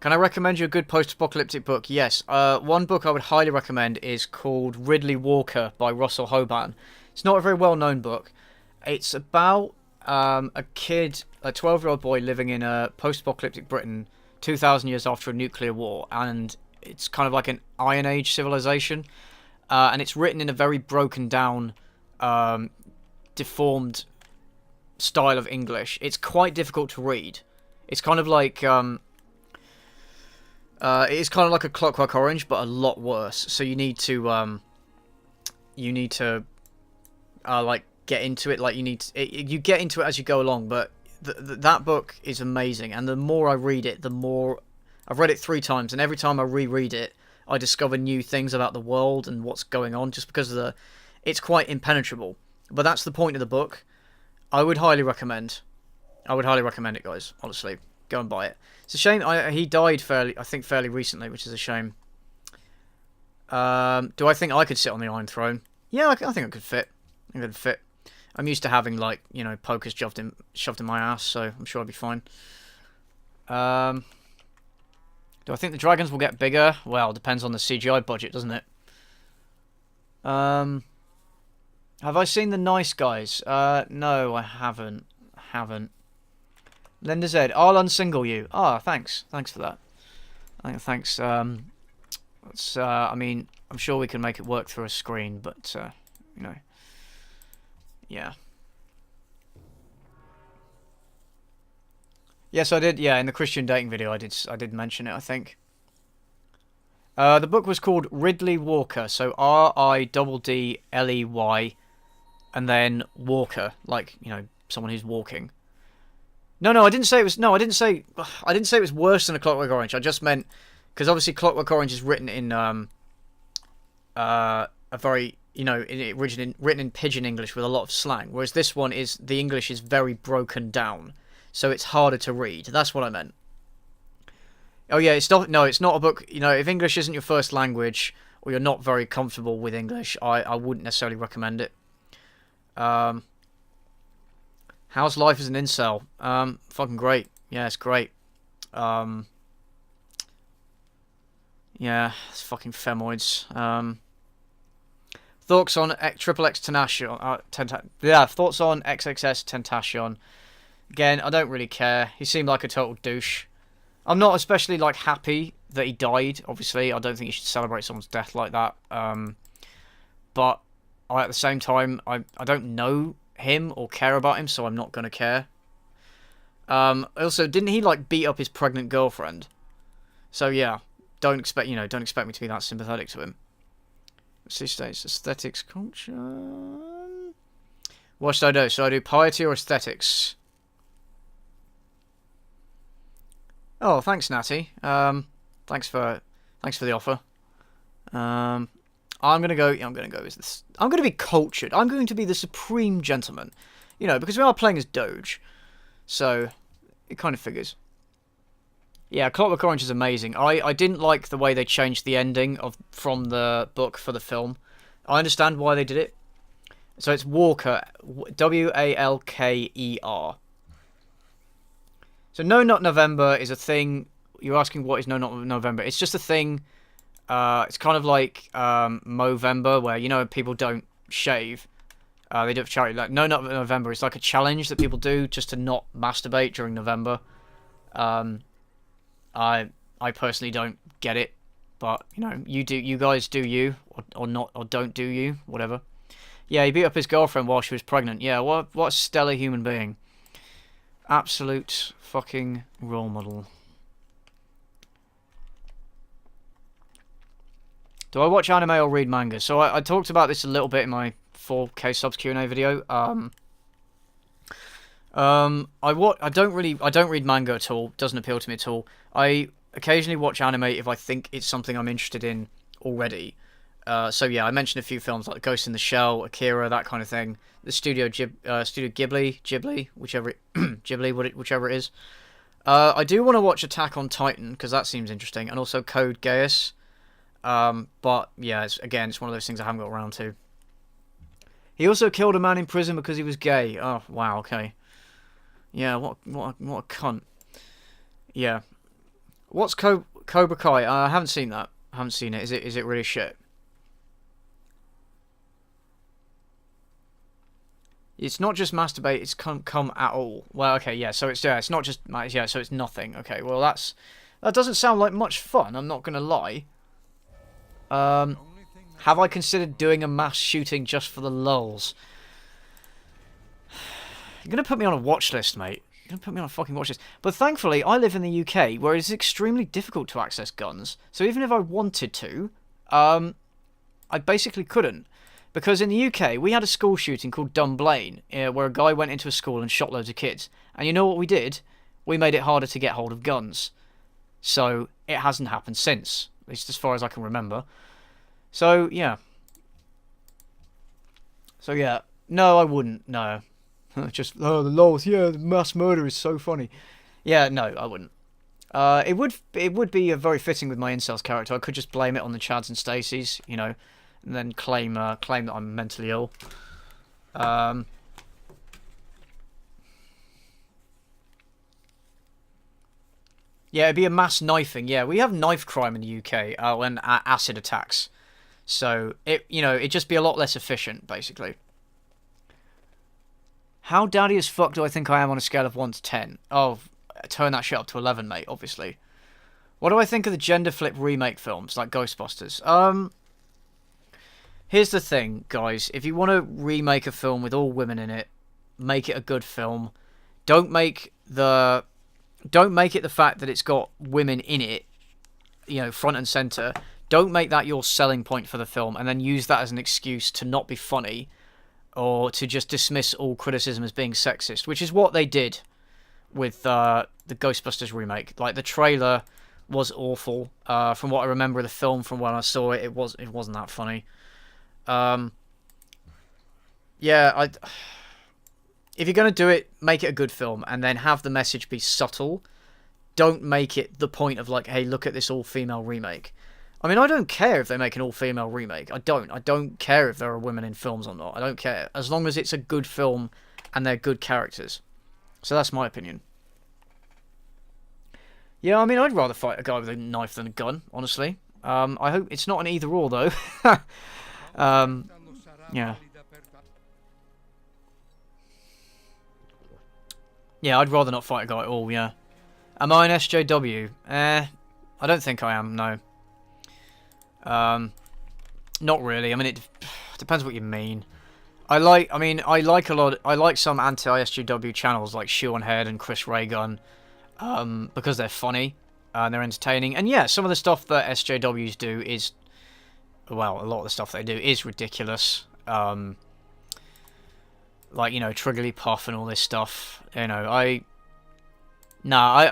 Can I recommend you a good post-apocalyptic book? Yes. One book I would highly recommend is called Ridley Walker by Russell Hoban. It's not a very well-known book. It's about a kid, a 12-year-old boy living in a post-apocalyptic Britain 2,000 years after a nuclear war, and it's kind of like an Iron Age civilization. And it's written in a very broken down, deformed style of English. It's quite difficult to read. It's kind of like it is kind of like a Clockwork Orange, but a lot worse. So you need to like get into it. Like you get into it as you go along. But that book is amazing, and the more I read it, the more I've read it 3 times, and every time I reread it, I discover new things about the world and what's going on, just because of it's quite impenetrable. But that's the point of the book. I would highly recommend it, guys. Honestly, go and buy it. It's a shame he died fairly recently, which is a shame. Do I think I could sit on the Iron Throne? Yeah, I think I could fit. I think I'd fit. I'm used to having, like, you know, pokers shoved in my ass, so I'm sure I'd be fine. Do I think the dragons will get bigger? Well, it depends on the CGI budget, doesn't it? Have I seen The Nice Guys? No, I haven't. Linda Z, I'll unsingle you. Ah, thanks. Thanks for that. Thanks. I mean, I'm sure we can make it work through a screen, but, you know. Yeah. Yes, I did. Yeah, in the Christian dating video, I did mention it, I think. The book was called Ridley Walker, so Riddley, and then Walker, like, you know, someone who's walking. No, I didn't say it was. No, I didn't say it was worse than a Clockwork Orange. I just meant because obviously Clockwork Orange is written in a very, you know, written in pidgin English with a lot of slang, whereas this one the English is very broken down. So it's harder to read. That's what I meant. Oh yeah, it's not a book, you know, if English isn't your first language, or you're not very comfortable with English, I wouldn't necessarily recommend it. How's life as an incel? Fucking great. Yeah, it's great. Yeah, it's fucking femoids. Thoughts on XXX Tentacion? Thoughts on XXS Tentacion? Again, I don't really care. He seemed like a total douche. I'm not especially, like, happy that he died, obviously. I don't think you should celebrate someone's death like that. But at the same time, I don't know him or care about him, so I'm not going to care. Also, didn't he, like, beat up his pregnant girlfriend? So, yeah, don't expect me to be that sympathetic to him. See states aesthetics, culture. What should I do? Should I do piety or aesthetics? Oh, thanks, Natty. Thanks for the offer. I'm gonna go. I'm gonna go as this. I'm gonna be cultured. I'm going to be the supreme gentleman. You know, because we are playing as Doge, so it kind of figures. Yeah, Clockwork Orange is amazing. I didn't like the way they changed the ending from the book for the film. I understand why they did it. So it's Walker, Walker. So No Not November is a thing. You're asking what is No Not November? It's just a thing. It's kind of like Movember, where, you know, people don't shave. They do it for charity. Like No Not November is like a challenge that people do just to not masturbate during November. I personally don't get it, but you know, you guys do you, or not, or don't do you, whatever. Yeah, he beat up his girlfriend while she was pregnant. Yeah, what a stellar human being. Absolute fucking role model. Do I watch anime or read manga? So I talked about this a little bit in my 4K subs Q&A video. I don't read manga at all. Doesn't appeal to me at all. I occasionally watch anime if I think it's something I'm interested in already. So yeah, I mentioned a few films like Ghost in the Shell, Akira, that kind of thing. The Studio Ghibli, whichever whichever it is. I do want to watch Attack on Titan because that seems interesting, and also Code Geass. But yeah, it's one of those things I haven't got around to. He also killed a man in prison because he was gay. Oh wow, okay. Yeah, what a cunt. Yeah. What's Cobra Kai? I haven't seen that. I haven't seen it. Is it really shit? It's not just masturbate, it's come at all. Well, okay, yeah, so it's not just so it's nothing. Okay, well that doesn't sound like much fun, I'm not gonna lie. Have I considered doing a mass shooting just for the lulz? You're going to put me on a watch list, mate. You're going to put me on a fucking watch list. But thankfully, I live in the UK, where it's extremely difficult to access guns. So even if I wanted to, I basically couldn't. Because in the UK, we had a school shooting called Dunblane, where a guy went into a school and shot loads of kids. And you know what we did? We made it harder to get hold of guns. So it hasn't happened since, at least as far as I can remember. So, yeah. No, I wouldn't. No. Just, oh, the lols, yeah, the mass murder is so funny. Yeah, no, I wouldn't. It would be very fitting with my incels character. I could just blame it on the Chads and Stacys, you know, and then claim that I'm mentally ill. Yeah, it'd be a mass knifing. Yeah, we have knife crime in the UK, and acid attacks. So it'd just be a lot less efficient, basically. How daddy as fuck do I think I am on a scale of 1 to 10? Oh, turn that shit up to 11, mate, obviously. What do I think of the gender flip remake films, like Ghostbusters? Here's the thing, guys. If you want to remake a film with all women in it, make it a good film. Don't make it the fact that it's got women in it, you know, front and center. Don't make that your selling point for the film, and then use that as an excuse to not be funny, or to just dismiss all criticism as being sexist, which is what they did with the Ghostbusters remake. Like, the trailer was awful. From what I remember of the film, from when I saw it, it wasn't that funny. Yeah, if you're going to do it, make it a good film, and then have the message be subtle. Don't make it the point of, like, hey, look at this all-female remake. I mean, I don't care if they make an all-female remake. I don't care if there are women in films or not. I don't care. As long as it's a good film and they're good characters. So that's my opinion. Yeah, I mean, I'd rather fight a guy with a knife than a gun, honestly. I hope it's not an either-or, though. Yeah. Yeah, I'd rather not fight a guy at all, yeah. Am I an SJW? I don't think I am, no. Not really. I mean, it depends what you mean. I like some anti-SJW channels like Shoe on Head and Chris Raygun, because they're funny and they're entertaining. And yeah, some of the stuff that SJWs do is well, a lot of the stuff they do is ridiculous. Like, you know, Triggerly Puff and all this stuff. You know, I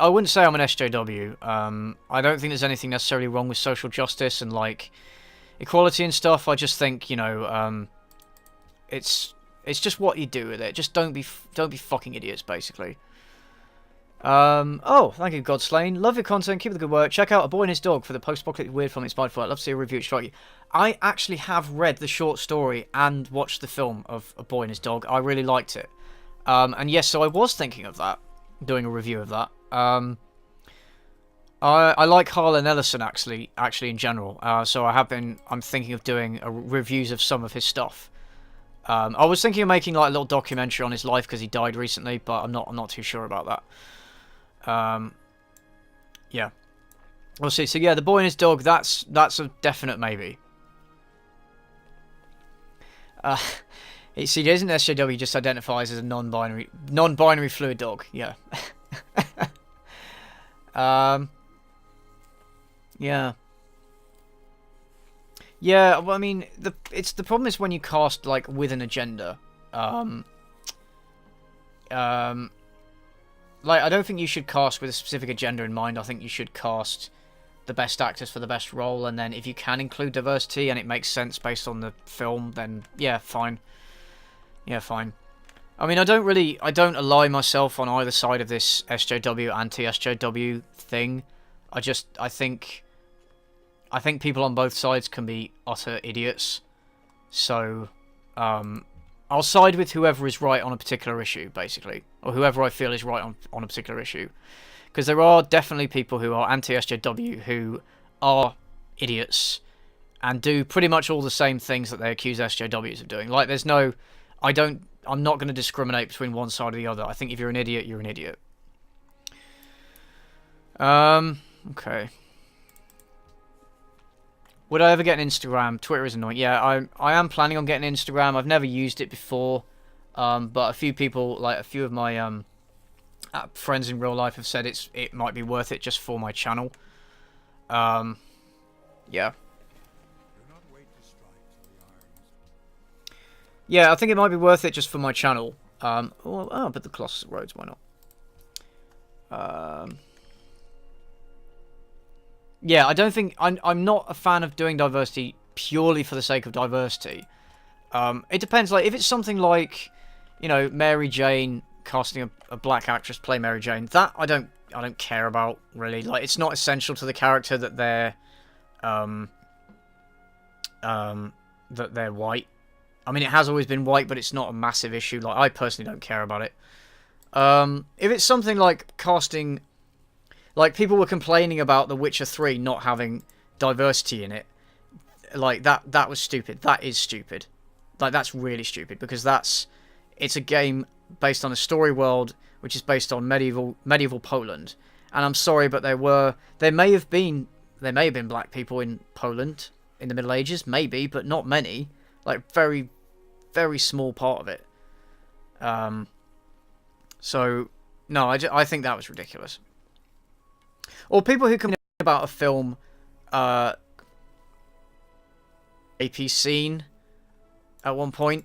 wouldn't say I'm an SJW. I don't think there's anything necessarily wrong with social justice and, like, equality and stuff. I just think, you know, it's just what you do with it. Just don't be fucking idiots, basically. Oh, thank you, Godslain. Love your content. Keep up the good work. Check out A Boy and His Dog for the post-apocalyptic weird film inspired for it. I'd love to see a review. Strike you. I actually have read the short story and watched the film of A Boy and His Dog. I really liked it. And yes, so I was thinking of that, doing a review of that. I like Harlan Ellison actually in general. So I'm thinking of doing reviews of some of his stuff. I was thinking of making like a little documentary on his life because he died recently, but I'm not too sure about that. Yeah, we'll see. So yeah, The Boy and His Dog. That's a definite maybe. See, isn't SJW just identifies as a non-binary fluid dog? Yeah. Yeah. Yeah, well, I mean, the problem is when you cast like with an agenda. Like, I don't think you should cast with a specific agenda in mind. I think you should cast the best actors for the best role, and then if you can include diversity and it makes sense based on the film, then yeah, fine. Yeah, fine. I mean, I don't ally myself on either side of this SJW, anti-SJW thing. I think people on both sides can be utter idiots. So, I'll side with whoever is right on a particular issue, basically. Or whoever I feel is right on a particular issue. Because there are definitely people who are anti-SJW who are idiots and do pretty much all the same things that they accuse SJWs of doing. Like, I'm not going to discriminate between one side or the other. I think if you're an idiot, you're an idiot. Okay. Would I ever get an Instagram? Twitter is annoying. Yeah, I am planning on getting an Instagram. I've never used it before. But a few people, like a few of my friends in real life have said it might be worth it just for my channel. Yeah. Yeah, I think it might be worth it just for my channel. But the Colossus Roads, why not? Yeah, I don't think... I'm not a fan of doing diversity purely for the sake of diversity. It depends. Like, if it's something like, you know, Mary Jane, casting a black actress play Mary Jane, that I don't care about, really. Like, it's not essential to the character that they're... that they're white. I mean, it has always been white, but it's not a massive issue. Like, I personally don't care about it. If it's something like casting... Like, people were complaining about The Witcher 3 not having diversity in it. Like, that was stupid. That is stupid. Like, that's really stupid, because it's a game based on a story world, which is based on medieval Poland. And I'm sorry, but there may have been black people in Poland in the Middle Ages, maybe, but not many. Like, very, very small part of it. So, no, I think that was ridiculous. Or people who complain about a film, AP scene at one point.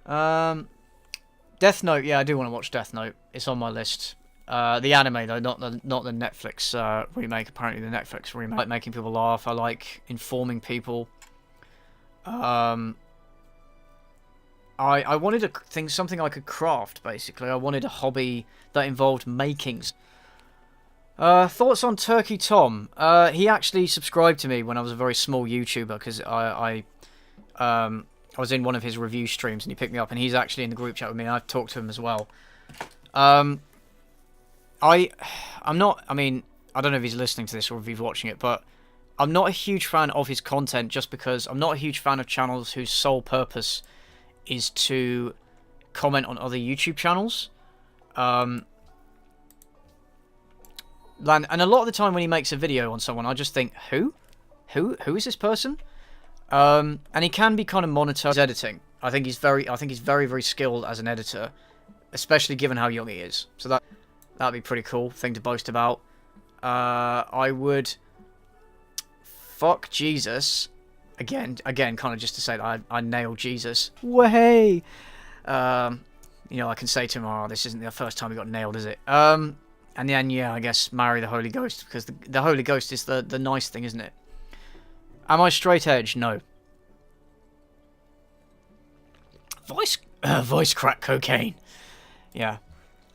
Death Note, yeah, I do want to watch Death Note. It's on my list. The anime though, not the Netflix remake. Apparently, the Netflix remake. I like making people laugh. I like informing people. I wanted something I could craft. Basically, I wanted a hobby that involved makings. Thoughts on Turkey Tom? He actually subscribed to me when I was a very small YouTuber, because I was in one of his review streams and he picked me up, and he's actually in the group chat with me, and I've talked to him as well. I'm not, I mean, I don't know if he's listening to this or if he's watching it, but I'm not a huge fan of his content, just because I'm not a huge fan of channels whose sole purpose is to comment on other YouTube channels. And a lot of the time when he makes a video on someone, I just think, who is this person? And he can be kind of monotone editing. I think he's very, very skilled as an editor, especially given how young he is. So that'd be a pretty cool thing to boast about. I would, fuck Jesus, Again, kind of just to say that I nailed Jesus. Way. You know, I can say to him, oh, this isn't the first time he got nailed, is it? And then, yeah, I guess marry the Holy Ghost, because the Holy Ghost is the nice thing, isn't it? Am I straight edge? No. Voice crack cocaine. Yeah.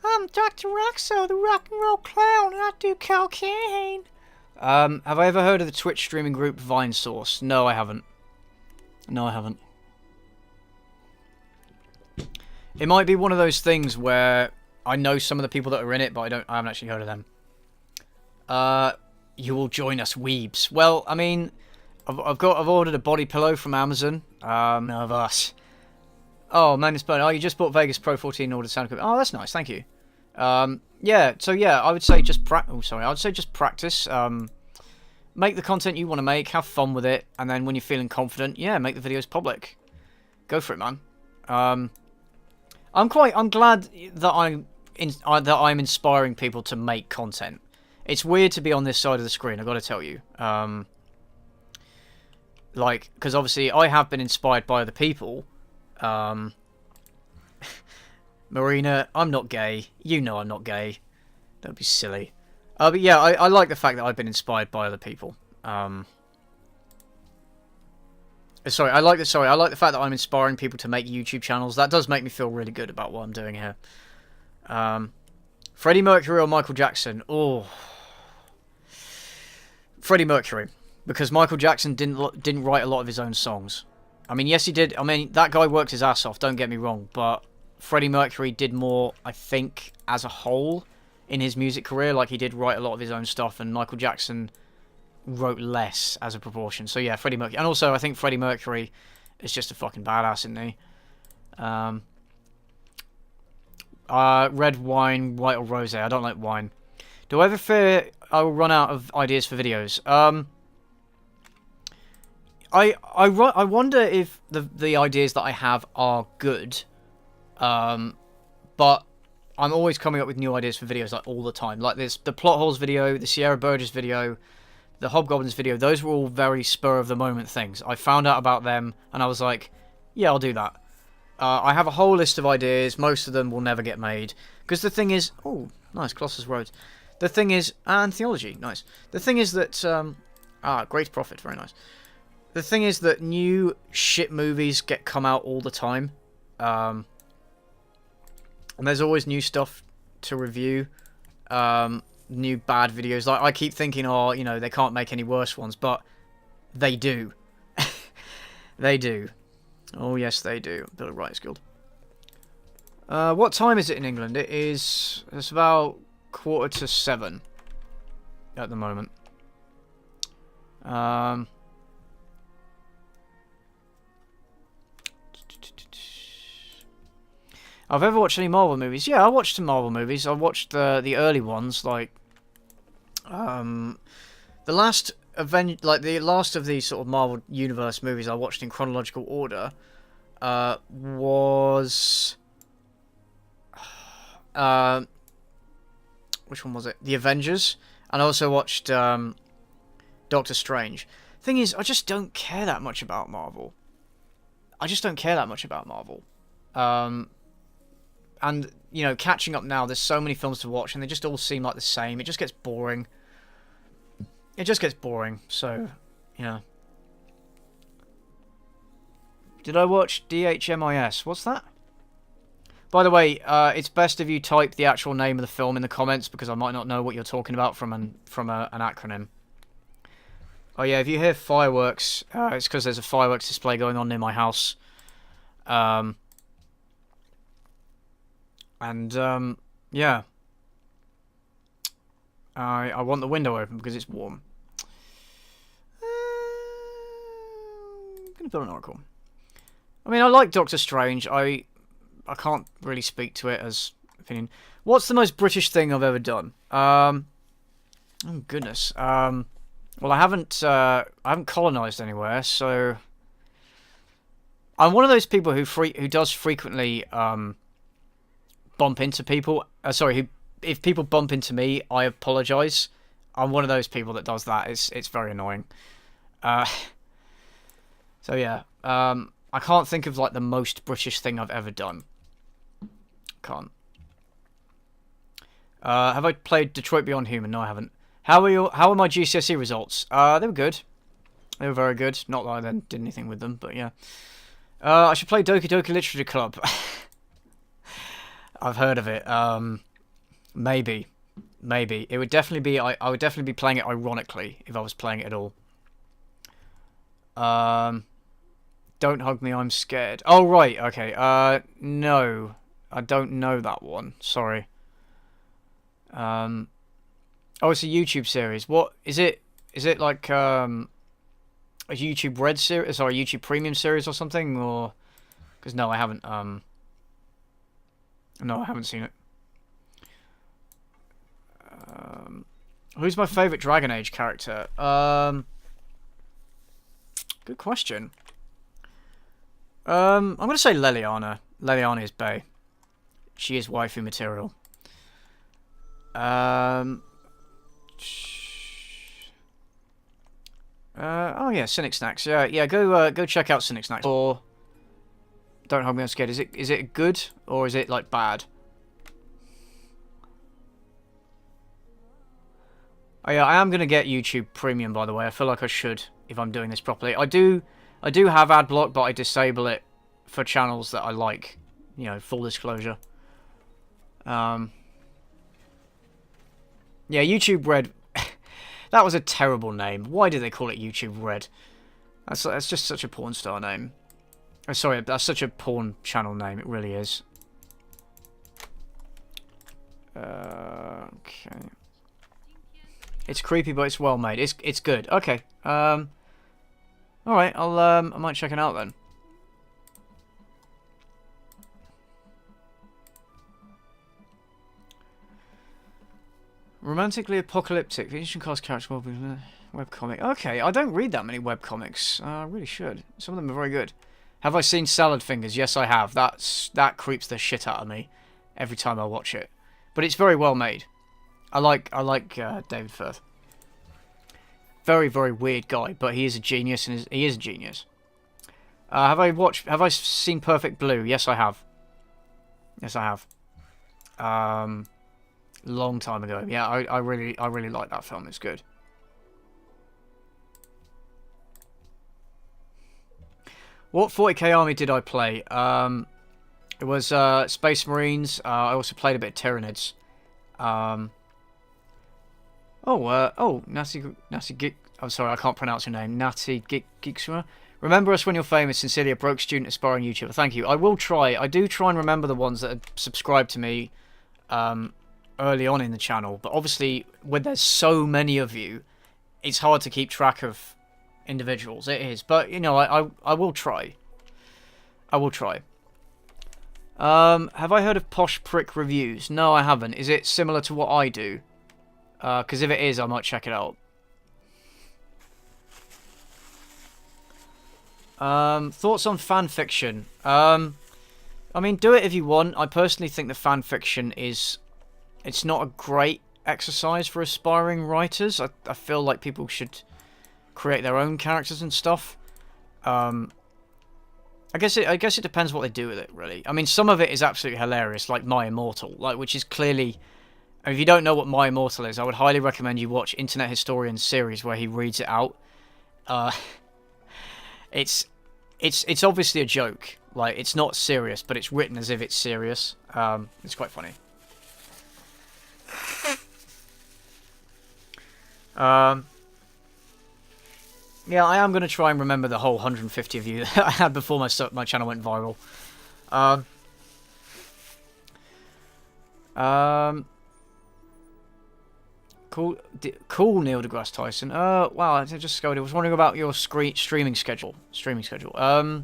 I'm Dr. Roxo, the rock and roll clown, and I do cocaine. Have I ever heard of the Twitch streaming group Vine Source? No, I haven't. No, I haven't. It might be one of those things where I know some of the people that are in it, but I haven't actually heard of them. You will join us, weebs. Well, I mean, I've ordered a body pillow from Amazon. Of us. Oh, man, it's burning. Oh, you just bought Vegas Pro 14 in order to sound good. Oh, that's nice. Thank you. Yeah. So yeah, I would say just practice. Make the content you want to make. Have fun with it, and then when you're feeling confident, yeah, make the videos public. Go for it, man. I'm glad that I'm inspiring people to make content. It's weird to be on this side of the screen, I've got to tell you. Like, because obviously I have been inspired by other people. Marina, I'm not gay. You know I'm not gay. Don't be silly. But yeah, I like the fact that I've been inspired by other people. Sorry, I like the fact that I'm inspiring people to make YouTube channels. That does make me feel really good about what I'm doing here. Freddie Mercury or Michael Jackson? Oh, Freddie Mercury, because Michael Jackson didn't write a lot of his own songs. I mean, yes, he did. I mean, that guy worked his ass off. Don't get me wrong, but Freddie Mercury did more, I think, as a whole in his music career. Like, he did write a lot of his own stuff, and Michael Jackson wrote less as a proportion. So yeah, Freddie Mercury. And also, I think Freddie Mercury is just a fucking badass, isn't he? Red wine, white or rosé. I don't like wine. Do I ever fear I will run out of ideas for videos? I wonder if the ideas that I have are good. But I'm always coming up with new ideas for videos, like, all the time. Like this, the Plot Holes video, the Sierra Burgess video, the Hobgoblins video. Those were all very spur of the moment things. I found out about them and I was like, yeah, I'll do that. I have a whole list of ideas. Most of them will never get made. Because the thing is... Oh, nice. Colossus Roads. The thing is... And theology. Nice. The thing is that... Great Prophet. Very nice. The thing is that new shit movies come out all the time. And there's always new stuff to review. New bad videos. Like, I keep thinking, oh, you know, they can't make any worse ones. But they do. They do. Oh, yes, they do. Build a Writers Guild. What time is it in England? It's about 6:45 at the moment. I've ever watched any Marvel movies? Yeah, I watched some Marvel movies. I watched the early ones, like the last the last of these sort of Marvel Universe movies I watched in chronological order was which one was it? The Avengers, and I also watched Doctor Strange. Thing is, I just don't care that much about Marvel. And, you know, catching up now, there's so many films to watch, and they just all seem like the same. It just gets boring. So, yeah. Did I watch DHMIS? What's that? By the way, it's best if you type the actual name of the film in the comments, because I might not know what you're talking about from an acronym. Oh yeah, if you hear fireworks, it's because there's a fireworks display going on near my house. Yeah. I want the window open because it's warm. I'm gonna build an oracle. I mean, I like Doctor Strange. I can't really speak to it as opinion. What's the most British thing I've ever done? Oh goodness. Well, I haven't colonized anywhere, so I'm one of those people who does frequently bump into people. If people bump into me, I apologize. I'm one of those people that does that. It's very annoying. So yeah, I can't think of like the most British thing I've ever done. Can't. Have I played Detroit Beyond Human? No, I haven't. How are my GCSE results? They were good. They were very good. Not that I then did anything with them, but yeah. I should play Doki Doki Literature Club. I've heard of it. Maybe. It would definitely be. I would definitely be playing it ironically if I was playing it at all. Don't hug me, I'm scared. Oh right, okay. No, I don't know that one. Sorry. Oh, it's a YouTube series. What is it? Is it like a YouTube Red series? Sorry, YouTube Premium series or something? Or because no, I haven't. No, I haven't seen it. Who's my favorite Dragon Age character? Good question. I'm gonna say Leliana. Leliana is bae. She is waifu material. Oh yeah, Cynic Snacks. Yeah. Go check out Cynic Snacks. Or Don't Hug Me, I'm Scared. Is it good or is it like bad? Oh yeah, I am gonna get YouTube Premium, by the way. I feel like I should if I'm doing this properly. I do have ad block, but I disable it for channels that I like. You know, full disclosure. Yeah, YouTube Red. That was a terrible name. Why did they call it YouTube Red? That's just such a porn star name. Oh, sorry, that's such a porn channel name. It really is. Okay. It's creepy, but it's well made. It's good. Okay. All right. I might check it out then. Romantically apocalyptic. The Asian cast character will be webcomic. Okay, I don't read that many webcomics. I really should. Some of them are very good. Have I seen Salad Fingers? Yes, I have. That creeps the shit out of me every time I watch it. But it's very well made. I like David Firth. Very, very weird guy, but he is a genius, and he is a genius. Have I seen Perfect Blue? Yes, I have. Yes, I have. Long time ago. Yeah, I really like that film. It's good. What 40k army did I play? It was Space Marines. I also played a bit of Tyranids. Nasi Gik. I'm sorry, I can't pronounce your name. Nati Giksura. Remember us when you're famous. Sincerely, a broke student aspiring YouTuber. Thank you. I will try. I do try and remember the ones that are subscribed to me early on in the channel. But obviously, when there's so many of you, it's hard to keep track of individuals. It is. But, you know, I will try. I will try. Have I heard of Posh Prick Reviews? No, I haven't. Is it similar to what I do? Because if it is, I might check it out. Thoughts on fan fiction? I mean, do it if you want. I personally think the fan fiction it's not a great exercise for aspiring writers. I feel like people should create their own characters and stuff. I guess it depends what they do with it, really. I mean, some of it is absolutely hilarious, like My Immortal, which is clearly. If you don't know what My Immortal is, I would highly recommend you watch Internet Historian's series where he reads it out. It's obviously a joke. Like, it's not serious, but it's written as if it's serious. It's quite funny. Yeah, I am going to try and remember the whole 150 of you that I had before my channel went viral. Cool, Neil deGrasse Tyson. Wow, I just I was wondering about your streaming schedule. I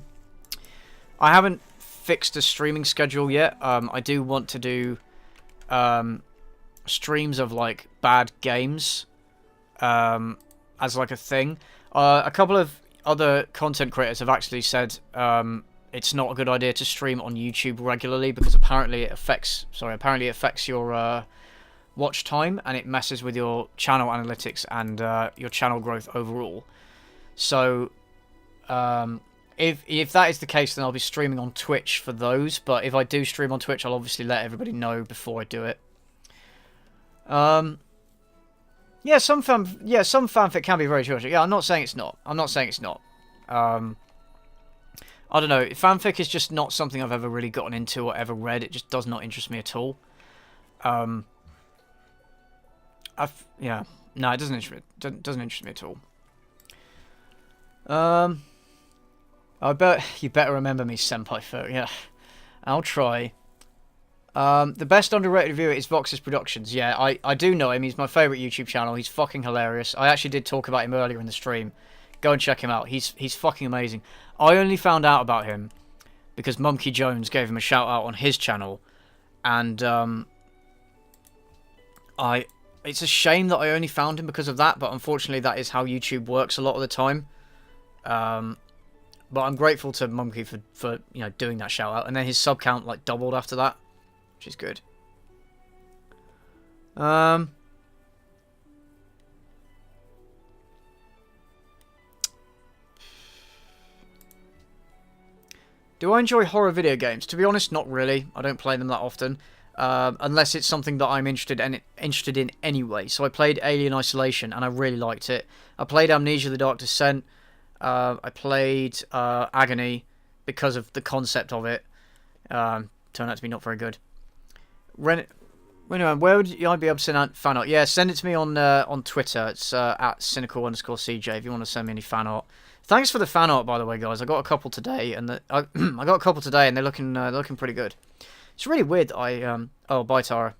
haven't fixed a streaming schedule yet. I do want to do streams of like bad games as like a thing. A couple of other content creators have actually said it's not a good idea to stream on YouTube regularly because apparently it affects your watch time and it messes with your channel analytics and your channel growth overall. So If that is the case, then I'll be streaming on Twitch for those. But if I do stream on Twitch, I'll obviously let everybody know before I do it. Yeah, some fanfic can be very short. Yeah, I'm not saying it's not. I'm not saying it's not. I don't know. Fanfic is just not something I've ever really gotten into or ever read. It just does not interest me at all. No, it doesn't interest me at all. I bet you better remember me, Senpai Folk. Yeah, I'll try. The best underrated reviewer is Vox's Productions. Yeah, I do know him. He's my favourite YouTube channel. He's fucking hilarious. I actually did talk about him earlier in the stream. Go and check him out. He's fucking amazing. I only found out about him because Mumkey Jones gave him a shout out on his channel, and it's a shame that I only found him because of that. But unfortunately, that is how YouTube works a lot of the time. But I'm grateful to Mumkey for doing that shout out, and then his sub count like doubled after that. Which is good. Do I enjoy horror video games? To be honest, not really. I don't play them that often. Unless it's something that I'm interested in anyway. So I played Alien Isolation, and I really liked it. I played Amnesia: The Dark Descent. I played Agony because of the concept of it. Turned out to be not very good. Where would I be able to send out fan art? Yeah, send it to me on Twitter. It's at cynical_CJ if you want to send me any fan art. Thanks for the fan art, by the way, guys. I got a couple today, and I got a couple today, and they're looking pretty good. It's really weird that oh, bye, Tara.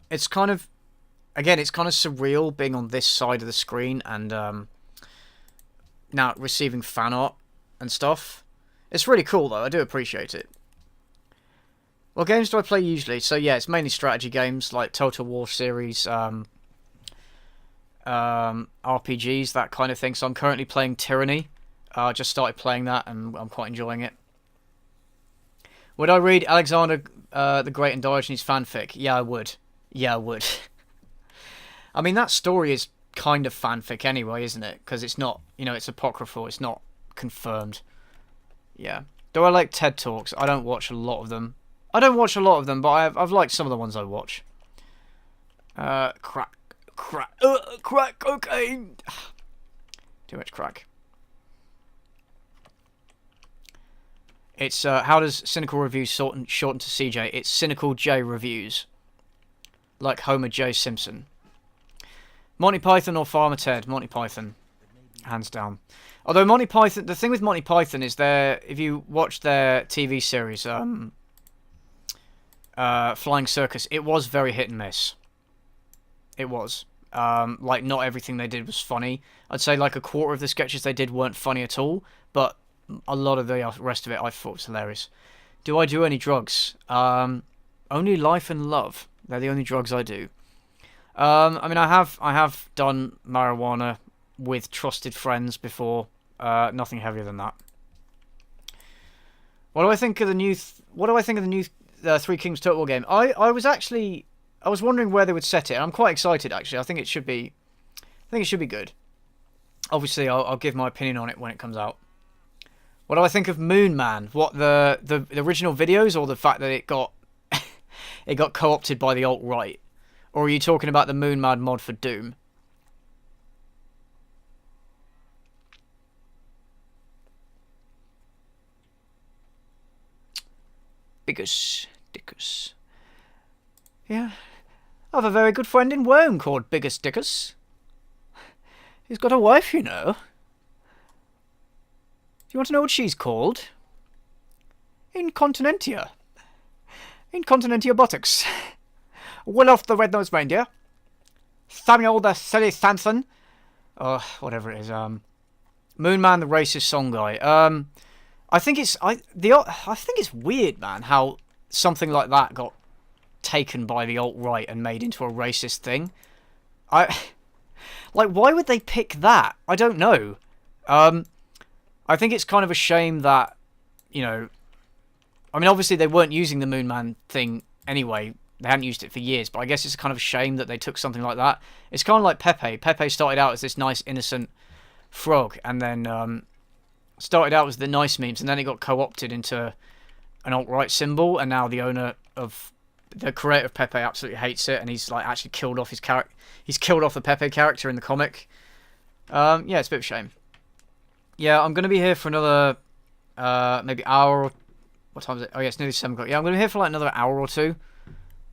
It's kind of surreal being on this side of the screen and now receiving fan art and stuff. It's really cool though. I do appreciate it. What games do I play usually? So yeah, it's mainly strategy games like Total War series, RPGs, that kind of thing. So I'm currently playing Tyranny. I just started playing that and I'm quite enjoying it. Would I read Alexander the Great and Diogenes fanfic? Yeah, I would. Yeah, I would. I mean, that story is kind of fanfic anyway, isn't it? Because it's not, it's apocryphal. It's not confirmed. Yeah. Do I like TED Talks? I don't watch a lot of them. But I've liked some of the ones I watch. Crack cocaine. Too much crack. It's how does Cynical Reviews shorten to CJ? It's Cynical J Reviews, like Homer J Simpson. Monty Python or Farmer Ted? Monty Python, hands down. Although Monty Python, the thing with Monty Python is if you watch their TV series, Flying Circus, it was very hit and miss. It was. Like, not everything they did was funny. I'd say like a quarter of the sketches they did weren't funny at all, but a lot of the rest of it I thought was hilarious. Do I do any drugs? Only life and love. They're the only drugs I do. I mean, I have done marijuana with trusted friends before. Nothing heavier than that. What do I think of the new Three Kings Total War game? I was wondering where they would set it. And I'm quite excited actually. I think it should be good. Obviously, I'll give my opinion on it when it comes out. What do I think of Moon Man? What, the original videos, or the fact that it got it got co-opted by the alt-right? Or are you talking about the Moon Man mod for Doom? Bigus Dickus. Yeah. I have a very good friend in Rome called Bigus Dickus. He's got a wife, you know. Do you want to know what she's called? Incontinentia. Incontinentia buttocks. Willof the Red-Nosed Reindeer. Samuel the Silly Samson. Oh, whatever it is. Moon Man the Racist Song Guy. I think it's weird, man, how something like that got taken by the alt-right and made into a racist thing. Like, why would they pick that? I don't know. I think it's kind of a shame that, I mean, obviously they weren't using the Moon Man thing anyway. They hadn't used it for years, but I guess it's kind of a shame that they took something like that. It's kind of like Pepe. Pepe started out as this nice, innocent frog, and then started out as the nice memes, and then it got co-opted into an alt-right symbol, and now the owner of the creator of Pepe absolutely hates it, and he's like actually killed off his character. He's killed off the Pepe character in the comic. Yeah, it's a bit of a shame. Yeah, I'm gonna be here for another maybe hour. Or, what time is it? Oh yeah, it's nearly 7 o'clock. Yeah, I'm gonna be here for like another hour or two.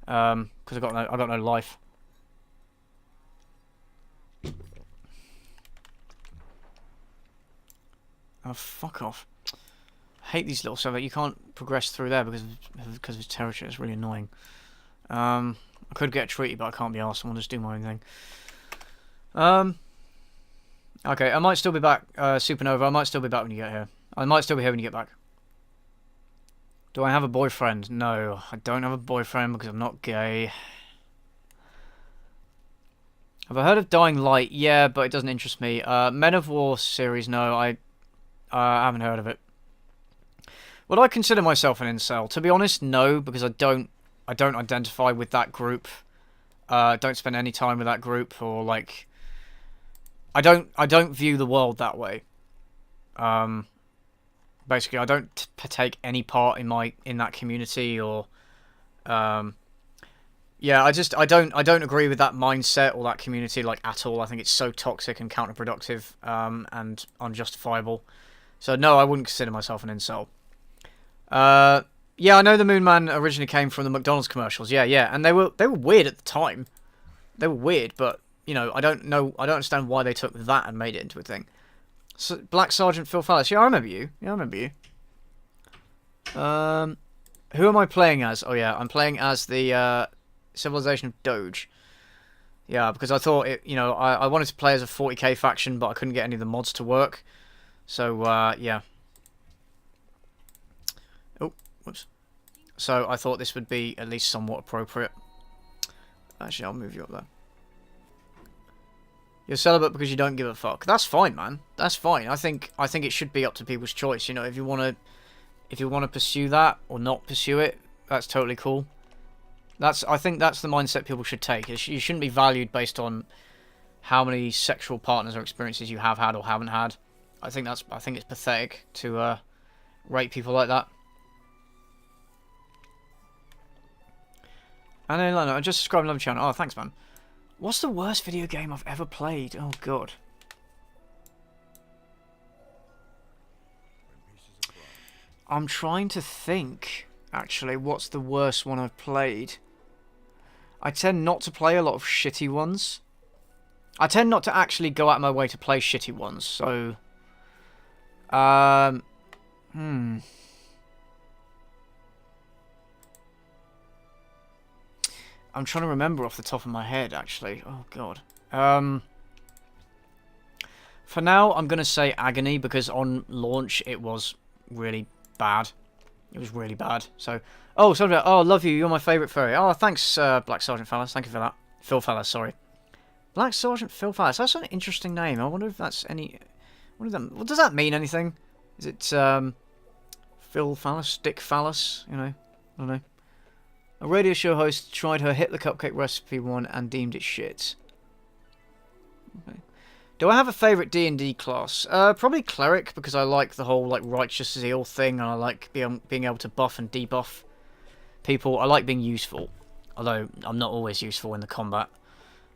Because I got no life. Oh, fuck off. I hate these little servers. You can't progress through there because of his territory. It's really annoying. I could get a treaty, but I can't be arsed. I'll just do my own thing. Okay, I might still be back, Supernova. I might still be back when you get here. I might still be here when you get back. Do I have a boyfriend? No, I don't have a boyfriend because I'm not gay. Have I heard of Dying Light? Yeah, but it doesn't interest me. Men of War series, no, I haven't heard of it. Would I consider myself an incel? To be honest, no, because I don't identify with that group. Don't spend any time with that group, or like I don't view the world that way. Basically, I don't partake any part in that community, or yeah, I don't agree with that mindset or that community like at all. I think it's so toxic and counterproductive, and unjustifiable. So no, I wouldn't consider myself an incel. Yeah, I know the Moon Man originally came from the McDonald's commercials. Yeah, and they were weird at the time. They were weird, but you know, I don't understand why they took that and made it into a thing. So, Black Sergeant Phil Fallis. Yeah, I remember you. Who am I playing as? Oh yeah, I'm playing as the Civilization of Doge. Yeah, because I thought I wanted to play as a 40k faction, but I couldn't get any of the mods to work. So yeah. Oh, whoops. So I thought this would be at least somewhat appropriate. Actually, I'll move you up there. You're celibate because you don't give a fuck. That's fine, man. That's fine. I think it should be up to people's choice. You know, if you wanna pursue that or not pursue it, that's totally cool. I think that's the mindset people should take. You shouldn't be valued based on how many sexual partners or experiences you have had or haven't had. I think it's pathetic to rate people like that. And then I just subscribed to another channel. Oh, thanks, man. What's the worst video game I've ever played? Oh, God. I'm trying to think, actually, what's the worst one I've played. I tend not to play a lot of shitty ones. I tend not to actually go out of my way to play shitty ones, so... I'm trying to remember off the top of my head, actually. Oh, God. For now, I'm going to say Agony, because on launch, it was really bad. It was really bad. So, oh, sorry. Oh, love you. You're my favourite furry. Oh, thanks, Black Sergeant Fallas. Thank you for that. Phil Fallas, sorry. Black Sergeant Phil Fallas. That's an interesting name. I wonder if that's any... What does that mean, anything? Is it, Phil Fallas? Dick Fallas? You know? I don't know. A radio show host tried her Hit the Cupcake recipe one and deemed it shit. Okay. Do I have a favourite D&D class? Probably Cleric, because I like the whole like righteous zeal thing, and I like being able to buff and debuff people. I like being useful, although I'm not always useful in the combat.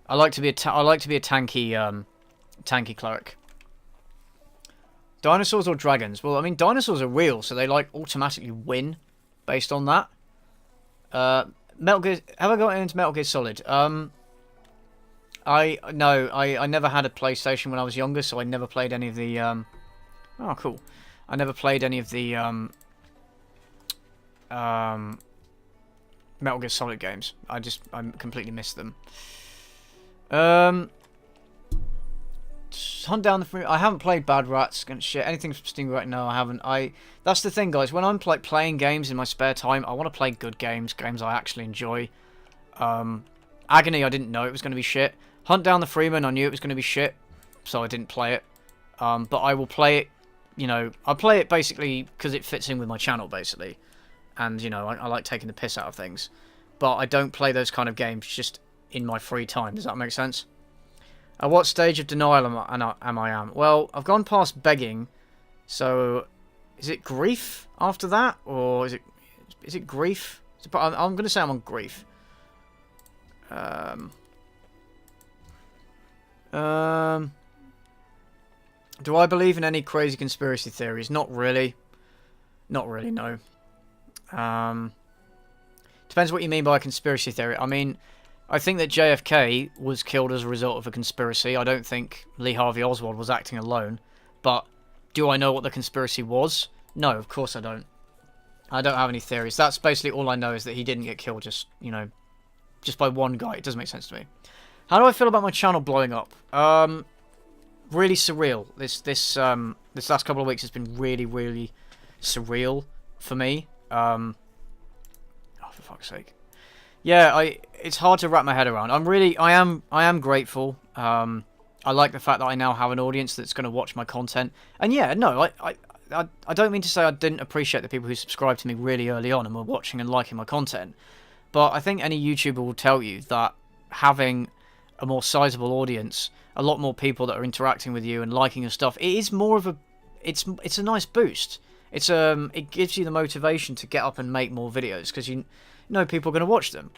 I like to be a tanky Cleric. Dinosaurs or dragons? Well, I mean, dinosaurs are real, so they like automatically win based on that. Metal Gear. Have I got into Metal Gear Solid? I never had a PlayStation when I was younger, so I never played any of the. Oh, cool. I never played any of the Metal Gear Solid games. I completely missed them. Hunt down the free. I haven't played Bad Rats and shit. Anything from Steam right now, I haven't. That's the thing, guys. When I'm like playing games in my spare time, I want to play good games I actually enjoy. Agony, I didn't know it was going to be shit. Hunt Down the Freeman, I knew it was going to be shit, so I didn't play it. But I will play it. You know, I play it basically because it fits in with my channel, basically. And you know, I like taking the piss out of things. But I don't play those kind of games just in my free time. Does that make sense? At what stage of denial am I am? Well, I've gone past begging, so is it grief after that, or is it grief? I'm going to say I'm on grief. Do I believe in any crazy conspiracy theories? Not really. Not really, no. Depends what you mean by a conspiracy theory. I mean, I think that JFK was killed as a result of a conspiracy. I don't think Lee Harvey Oswald was acting alone. But do I know what the conspiracy was? No, of course I don't. I don't have any theories. That's basically all I know, is that he didn't get killed just, you know, just by one guy. It doesn't make sense to me. How do I feel about my channel blowing up? Really surreal. This last couple of weeks has been really, really surreal for me. Oh, for fuck's sake. Yeah, it's hard to wrap my head around. I am grateful. I like the fact that I now have an audience that's going to watch my content. And yeah, no, I don't mean to say I didn't appreciate the people who subscribed to me really early on and were watching and liking my content. But I think any YouTuber will tell you that having a more sizable audience, a lot more people that are interacting with you and liking your stuff, it is more of a, it's a nice boost. It gives you the motivation to get up and make more videos, because you know people are going to watch them.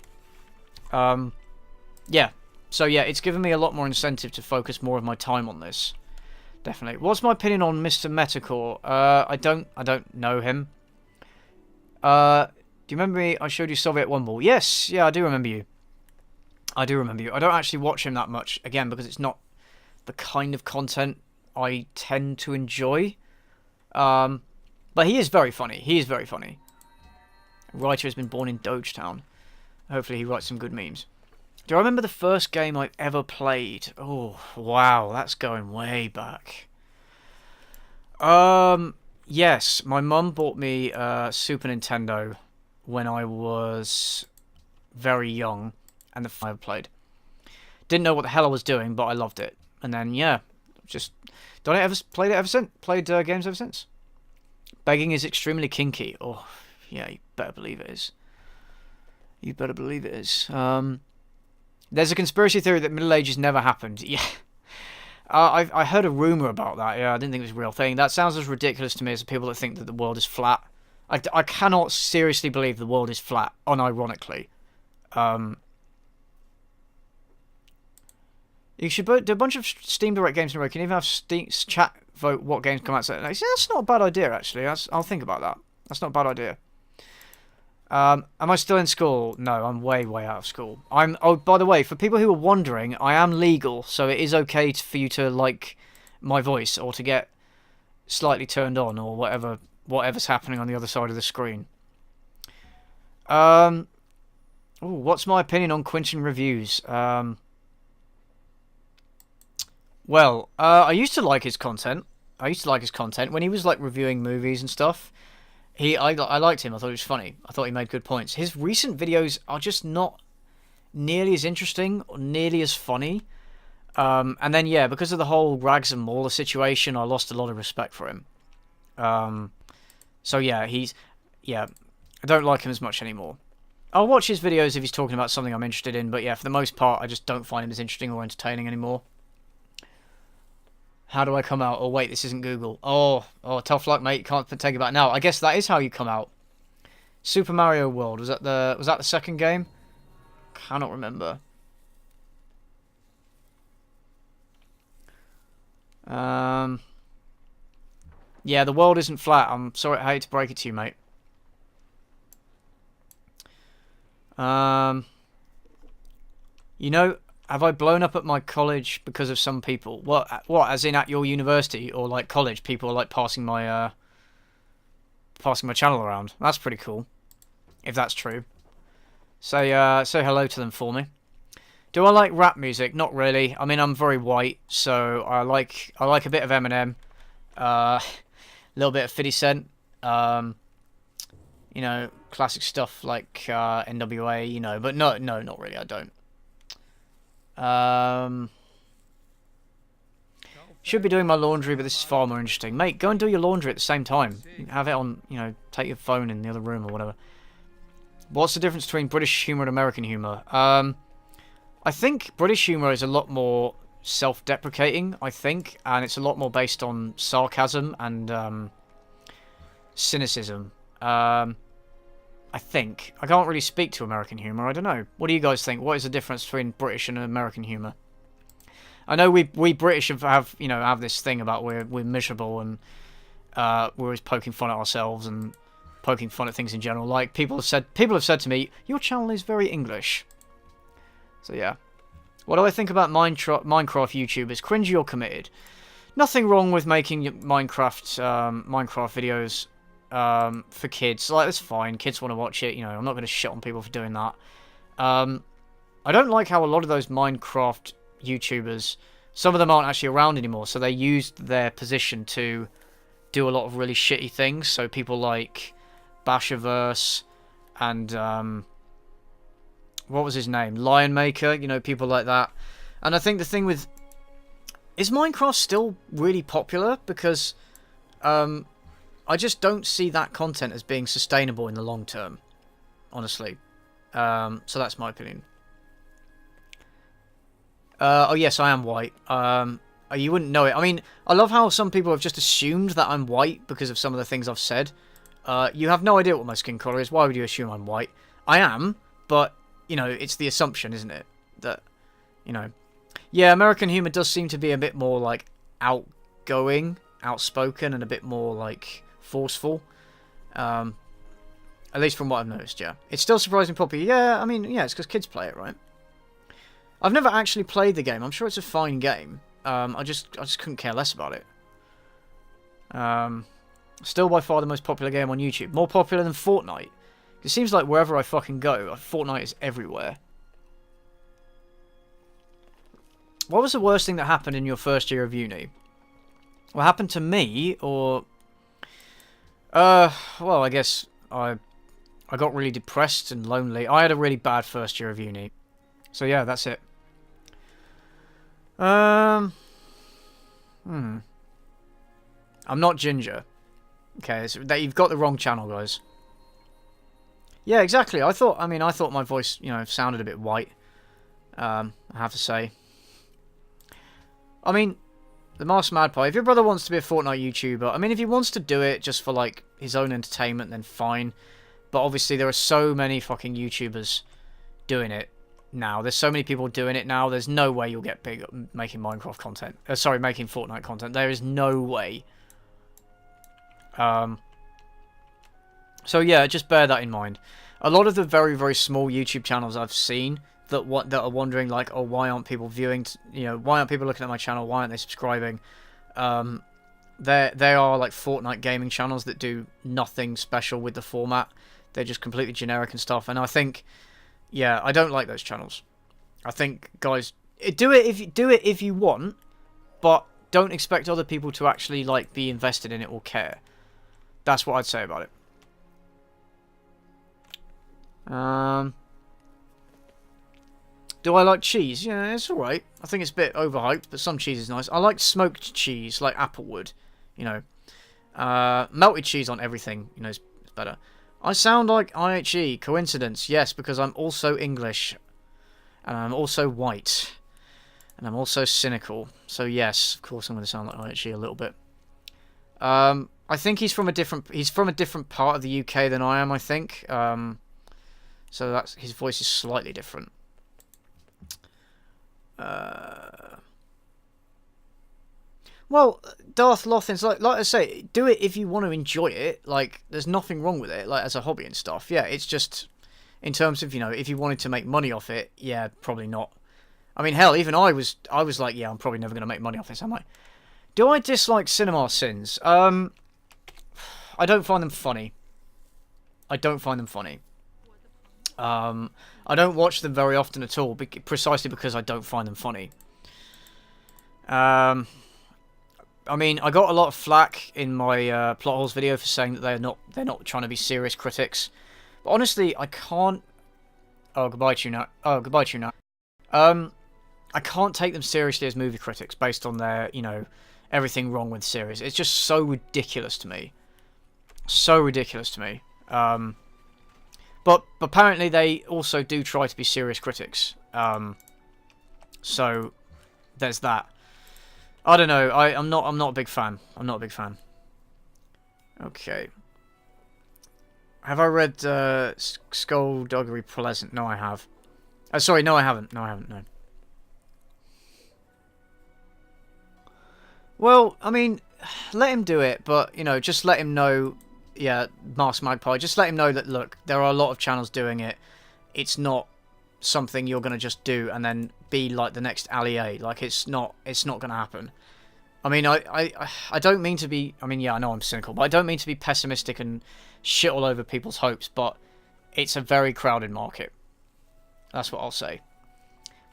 Yeah. So yeah, it's given me a lot more incentive to focus more of my time on this. Definitely. What's my opinion on Mr. Metacore? I don't know him. Do you remember me? I showed you Soviet One Ball. Yes, yeah, I do remember you. I do remember you. I don't actually watch him that much, again, because it's not the kind of content I tend to enjoy. But he is very funny. He is very funny. A writer has been born in Dogetown. Hopefully he writes some good memes. Do I remember the first game I've ever played? Oh, wow, that's going way back. Yes, my mum bought me a Super Nintendo when I was very young, and the I ever played. Didn't know what the hell I was doing, but I loved it. And then, yeah, just played it ever since. Played games ever since. Begging is extremely kinky. Oh, yeah, you better believe it is. You better believe it is. There's a conspiracy theory that Middle Ages never happened. Yeah. I heard a rumour about that. Yeah, I didn't think it was a real thing. That sounds as ridiculous to me as the people that think that the world is flat. I cannot seriously believe the world is flat, unironically. You should do a bunch of Steam Direct games in a row. You can even have chat vote what games come out. So, yeah, that's not a bad idea, actually. I'll think about that. That's not a bad idea. Am I still in school? No, I'm way, way out of school. Oh, by the way, for people who are wondering, I am legal, so it is okay for you to like my voice or to get slightly turned on or whatever's happening on the other side of the screen. Ooh, what's my opinion on Quentin reviews? Well, I used to like his content. When he was like reviewing movies and stuff. I liked him. I thought he was funny. I thought he made good points. His recent videos are just not nearly as interesting or nearly as funny. And then, yeah, because of the whole Rags and Mauler situation, I lost a lot of respect for him. So, yeah, I don't like him as much anymore. I'll watch his videos if he's talking about something I'm interested in, but yeah, for the most part, I just don't find him as interesting or entertaining anymore. How do I come out? Oh, wait, this isn't Google. Oh, tough luck, mate. You can't take it back now. I guess that is how you come out. Super Mario World. Was that the second game? Cannot remember. Yeah, the world isn't flat. I'm sorry. I hate to break it to you, mate. You know, have I blown up at my college because of some people? What, as in at your university or like college? People are like passing my channel around. That's pretty cool. If that's true. Say hello to them for me. Do I like rap music? Not really. I mean, I'm very white, so I like a bit of Eminem, a little bit of 50 Cent, you know, classic stuff like NWA, you know, but no, not really. I don't. Should be doing my laundry, but this is far more interesting. Mate, go and do your laundry at the same time. Have it on, you know, take your phone in the other room or whatever. What's the difference between British humour and American humour? I think British humour is a lot more self-deprecating, I think, and it's a lot more based on sarcasm and cynicism. I think. I can't really speak to American humour, I don't know. What do you guys think? What is the difference between British and American humour? I know we British have you know, have this thing about we're miserable and we're always poking fun at ourselves and poking fun at things in general. Like people have said to me, your channel is very English. So yeah. What do I think about Minecraft YouTubers? Cringy or committed? Nothing wrong with making Minecraft videos for kids. Like, that's fine. Kids want to watch it. You know, I'm not going to shit on people for doing that. I don't like how a lot of those Minecraft YouTubers, some of them aren't actually around anymore, so they used their position to do a lot of really shitty things. So people like Bashaverse and what was his name? Lionmaker, you know, people like that. And I think the thing with... Is Minecraft still really popular? Because I just don't see that content as being sustainable in the long term, honestly. So that's my opinion. Oh yes, I am white. You wouldn't know it. I mean, I love how some people have just assumed that I'm white because of some of the things I've said. You have no idea what my skin colour is. Why would you assume I'm white? I am, but... You know, it's the assumption, isn't it? That, you know... Yeah, American humour does seem to be a bit more, like, outgoing, outspoken, and a bit more, like, forceful. At least from what I've noticed, yeah. It's still surprisingly popular. Yeah, I mean, yeah, it's because kids play it, right? I've never actually played the game. I'm sure it's a fine game. I just couldn't care less about it. Still by far the most popular game on YouTube. More popular than Fortnite. It seems like wherever I fucking go, Fortnite is everywhere. What was the worst thing that happened in your first year of uni? What happened to me, or... well, I guess I got really depressed and lonely. I had a really bad first year of uni. So yeah, that's it. I'm not ginger. Okay, you've got the wrong channel, guys. Yeah, exactly. I thought my voice, you know, sounded a bit white. I have to say. I mean, the Masked Magpie, if your brother wants to be a Fortnite YouTuber, I mean, if he wants to do it just for, like, his own entertainment, then fine. But obviously, there are so many fucking YouTubers doing it now. There's so many people doing it now. There's no way you'll get big making Minecraft content. Sorry, making Fortnite content. There is no way. So yeah, just bear that in mind. A lot of the very, very small YouTube channels I've seen that are wondering, like, oh, why aren't people viewing? You know, why aren't people looking at my channel? Why aren't they subscribing? They are like Fortnite gaming channels that do nothing special with the format. They're just completely generic and stuff. And I think, yeah, I don't like those channels. I think, guys, do it if you want, but don't expect other people to actually, like, be invested in it or care. That's what I'd say about it. Do I like cheese? Yeah, it's alright. I think it's a bit overhyped, but some cheese is nice. I like smoked cheese, like Applewood, you know. Melted cheese on everything, you know, is better. I sound like IHE. Coincidence? Yes, because I'm also English. And I'm also white. And I'm also cynical. So yes, of course I'm going to sound like IHE a little bit. I think he's from a different part of the UK than I am, I think. So that's, his voice is slightly different. Well, Darth Lothin's like I say, do it if you want to enjoy it. Like, there's nothing wrong with it, like, as a hobby and stuff. Yeah, it's just, in terms of, you know, if you wanted to make money off it, yeah, probably not. I mean, hell, even I was like, yeah, I'm probably never going to make money off this, am I? Do I dislike Cinema Sins? I don't find them funny. I don't find them funny. I don't watch them very often at all, precisely because I don't find them funny. I mean, I got a lot of flack in my plot holes video for saying that they're not trying to be serious critics. But honestly, I can't. Oh, goodbye, Tuna. Oh, goodbye, Tuna. I can't take them seriously as movie critics based on their, you know, everything wrong with series. It's just so ridiculous to me. So ridiculous to me. But apparently they also do try to be serious critics. So there's that. I don't know. I'm not a big fan. I'm not a big fan. Okay. Have I read Skullduggery Pleasant? No, I have. Sorry, no, I haven't. No, I haven't. No. Well, I mean, let him do it, but you know, just let him know. Yeah, Mask Magpie. Just let him know that look, there are a lot of channels doing it. It's not something you're gonna just do and then be like the next Ali A. Like it's not gonna happen. I mean, I don't mean to be. I mean, yeah, I know I'm cynical, but I don't mean to be pessimistic and shit all over people's hopes. But it's a very crowded market. That's what I'll say.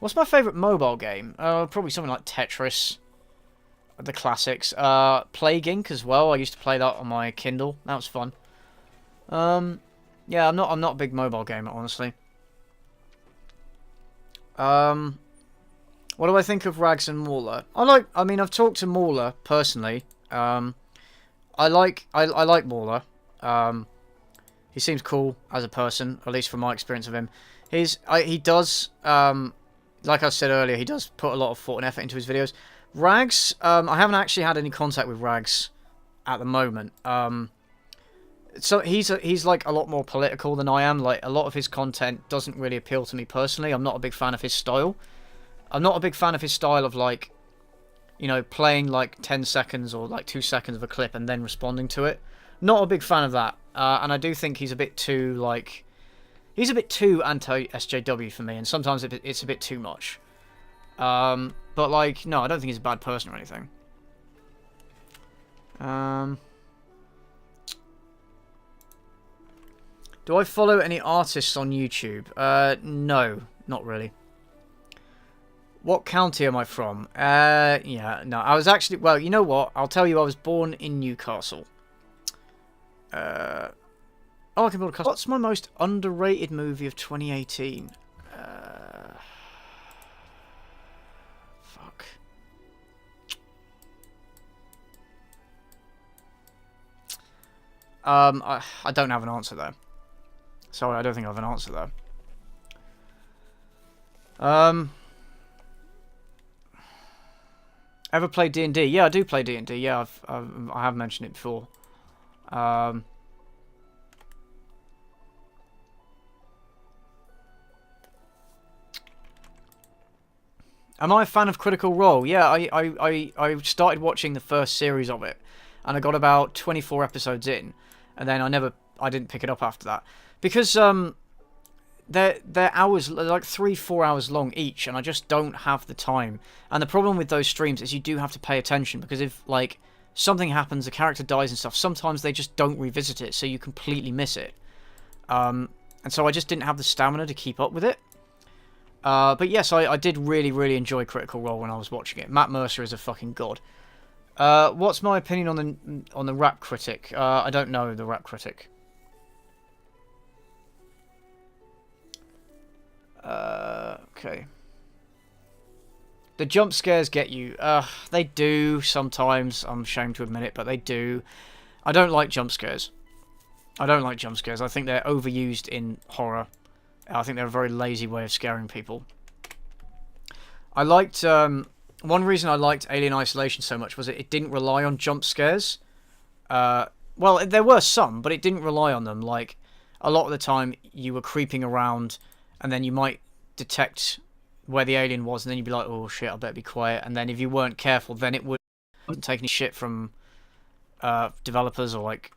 What's my favourite mobile game? Probably something like Tetris. The classics. Plague Inc. as well. I used to play that on my Kindle. That was fun. Yeah, I'm not a big mobile gamer, honestly. What do I think of Rags and Mauler? I mean, I've talked to Mauler personally. I like Mauler. He seems cool as a person, at least from my experience of him. He does, like I said earlier, he does put a lot of thought and effort into his videos. Rags, I haven't actually had any contact with Rags at the moment. So he's like a lot more political than I am. Like a lot of his content doesn't really appeal to me personally. I'm not a big fan of his style. I'm not a big fan of his style of like, you know, playing like 10 seconds or like 2 seconds of a clip and then responding to it. Not a big fan of that. And I do think he's a bit too like, he's a bit too anti-SJW for me, and sometimes it's a bit too much. But like, no, I don't think he's a bad person or anything. Do I follow any artists on YouTube? No, not really. What county am I from? Yeah, no, I was actually, well, you know what? I'll tell you, I was born in Newcastle. Oh, I can build a custom. What's my most underrated movie of 2018? Fuck. I don't have an answer there. Sorry, I don't think I have an answer there. Ever played D&D? Yeah, I do play D&D. Yeah, I have mentioned it before. Am I a fan of Critical Role? Yeah, I started watching the first series of it, and I got about 24 episodes in, and then I didn't pick it up after that because they're hours, like 3-4 hours long each, and I just don't have the time. And the problem with those streams is you do have to pay attention, because if like something happens, a character dies and stuff, sometimes they just don't revisit it, so you completely miss it. And so I just didn't have the stamina to keep up with it. But yes, I did really, really enjoy Critical Role when I was watching it. Matt Mercer is a fucking god. What's my opinion on the Rap Critic? I don't know the Rap Critic. Okay. The jump scares get you. They do sometimes. I'm ashamed to admit it, but they do. I don't like jump scares. I don't like jump scares. I think they're overused in horror. I think they're a very lazy way of scaring people. I liked... one reason I liked Alien Isolation so much was that it didn't rely on jump scares. Well, there were some, but it didn't rely on them. Like, a lot of the time, you were creeping around, and then you might detect where the alien was, and then you'd be like, oh shit, I better be quiet. And then if you weren't careful, then it wouldn't take any shit from developers or like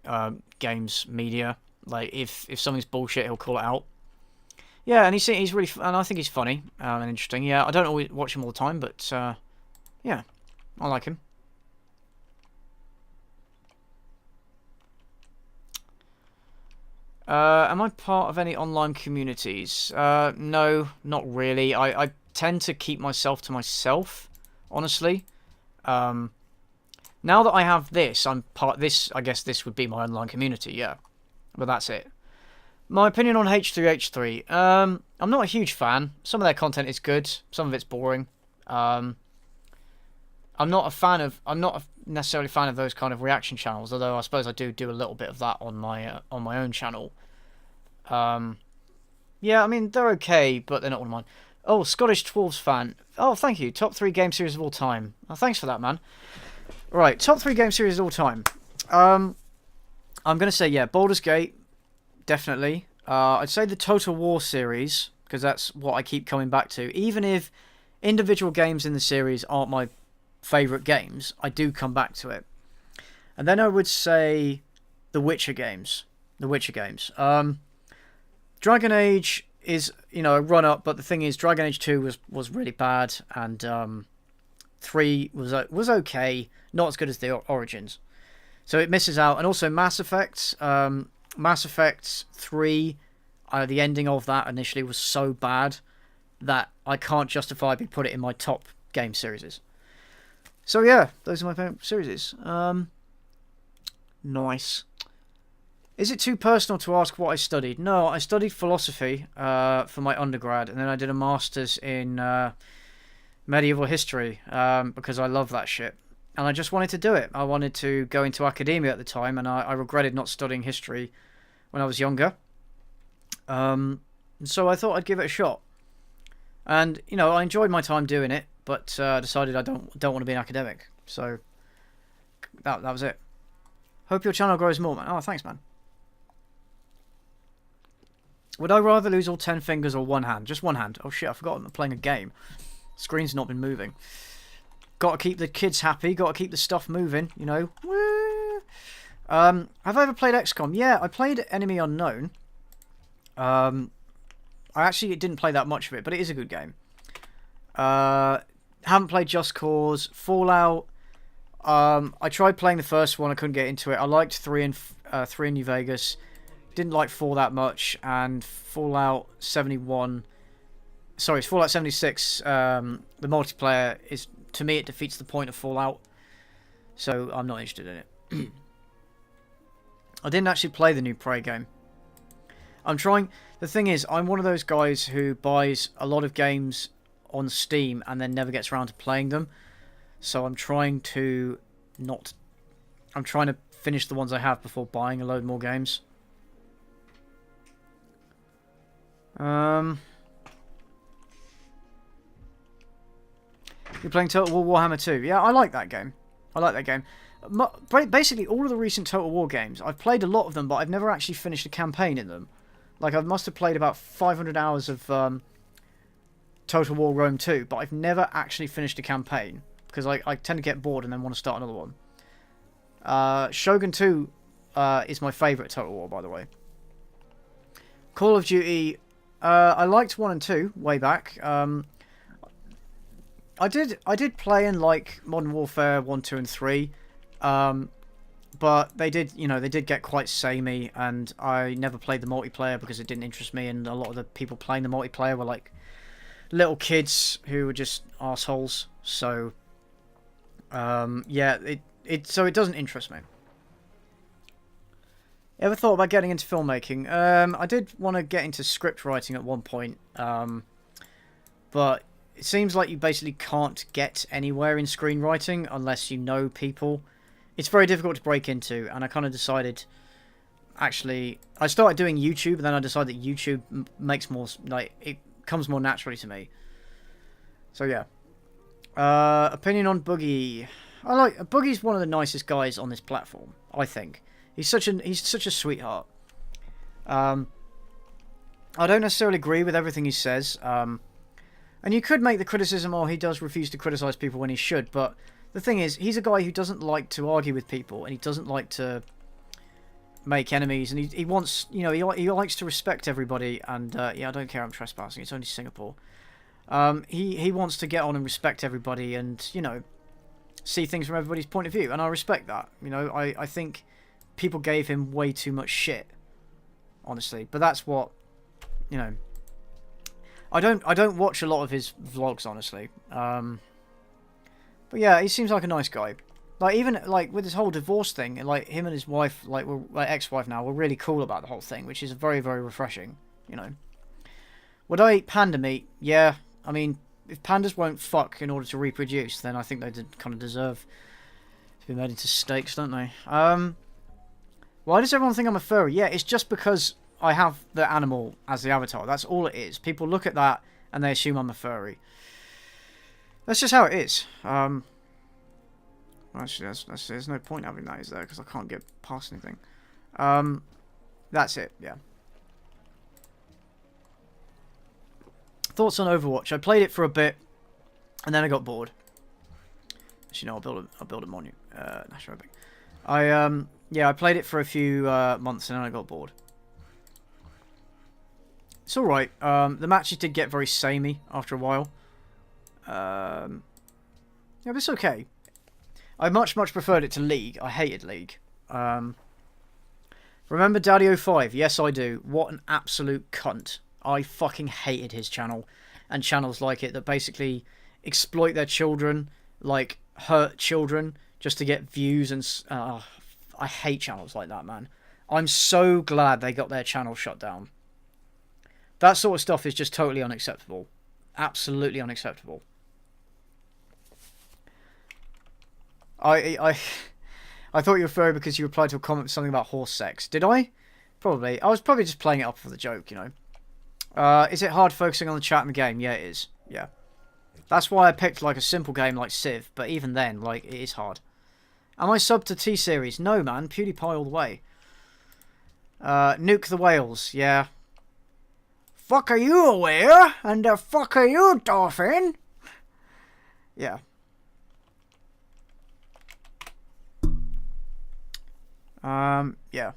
games media. Like, if something's bullshit, he'll call it out. Yeah, and he's really, and I think he's funny and interesting. Yeah, I don't always watch him all the time, but yeah, I like him. Am I part of any online communities? No, not really. I tend to keep myself to myself, honestly. Now that I have this, I'm part. This, I guess, this would be my online community. Yeah, but that's it. My opinion on H3H3. I'm not a huge fan. Some of their content is good. Some of it's boring. I'm not necessarily a fan of those kind of reaction channels. Although I suppose I do a little bit of that on my own channel. Yeah, I mean they're okay, but they're not one of mine. Oh, Scottish Dwarves fan. Oh, thank you. Top 3 game series of all time. Oh, thanks for that, man. Right, top 3 game series of all time. I'm going to say, yeah, Baldur's Gate, definitely. I'd say the Total War series, because that's what I keep coming back to. Even if individual games in the series aren't my favourite games, I do come back to it. And then I would say the Witcher games. Dragon Age is, a run-up, but the thing is, Dragon Age 2 was really bad, and 3 was okay, not as good as the Origins. So it misses out. And also Mass Effect. Mass Effect 3, the ending of that initially was so bad that I can't justifiably put it in my top game series. So yeah, those are my favourite series. Nice. Is it too personal to ask what I studied? No, I studied philosophy for my undergrad, and then I did a master's in medieval history because I love that shit. And I just wanted to do it. I wanted to go into academia at the time, and I regretted not studying history when I was younger. So I thought I'd give it a shot. And, I enjoyed my time doing it, but decided I don't want to be an academic. So that was it. Hope your channel grows more, man. Oh, thanks, man. Would I rather lose all 10 fingers or one hand? Just one hand. Oh shit, I forgot I'm playing a game. Screen's not been moving. Got to keep the kids happy. Got to keep the stuff moving, Have I ever played XCOM? Yeah, I played Enemy Unknown. I actually didn't play that much of it, but it is a good game. Haven't played Just Cause. Fallout. I tried playing the first one. I couldn't get into it. I liked 3 in New Vegas. Didn't like 4 that much. And Fallout 71... Sorry, it's Fallout 76. The multiplayer is... To me, it defeats the point of Fallout. So, I'm not interested in it. I didn't actually play the new Prey game. I'm trying... The thing is, I'm one of those guys who buys a lot of games on Steam and then never gets around to playing them. So I'm trying to not... I'm trying to finish the ones I have before buying a load more games. You're playing Total War Warhammer 2. Yeah, I like that game. Basically, all of the recent Total War games, I've played a lot of them, but I've never actually finished a campaign in them. Like, I must have played about 500 hours of Total War Rome 2, but I've never actually finished a campaign, because I tend to get bored and then want to start another one. Shogun 2 is my favourite Total War, by the way. Call of Duty, I liked 1 and 2 way back. I did play in like Modern Warfare 1, 2, and 3, but they did get quite samey, and I never played the multiplayer because it didn't interest me, and a lot of the people playing the multiplayer were like little kids who were just assholes. So yeah, so it doesn't interest me. Ever thought about getting into filmmaking? I did want to get into script writing at one point, but it seems like you basically can't get anywhere in screenwriting unless you know people. It's very difficult to break into, and I kind of decided... Actually, I started doing YouTube, and then I decided that YouTube makes more... Like, it comes more naturally to me. So, yeah. Opinion on Boogie. Boogie's one of the nicest guys on this platform, I think. He's such a sweetheart. I don't necessarily agree with everything he says. And you could make the criticism, he does refuse to criticize people when he should, but the thing is, he's a guy who doesn't like to argue with people, and he doesn't like to make enemies, and he wants, he likes to respect everybody, and, yeah, I don't care, I'm trespassing, it's only Singapore. He wants to get on and respect everybody, and, see things from everybody's point of view, and I respect that. I think people gave him way too much shit, honestly, but that's what, I don't watch a lot of his vlogs, honestly. But yeah, he seems like a nice guy. Like, even like with this whole divorce thing, like him and his wife, like ex-wife now, were really cool about the whole thing, which is very, very refreshing. Would I eat panda meat? Yeah. I mean, if pandas won't fuck in order to reproduce, then I think they kind of deserve to be made into steaks, don't they? Why does everyone think I'm a furry? Yeah, it's just because I have the animal as the avatar. That's all it is. People look at that and they assume I'm a furry. That's just how it is. Actually, there's no point having that, is there? Because I can't get past anything. That's it, yeah. Thoughts on Overwatch? I played it for a bit, and then I got bored. Actually, no, I'll build a monument. National Epic. Yeah, I played it for a few months, and then I got bored. It's alright. The matches did get very samey after a while. Yeah, but it's okay. I much preferred it to League. I hated League. Remember Daddy05? Yes, I do. What an absolute cunt. I fucking hated his channel. And channels like it that basically exploit their children, like hurt children, just to get views and... I hate channels like that, man. I'm so glad they got their channel shut down. That sort of stuff is just totally unacceptable. Absolutely unacceptable. I thought you were furry because you replied to a comment with something about horse sex. Did I? Probably. I was probably just playing it up for the joke, you know. Is it hard focusing on the chat in the game? Yeah, it is. Yeah. That's why I picked, like, a simple game like Civ, but even then, like, it is hard. Am I subbed to T-Series? No, man. PewDiePie all the way. Nuke the whales. Yeah. Fuck are you aware? And the fuck are you, dolphin? Yeah. Yeah.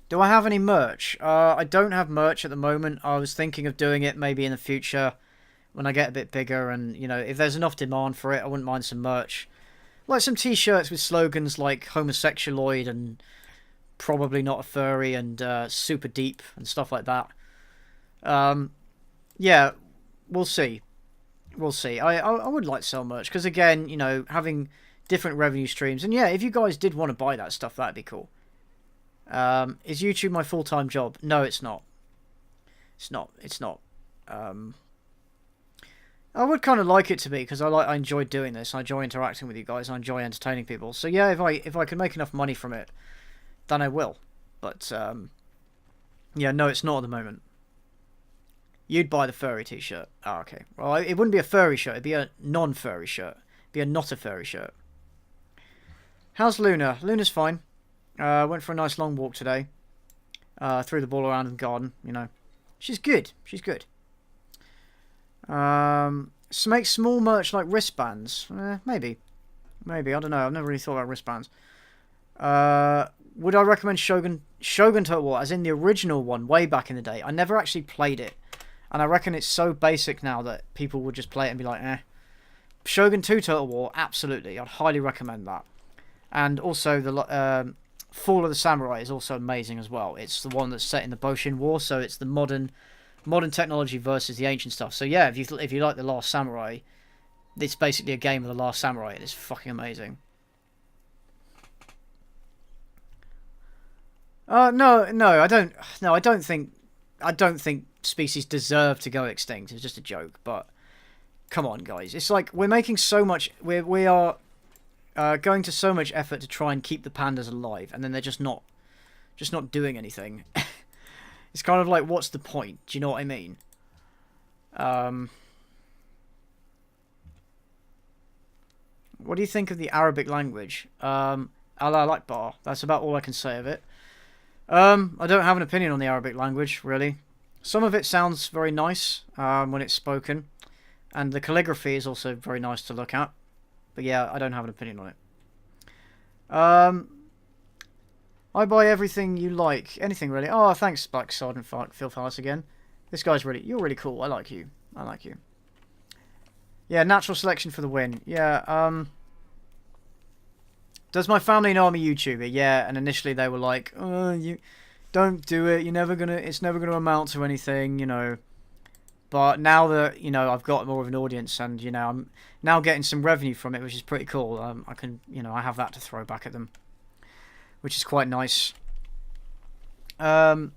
Do I have any merch? I don't have merch at the moment. I was thinking of doing it maybe in the future when I get a bit bigger and, you know, if there's enough demand for it, I wouldn't mind some merch. Like some t-shirts with slogans like homosexualoid and probably not a furry and super deep and stuff like that. Yeah, we'll see. We'll see. I would like to sell merch because, again, you know, having different revenue streams. And yeah, if you guys did want to buy that stuff, that'd be cool. Is YouTube my full-time job? No, it's not. It's not. It's not. I would kind of like it to be because I enjoy doing this. I enjoy interacting with you guys. I enjoy entertaining people. So yeah, if I can make enough money from it, then I will. But yeah, no, it's not at the moment. You'd buy the furry t-shirt. Oh, okay. Well, it wouldn't be a furry shirt. It'd be a non-furry shirt. It'd be a not a furry shirt. How's Luna? Luna's fine. Went for a nice long walk today. Threw the ball around in the garden, you know. She's good. She's good. Make small merch like wristbands. Maybe. Maybe. I don't know. I've never really thought about wristbands. Would I recommend Shogun Total War, as in the original one, way back in the day? I never actually played it. And I reckon it's so basic now that people would just play it and be like, eh. Shogun 2 Total War, absolutely. I'd highly recommend that. And also the Fall of the Samurai is also amazing as well. It's the one that's set in the Boshin War, so it's the modern technology versus the ancient stuff. So yeah, if you like The Last Samurai, it's basically a game of The Last Samurai. It's fucking amazing. No, I don't. No, I don't think species deserve to go extinct. It's just a joke. But come on, guys. It's like we're making so much. We are going to so much effort to try and keep the pandas alive, and then they're just not doing anything. It's kind of like, what's the point? Do you know what I mean? What do you think of the Arabic language? Allah Akbar. That's about all I can say of it. I don't have an opinion on the Arabic language, really. Some of it sounds very nice when it's spoken, and the calligraphy is also very nice to look at. But yeah, I don't have an opinion on it. I buy everything you like. Anything, really. Oh, thanks, Black Sergeant Phil Fallis again. This guy's you're really cool. I like you. I like you. Yeah, natural selection for the win. Yeah, does my family know I'm a YouTuber? Yeah, and initially they were like, oh, you don't do it. It's never gonna amount to anything, you know. But now that, you know, I've got more of an audience and, you know, I'm now getting some revenue from it, which is pretty cool. I can, you know, I have that to throw back at them, which is quite nice. No,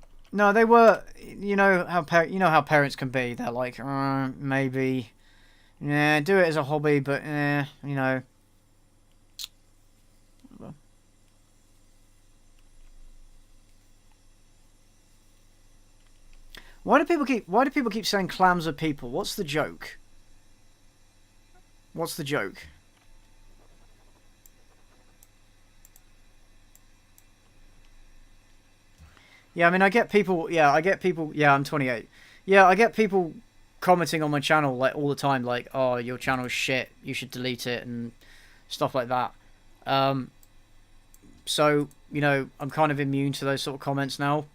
they were, you know how parents can be. They're like, maybe, yeah, do it as a hobby, but you know. Why do people keep saying clams are people? What's the joke? What's the joke? Yeah, I mean, I get people. Yeah, I'm 28. Yeah, I get people commenting on my channel like all the time, like, "Oh, your channel's shit. You should delete it," and stuff like that. So you know, I'm kind of immune to those sort of comments now.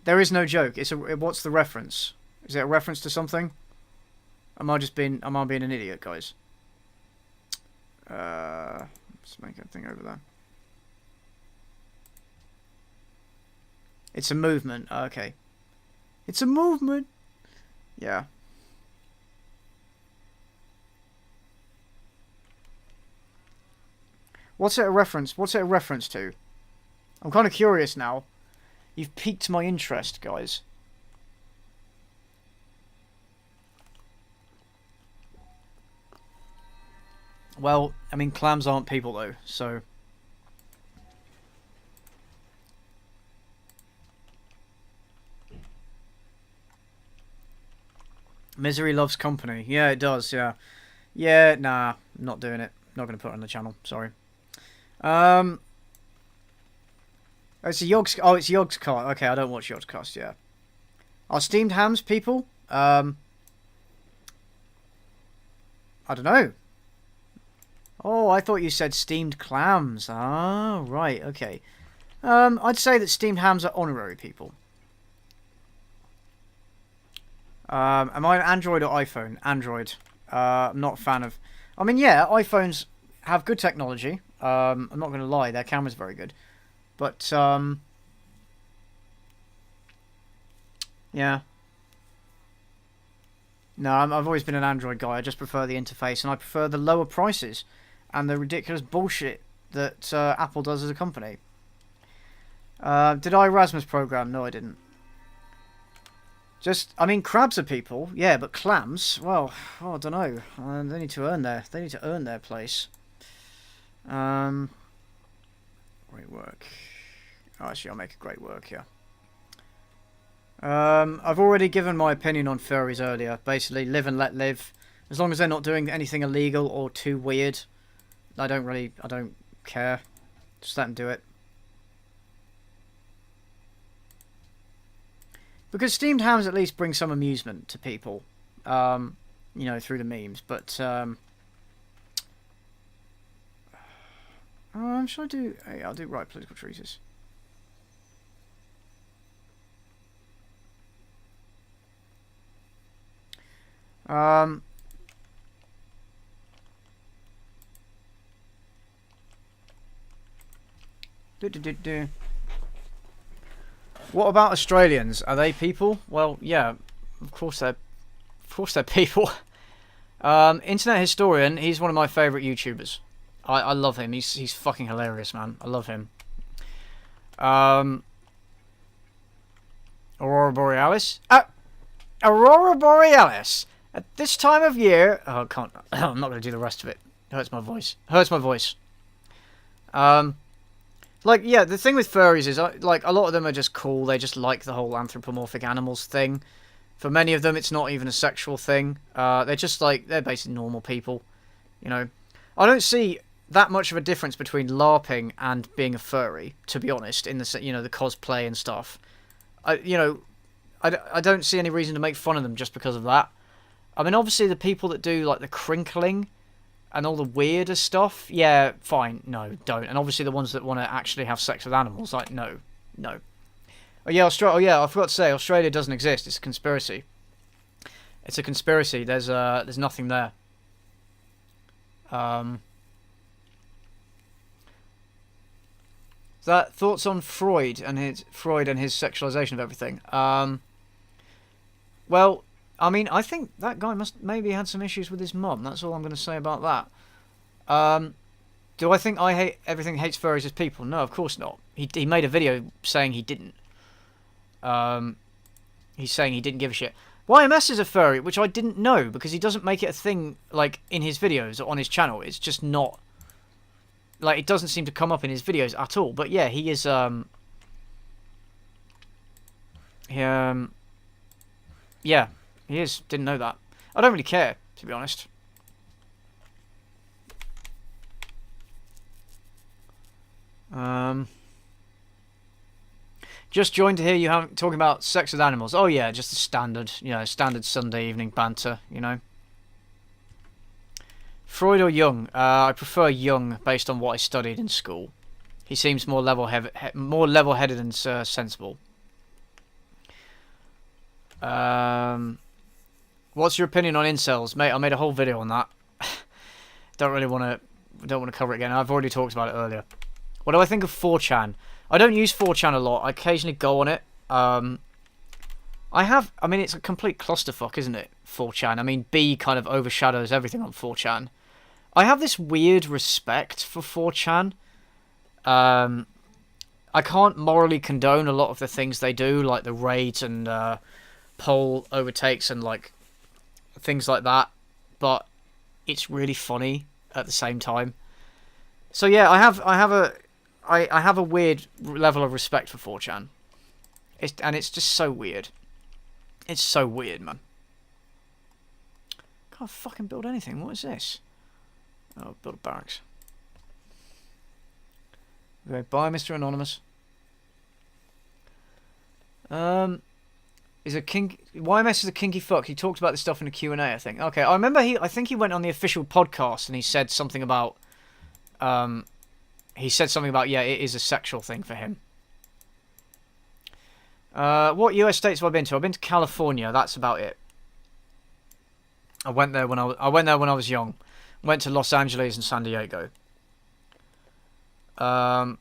There is no joke. What's the reference? Is it a reference to something? Am I being an idiot, guys? Let's make a thing over there. It's a movement. Okay. It's a movement. Yeah. What's it a reference? What's it a reference to? I'm kind of curious now. You've piqued my interest, guys. Well, I mean, clams aren't people, though, so... Misery loves company. Yeah, it does, yeah. Yeah, nah, I'm not doing it. Not going to put it on the channel, sorry. It's a Yogscast. Oh, it's Yogscast. Okay, I don't watch Yogscast, yeah. Are steamed hams people? I don't know. Oh, I thought you said steamed clams. Ah, right, okay. I'd say that steamed hams are honorary people. Am I an Android or iPhone? Android. I'm not a fan of... I mean, yeah, iPhones have good technology. I'm not going to lie, their camera's very good. But, yeah. No, I've always been an Android guy. I just prefer the interface, and I prefer the lower prices and the ridiculous bullshit that Apple does as a company. Did I Erasmus program? No, I didn't. I mean, crabs are people, yeah, but clams, well, I don't know. They need to earn their place. Great work. Oh, actually, I'll make a great work, yeah. I've already given my opinion on furries earlier. Basically, live and let live. As long as they're not doing anything illegal or too weird, I don't care. Just let them do it. Because steamed hams at least bring some amusement to people, you know, through the memes. But should I do? I'll do right political treatise. What about Australians? Are they people? Well, yeah, of course they're people. Internet Historian, he's one of my favourite YouTubers. I love him. He's fucking hilarious, man. I love him. Aurora Borealis? Aurora Borealis! At this time of year... Oh, I can't... I'm not going to do the rest of it. Hurts my voice. Like, yeah, the thing with furries is, like, a lot of them are just cool. They just like the whole anthropomorphic animals thing. For many of them, it's not even a sexual thing. They're just, like, they're basically normal people. You know? I don't see that much of a difference between LARPing and being a furry, to be honest, in the, you know, the cosplay and stuff. I don't see any reason to make fun of them just because of that. I mean, obviously, the people that do, like, the crinkling and all the weirder stuff, yeah, fine, no, don't. And obviously the ones that want to actually have sex with animals, like, no. Oh yeah, I forgot to say, Australia doesn't exist. It's a conspiracy. It's a conspiracy. There's nothing there. That thoughts on Freud and his sexualization of everything. Well, I mean, I think that guy maybe had some issues with his mum. That's all I'm going to say about that. Do I think everything hates furries as people? No, of course not. He made a video saying he didn't. He's saying he didn't give a shit. YMS is a furry, which I didn't know, because he doesn't make it a thing, like, in his videos or on his channel. It's just not... Like, it doesn't seem to come up in his videos at all. But yeah, he is Yeah, he is. Didn't know that. I don't really care, to be honest. Just joined to hear you talking about sex with animals. Oh yeah, just the standard, standard Sunday evening banter, Freud or Jung? I prefer Jung based on what I studied in school. He seems more level-headed and sensible. What's your opinion on incels, mate? I made a whole video on that. Don't want to cover it again. I've already talked about it earlier. What do I think of 4chan? I don't use 4chan a lot. I occasionally go on it. I mean, it's a complete clusterfuck, isn't it? 4chan. I mean, B kind of overshadows everything on 4chan. I have this weird respect for 4chan. I can't morally condone a lot of the things they do, like the raids and poll overtakes and like things like that. But it's really funny at the same time. So yeah, I have a weird level of respect for 4chan. It's just so weird. It's so weird, man. Can't fucking build anything. What is this? Oh, build a barracks. Okay, bye, Mr. Anonymous. Is a YMS is a kinky fuck. He talked about this stuff in a Q&A, I think. Okay, I remember I think he went on the official podcast and he said something about yeah, it is a sexual thing for him. What US states have I been to? I've been to California. That's about it. I went there when I was young. Went to Los Angeles and San Diego. What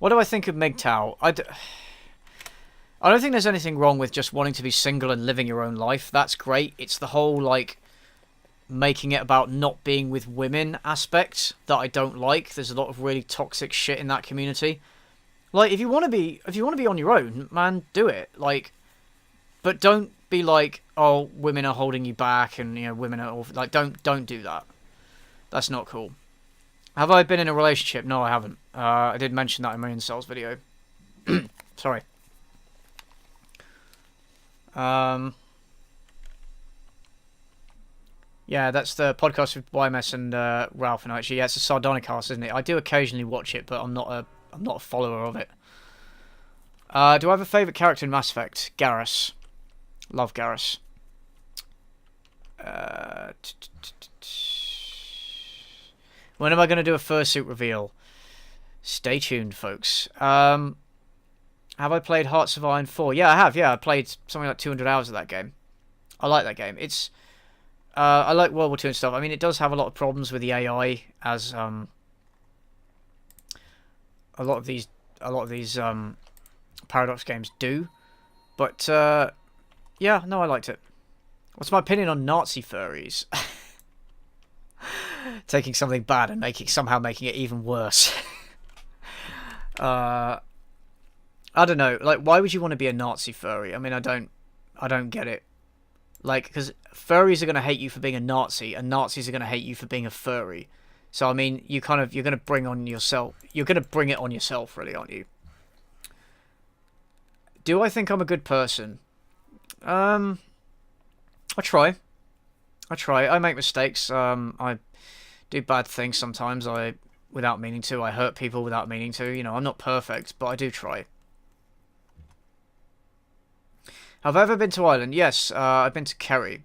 do I think of MGTOW? I don't think there's anything wrong with just wanting to be single and living your own life. That's great. It's the whole, like, making it about not being with women aspect that I don't like. There's a lot of really toxic shit in that community. Like, if you want to be on your own, man, do it. Like, but don't be like, oh, women are holding you back and, women are awful. Like, don't do that. That's not cool. Have I been in a relationship? No, I haven't. I did mention that in my incels video. Sorry. Yeah, that's the podcast with YMS and Ralph and I. Actually, yeah, it's a Sardonicast, isn't it? I do occasionally watch it, but I'm not a follower of it. Do I have a favourite character in Mass Effect? Garrus. Love Garrus. When am I going to do a fursuit reveal? Stay tuned, folks. Have I played Hearts of Iron 4? Yeah, I have. Yeah, I played something like 200 hours of that game. I like that game. It's I like World War II and stuff. I mean, it does have a lot of problems with the AI, as a lot of these Paradox games do. But yeah, no, I liked it. What's my opinion on Nazi furries? Taking something bad and somehow making it even worse. I don't know. Like, why would you want to be a Nazi furry? I mean, I don't get it. Like, because furries are going to hate you for being a Nazi, and Nazis are going to hate you for being a furry. So, I mean, you're going to bring it on yourself, really, aren't you? Do I think I'm a good person? I try. I make mistakes. I do bad things sometimes. Without meaning to. I hurt people without meaning to. I'm not perfect, but I do try. Have I ever been to Ireland? Yes, I've been to Kerry,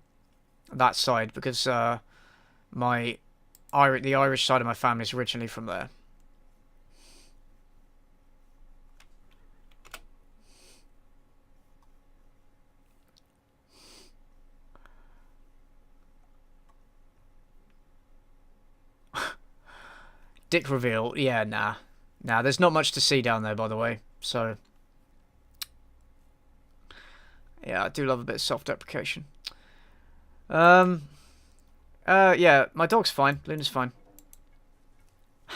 that side, because the Irish side of my family is originally from there. Dick reveal? Yeah, nah. There's not much to see down there, by the way, so... Yeah, I do love a bit of self-deprecation. Yeah, my dog's fine. Luna's fine. I'm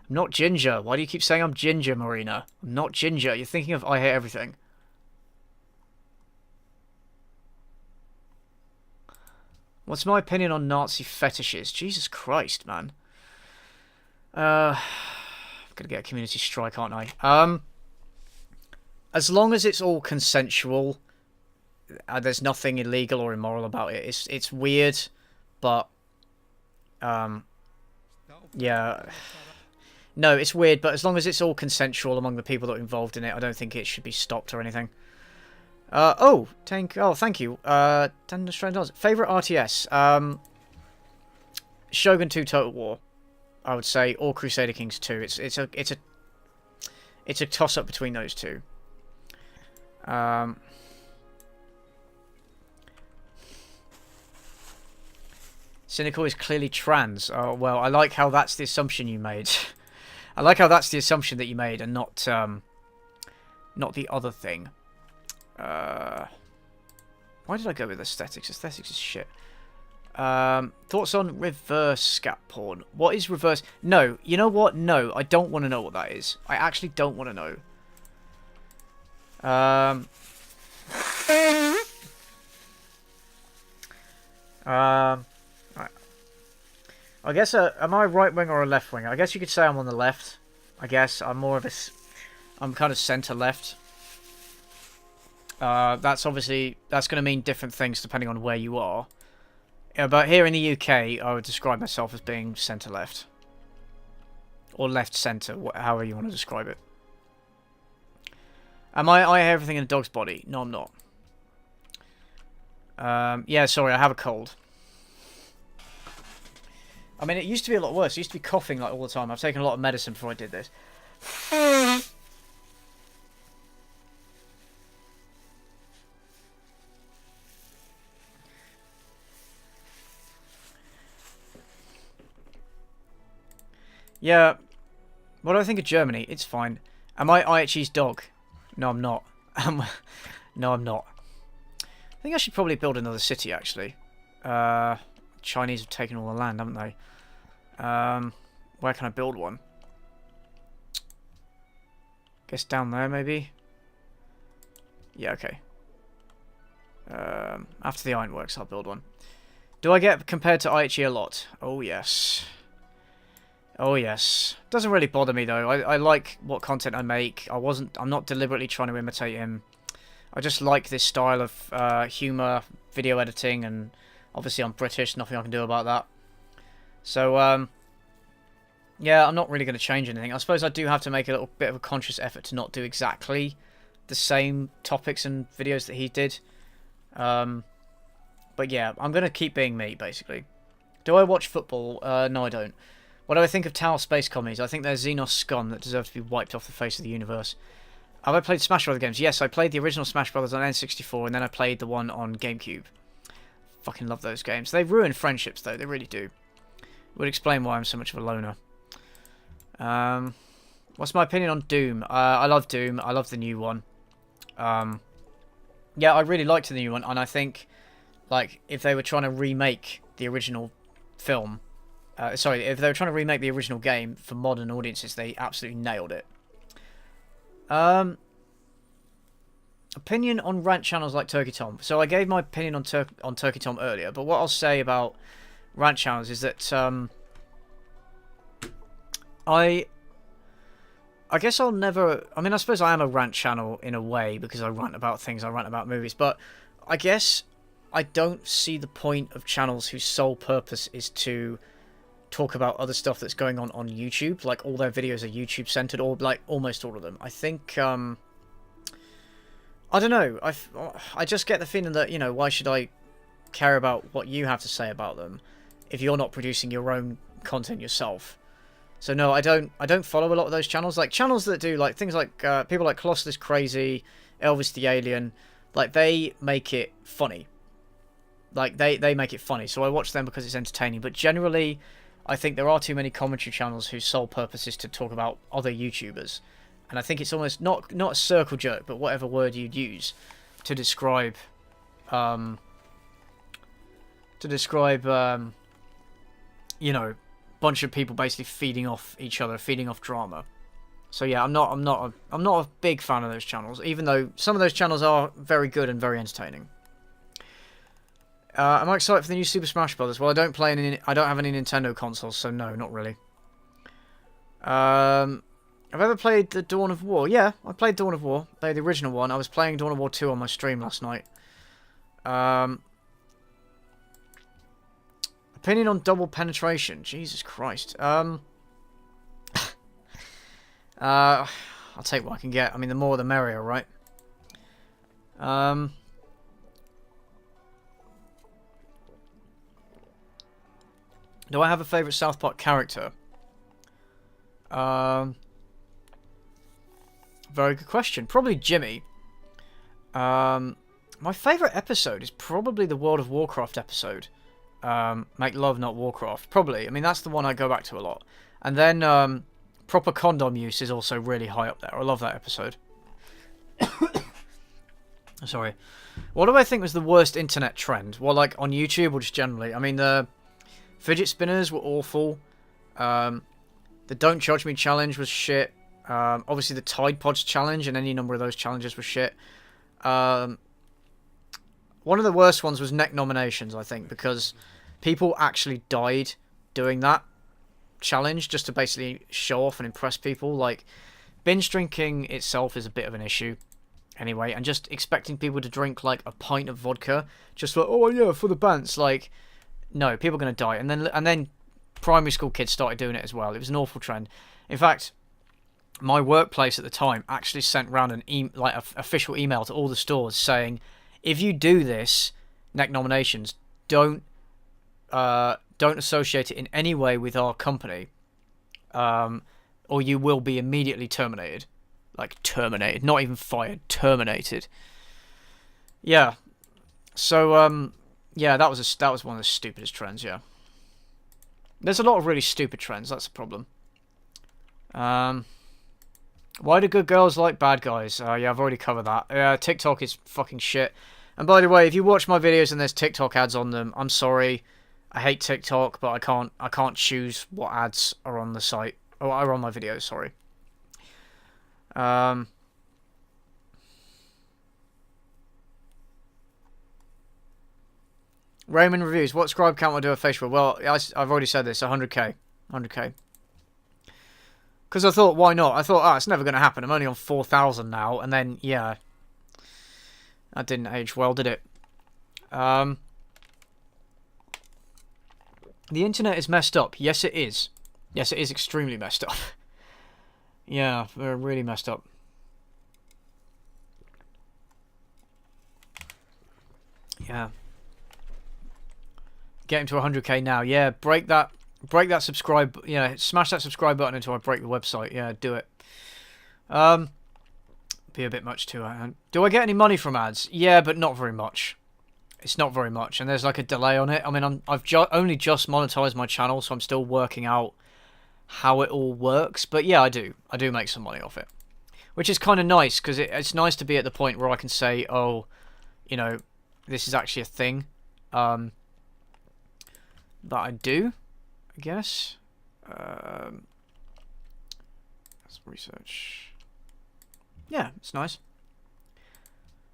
not ginger. Why do you keep saying I'm ginger, Marina? I'm not ginger. You're thinking of I Hate Everything. What's my opinion on Nazi fetishes? Jesus Christ, man. I'm gonna get a community strike, aren't I? as long as it's all consensual, there's nothing illegal or immoral about it. It's weird, but yeah. No, it's weird, but as long as it's all consensual among the people that are involved in it, I don't think it should be stopped or anything. Oh, thank you. Favorite RTS? Shogun 2 Total War, I would say, or Crusader Kings 2. It's a toss up between those two. Cynical is clearly trans. Oh well, I like how that's the assumption you made. I like how that's the assumption that you made, and not the other thing. Why did I go with aesthetics? Aesthetics is shit. Thoughts on reverse scat porn? What is reverse? No, you know what? No, I don't want to know what that is. I actually don't want to know. I guess, am I a right wing or a left wing? I guess you could say I'm on the left. I guess I'm more of a, I'm kind of centre left. That's going to mean different things depending on where you are. But here in the UK, I would describe myself as being centre left. Or left centre, however you want to describe it. Am I everything in a dog's body? No, I'm not. Yeah, sorry, I have a cold. I mean, it used to be a lot worse. I used to be coughing like all the time. I've taken a lot of medicine before I did this. Yeah. What do I think of Germany? It's fine. Am I IHE's dog? No, I'm not. No, I'm not. I think I should probably build another city, actually. Chinese have taken all the land, haven't they? Where can I build one? Guess down there, maybe? Yeah, okay. After the ironworks, I'll build one. Do I get compared to IHE a lot? Oh, yes. Oh, yes. Doesn't really bother me, though. I like what content I make. I'm not deliberately trying to imitate him. I just like this style of humour, video editing, and obviously I'm British, nothing I can do about that. So, yeah, I'm not really going to change anything. I suppose I do have to make a little bit of a conscious effort to not do exactly the same topics and videos that he did. But yeah, I'm going to keep being me, basically. Do I watch football? No, I don't. What do I think of Tau space commies? I think they're Xenos scum that deserve to be wiped off the face of the universe. Have I played Smash Brothers games? Yes, I played the original Smash Brothers on N64, and then I played the one on GameCube. Fucking love those games. They ruin friendships, though. They really do. Would explain why I'm so much of a loner. What's my opinion on Doom? I love Doom. I love the new one. Yeah, I really liked the new one, and I think, like, if they were trying to remake the original film... sorry, if they were trying to remake the original game for modern audiences, they absolutely nailed it. Opinion on rant channels like Turkey Tom. So I gave my opinion on Turkey Tom earlier, but what I'll say about rant channels is that I guess I'll never... I mean, I suppose I am a rant channel in a way because I rant about things, I rant about movies, but I guess I don't see the point of channels whose sole purpose is to talk about other stuff that's going on YouTube. Like, all their videos are YouTube-centered, or, like, almost all of them. I think, I don't know. I just get the feeling that, you know, why should I care about what you have to say about them if you're not producing your own content yourself? So no, I don't follow a lot of those channels. Like, channels that do, like, things like, people like Colossus Crazy, Elvis the Alien, like, they make it funny. Like, they make it funny, so I watch them because it's entertaining. But generally, I think there are too many commentary channels whose sole purpose is to talk about other YouTubers. And I think it's almost not a circle jerk, but whatever word you'd use to describe, you know, bunch of people basically feeding off each other, feeding off drama. So yeah, I'm not a big fan of those channels, even though some of those channels are very good and very entertaining. Am I excited for the new Super Smash Brothers? Well, I don't have any Nintendo consoles, so no, not really. I've ever played the Dawn of War. Yeah, I played Dawn of War. Played the original one. I was playing Dawn of War 2 on my stream last night. Opinion on double penetration. Jesus Christ. I'll take what I can get. I mean, the more the merrier, right? Do I have a favourite South Park character? Very good question. Probably Jimmy. My favourite episode is probably the World of Warcraft episode. Make Love, Not Warcraft. Probably. I mean, that's the one I go back to a lot. And then proper condom use is also really high up there. I love that episode. Sorry. What do I think was the worst internet trend? Well, like on YouTube or just generally? I mean, the fidget spinners were awful. The Don't Judge Me challenge was shit. Obviously, the Tide Pods challenge and any number of those challenges were shit. One of the worst ones was neck nominations, I think, because people actually died doing that challenge just to basically show off and impress people. Like, binge drinking itself is a bit of an issue anyway, and just expecting people to drink, like, a pint of vodka, just like, oh, yeah, for the bants. Like, no, people are going to die. And then primary school kids started doing it as well. It was an awful trend. In fact, my workplace at the time actually sent round an official email to all the stores saying, if you do this, neck nominations, don't associate it in any way with our company, or you will be immediately terminated. Like, terminated. Not even fired. Terminated. Yeah. So, yeah, that was one of the stupidest trends, yeah. There's a lot of really stupid trends, that's the problem. Why do good girls like bad guys? Yeah, I've already covered that. TikTok is fucking shit. And by the way, if you watch my videos and there's TikTok ads on them, I'm sorry. I hate TikTok, but I can't choose what ads are on the site. Or are on my videos, sorry. Raymond reviews. What scribe count will I do a facial? Well, I've already said this. 100k. 100k. Because I thought, why not? I thought, it's never going to happen. I'm only on 4,000 now. And then, yeah. That didn't age well, did it? The internet is messed up. Yes, it is. Yes, it is extremely messed up. Yeah, they're really messed up. Yeah. Get him to 100k now. Yeah, break that subscribe, smash that subscribe button until I break the website. Yeah, do it. Be a bit much too. Do I get any money from ads? Yeah, but not very much. It's not very much, and there's like a delay on it. I mean, I've only just monetized my channel, so I'm still working out how it all works. But yeah, I do make some money off it, which is kind of nice because it's nice to be at the point where I can say, oh, this is actually a thing. That I do, I guess. Let's research. Yeah, it's nice.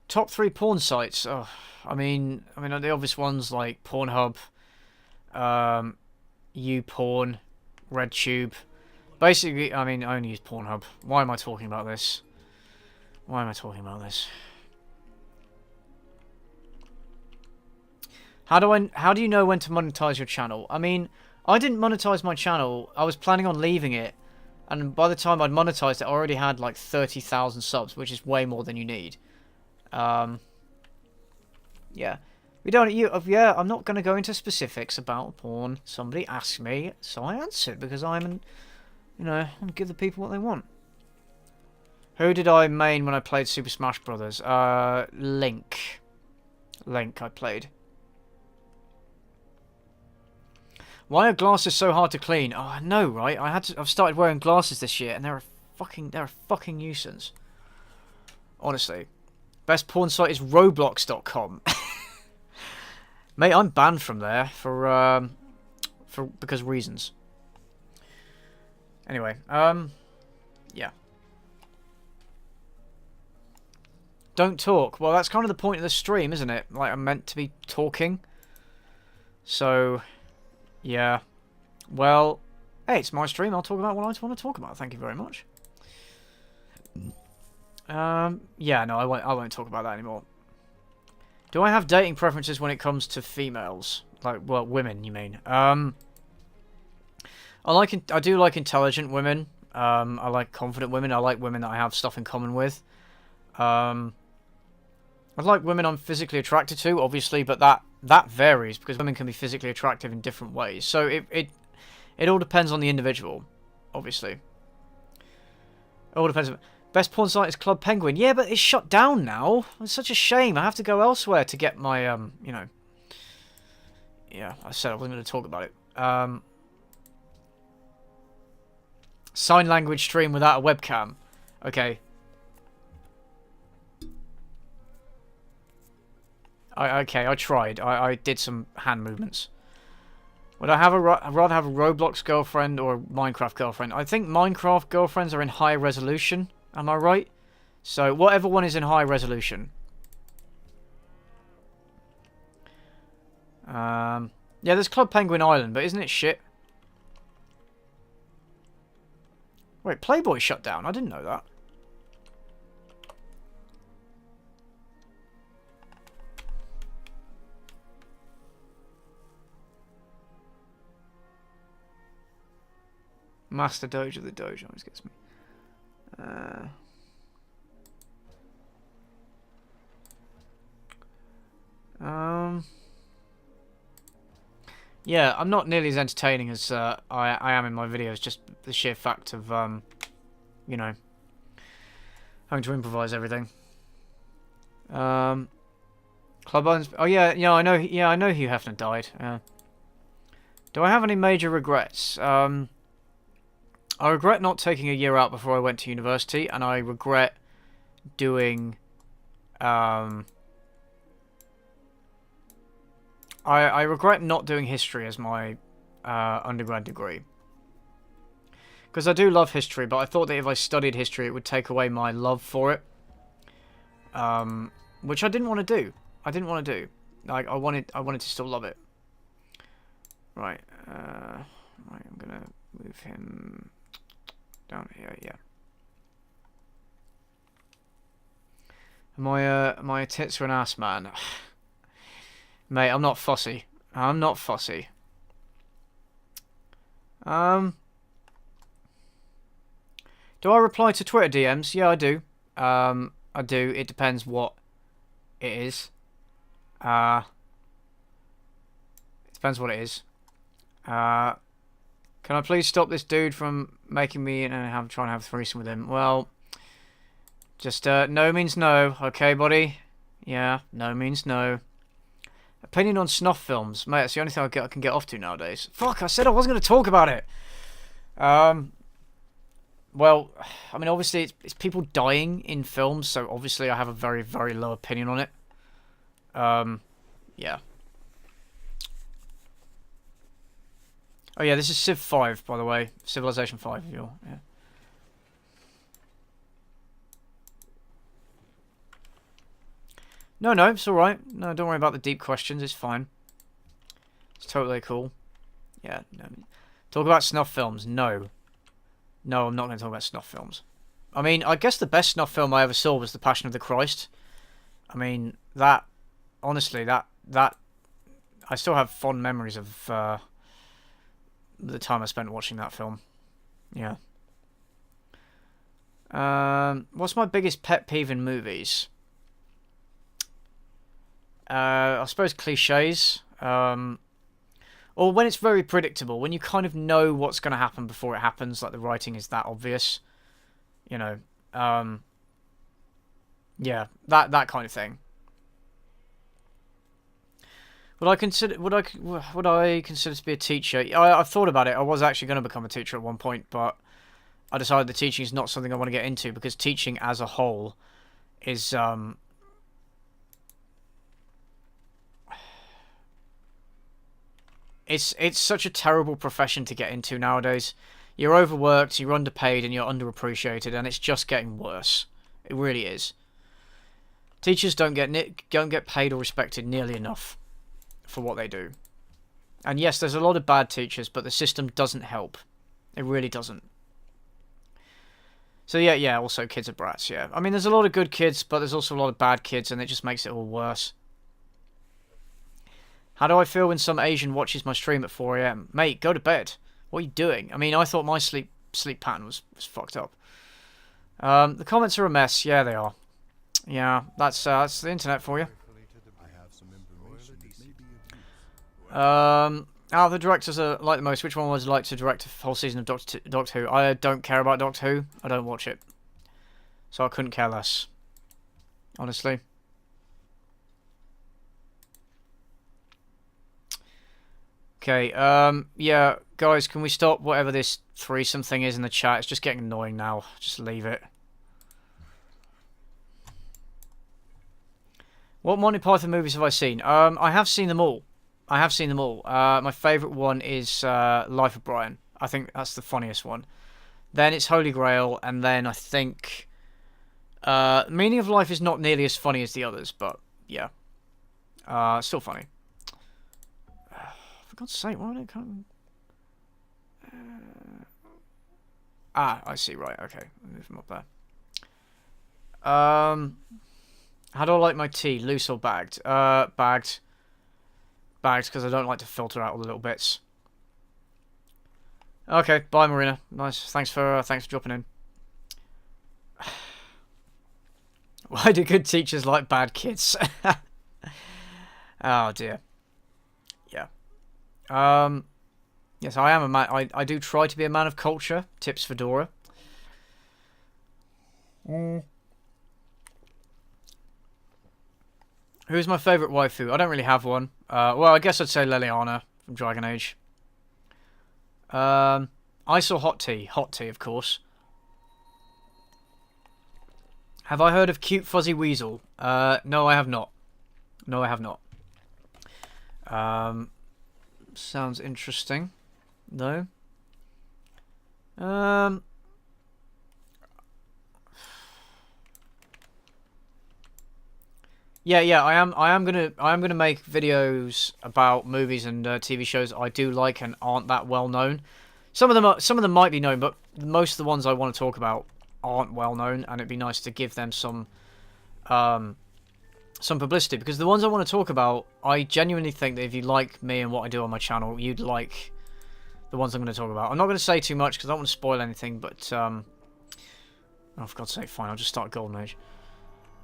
Top 3 porn sites. Oh, I mean the obvious ones like Pornhub, YouPorn, RedTube. Basically, I only use Pornhub. Why am I talking about this? How do you know when to monetize your channel? I mean, I didn't monetize my channel. I was planning on leaving it, and by the time I'd monetized it, I already had like 30,000 subs, which is way more than you need. Yeah. Yeah, I'm not going to go into specifics about porn. Somebody asked me, so I answered, because I'm I give the people what they want. Who did I main when I played Super Smash Brothers? Link. Link I played. Why are glasses so hard to clean? Oh, I know, right? I've started wearing glasses this year, and they're a fucking nuisance. Honestly. Best porn site is Roblox.com. Mate, I'm banned from there because reasons. Anyway, yeah. Don't talk. Well, that's kind of the point of the stream, isn't it? Like, I'm meant to be talking. So, yeah. Well, hey, it's my stream. I'll talk about what I want to talk about. Thank you very much. Yeah, no, I won't talk about that anymore. Do I have dating preferences when it comes to females? Like, well, women, you mean? I do like intelligent women. I like confident women. I like women that I have stuff in common with. I like women I'm physically attracted to, obviously, but that varies because women can be physically attractive in different ways. So it all depends on the individual, obviously. It all depends. Best porn site is Club Penguin. Yeah, but it's shut down now. It's such a shame. I have to go elsewhere to get my you know. Yeah, I said I wasn't going to talk about it. Sign language stream without a webcam. Okay. I tried. I did some hand movements. Would I have I'd rather have a Roblox girlfriend or a Minecraft girlfriend? I think Minecraft girlfriends are in high resolution. Am I right? So whatever one is in high resolution. Yeah, there's Club Penguin Island, but isn't it shit? Wait, Playboy shut down. I didn't know that. Master Doge of the Doge always gets me. Yeah, I'm not nearly as entertaining as I am in my videos. Just the sheer fact of you know, having to improvise everything. Club Owens. Oh yeah, yeah, I know. Yeah, I know Hugh Hefner died. Do I have any major regrets? I regret not taking a year out before I went to university, and I regret doing, I regret not doing history as my undergrad degree. Because I do love history, but I thought that if I studied history, it would take away my love for it. Which I didn't want to do. I didn't want to do. Like, I wanted to still love it. Right. Right, I'm gonna move him down here, yeah. My tits are an ass, man. Mate, I'm not fussy. I'm not fussy. Do I reply to Twitter DMs? Yeah, I do. I do. It depends what it is. It depends what it is. Can I please stop this dude from making me and trying to have a threesome with him? Well, just no means no, okay, buddy? Yeah, no means no. Opinion on snuff films, mate. That's the only thing I can get off to nowadays. Fuck! I said I wasn't going to talk about it. Well, I mean, obviously it's people dying in films, so obviously I have a very, very low opinion on it. Yeah. Oh yeah, this is Civ 5, by the way. Civilization 5, if you're... Yeah. No, it's alright. No, don't worry about the deep questions, it's fine. It's totally cool. Yeah, no. Talk about snuff films, no. No, I'm not going to talk about snuff films. I mean, I guess the best snuff film I ever saw was The Passion of the Christ. I mean, that... Honestly, that... I still have fond memories of... the time I spent watching that film. Yeah. What's my biggest pet peeve in movies? I suppose cliches. Or when it's very predictable, when you kind of know what's going to happen before it happens, like the writing is that obvious. You know. Yeah, that kind of thing. Would I consider to be a teacher? I've thought about it. I was actually going to become a teacher at one point, but I decided that teaching is not something I want to get into because teaching as a whole is it's such a terrible profession to get into nowadays. You're overworked, you're underpaid, and you're underappreciated, and it's just getting worse. It really is. Teachers don't get paid or respected nearly enough for what they do. And yes, there's a lot of bad teachers, but the system doesn't help. It really doesn't. So yeah, also kids are brats, yeah. I mean, there's a lot of good kids, but there's also a lot of bad kids, and it just makes it all worse. How do I feel when some Asian watches my stream at 4 AM? Mate, go to bed. What are you doing? I mean, I thought my sleep pattern was fucked up. The comments are a mess. Yeah, they are. Yeah, that's the internet for you. Out of the directors I like the most, which one would you like to direct a whole season of Doctor Who? I don't care about Doctor Who. I don't watch it. So I couldn't care less. Honestly. Okay, yeah, guys, can we stop whatever this threesome thing is in the chat? It's just getting annoying now. Just leave it. What Monty Python movies have I seen? I have seen them all. I have seen them all. My favourite one is Life of Brian. I think that's the funniest one. Then it's Holy Grail, and then I think Meaning of Life is not nearly as funny as the others, but yeah, still funny. For God's sake, why would it come? I see. Right, okay. I'll move them up there. How do I like my tea? Loose or bagged? Bagged. Bagged, because I don't like to filter out all the little bits. Okay, bye, Marina. Nice. Thanks for dropping in. Why do good teachers like bad kids? Oh dear. Yeah. Yes, I am a man. I do try to be a man of culture. Tips for Dora. Who's my favourite waifu? I don't really have one. Well, I guess I'd say Liliana from Dragon Age. I saw Hot Tea. Hot Tea, of course. Have I heard of Cute Fuzzy Weasel? No, I have not. No, I have not. Sounds interesting. No. Yeah, I am gonna make videos about movies and TV shows I do like and aren't that well known. Some of them might be known, but most of the ones I want to talk about aren't well known, and it'd be nice to give them some publicity, because the ones I want to talk about, I genuinely think that if you like me and what I do on my channel, you'd like the ones I'm going to talk about. I'm not going to say too much because I don't want to spoil anything, but oh, for God's sake, fine, I'll just start Golden Age.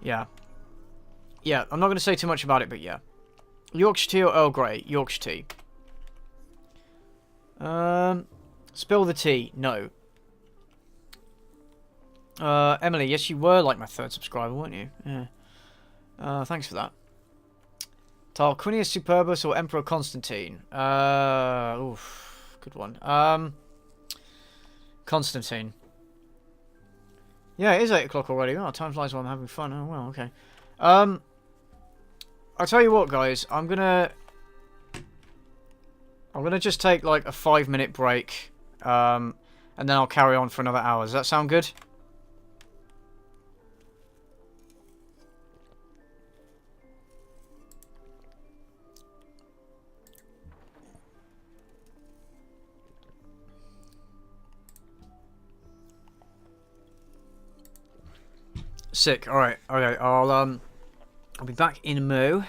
Yeah, I'm not going to say too much about it, but yeah. Yorkshire tea or Earl Grey? Yorkshire tea. Spill the tea. No. Emily, yes, you were like my third subscriber, weren't you? Yeah. Thanks for that. Tarquinius Superbus or Emperor Constantine? Oof, good one. Constantine. Yeah, it is 8 o'clock already. Oh, time flies while I'm having fun. Oh, well, okay. I'll tell you what, guys. I'm gonna just take like a 5-minute break, and then I'll carry on for another hour. Does that sound good? Sick. All right. Okay. I'll be back in a mo.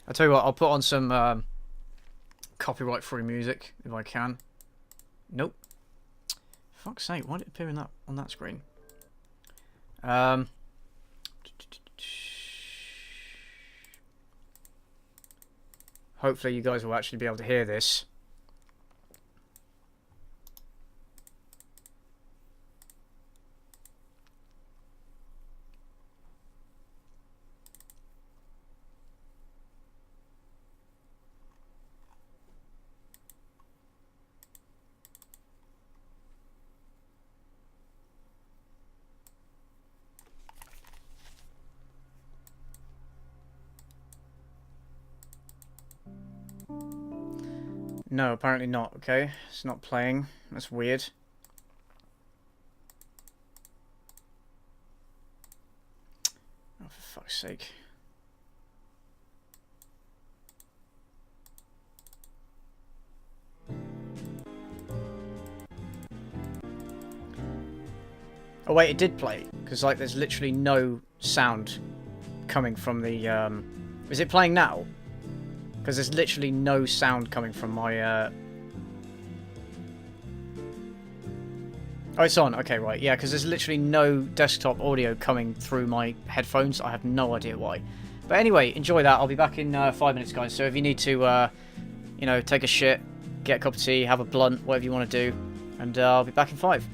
I'll tell you what. I'll put on some copyright-free music if I can. Nope. Fuck's sake! Why did it appear in that on that screen? Hopefully, you guys will actually be able to hear this. No, apparently not. Okay, it's not playing. That's weird. Oh, for fuck's sake. Oh wait, it did play. Because like there's literally no sound coming from the... Is it playing now? Because there's literally no sound coming from my... Oh, it's on. Okay, right. Yeah, because there's literally no desktop audio coming through my headphones. I have no idea why. But anyway, enjoy that. I'll be back in 5 minutes, guys. So if you need to, you know, take a shit, get a cup of tea, have a blunt, whatever you want to do. And I'll be back in 5.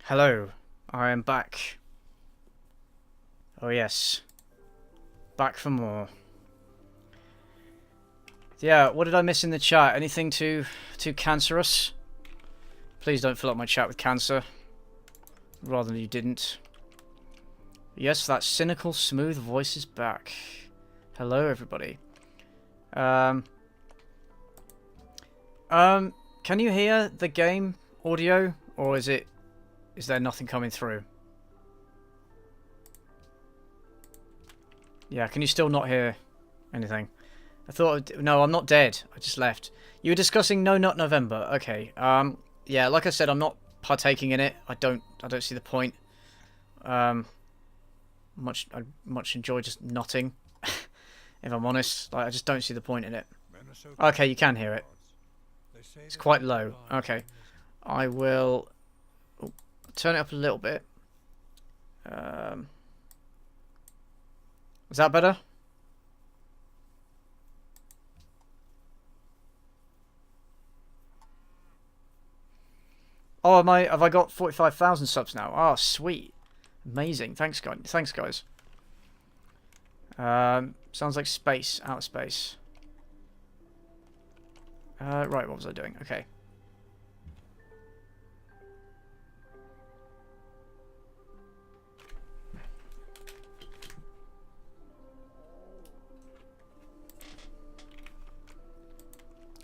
Hello, I am back. Oh yes, back for more. Yeah, what did I miss in the chat? Anything too cancerous? Please don't fill up my chat with cancer. Rather than you didn't. Yes, that cynical, smooth voice is back. Hello, everybody. Can you hear the game audio, or is there nothing coming through? Yeah, can you still not hear anything? I thought, no, I'm not dead. I just left. You were discussing No Nut November. Okay. Yeah, like I said, I'm not partaking in it. I don't see the point. I much enjoy just nutting. If I'm honest, like, I just don't see the point in it. Okay, you can hear it. It's quite low. Okay, I will turn it up a little bit. Is that better? Oh, have I got 45,000 subs now? Oh, sweet. Amazing. Thanks, guys. Thanks, guys. Sounds like space. Outer space. Right, what was I doing? Okay.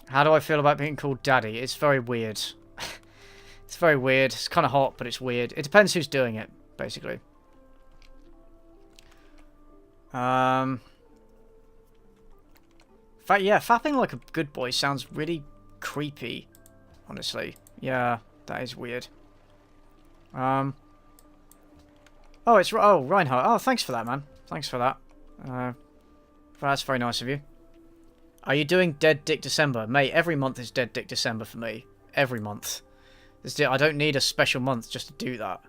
How do I feel about being called Daddy? It's very weird. It's very weird. It's kind of hot, but it's weird. It depends who's doing it, basically. In fact, yeah, fapping like a good boy sounds really creepy, honestly. Yeah, that is weird. Oh, Reinhardt. Oh, thanks for that, man. Thanks for that. That's very nice of you. Are you doing Dead Dick December? Mate, every month is Dead Dick December for me. Every month. I don't need a special month just to do that.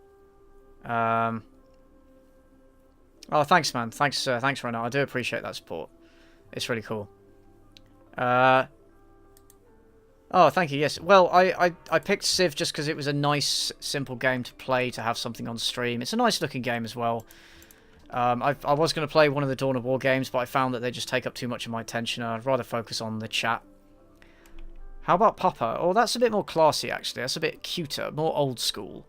Oh, thanks, man. Thanks, Reinhardt. I do appreciate that support. It's really cool. Oh, thank you. Yes. Well, I picked Civ just because it was a nice, simple game to play, to have something on stream. It's a nice looking game as well. I was going to play one of the Dawn of War games, but I found that they just take up too much of my attention. I'd rather focus on the chat. How about Papa? Oh, that's a bit more classy, actually. That's a bit cuter, more old school.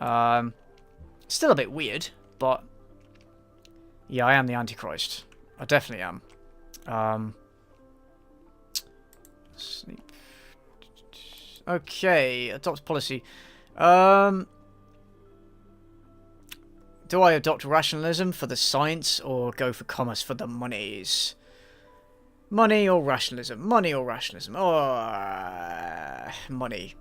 Still a bit weird, but yeah, I am the Antichrist. I definitely am. Sleep. Okay, adopt policy. Do I adopt rationalism for the science, or go for commerce for the monies? Money or rationalism? Money or rationalism? Oh, money.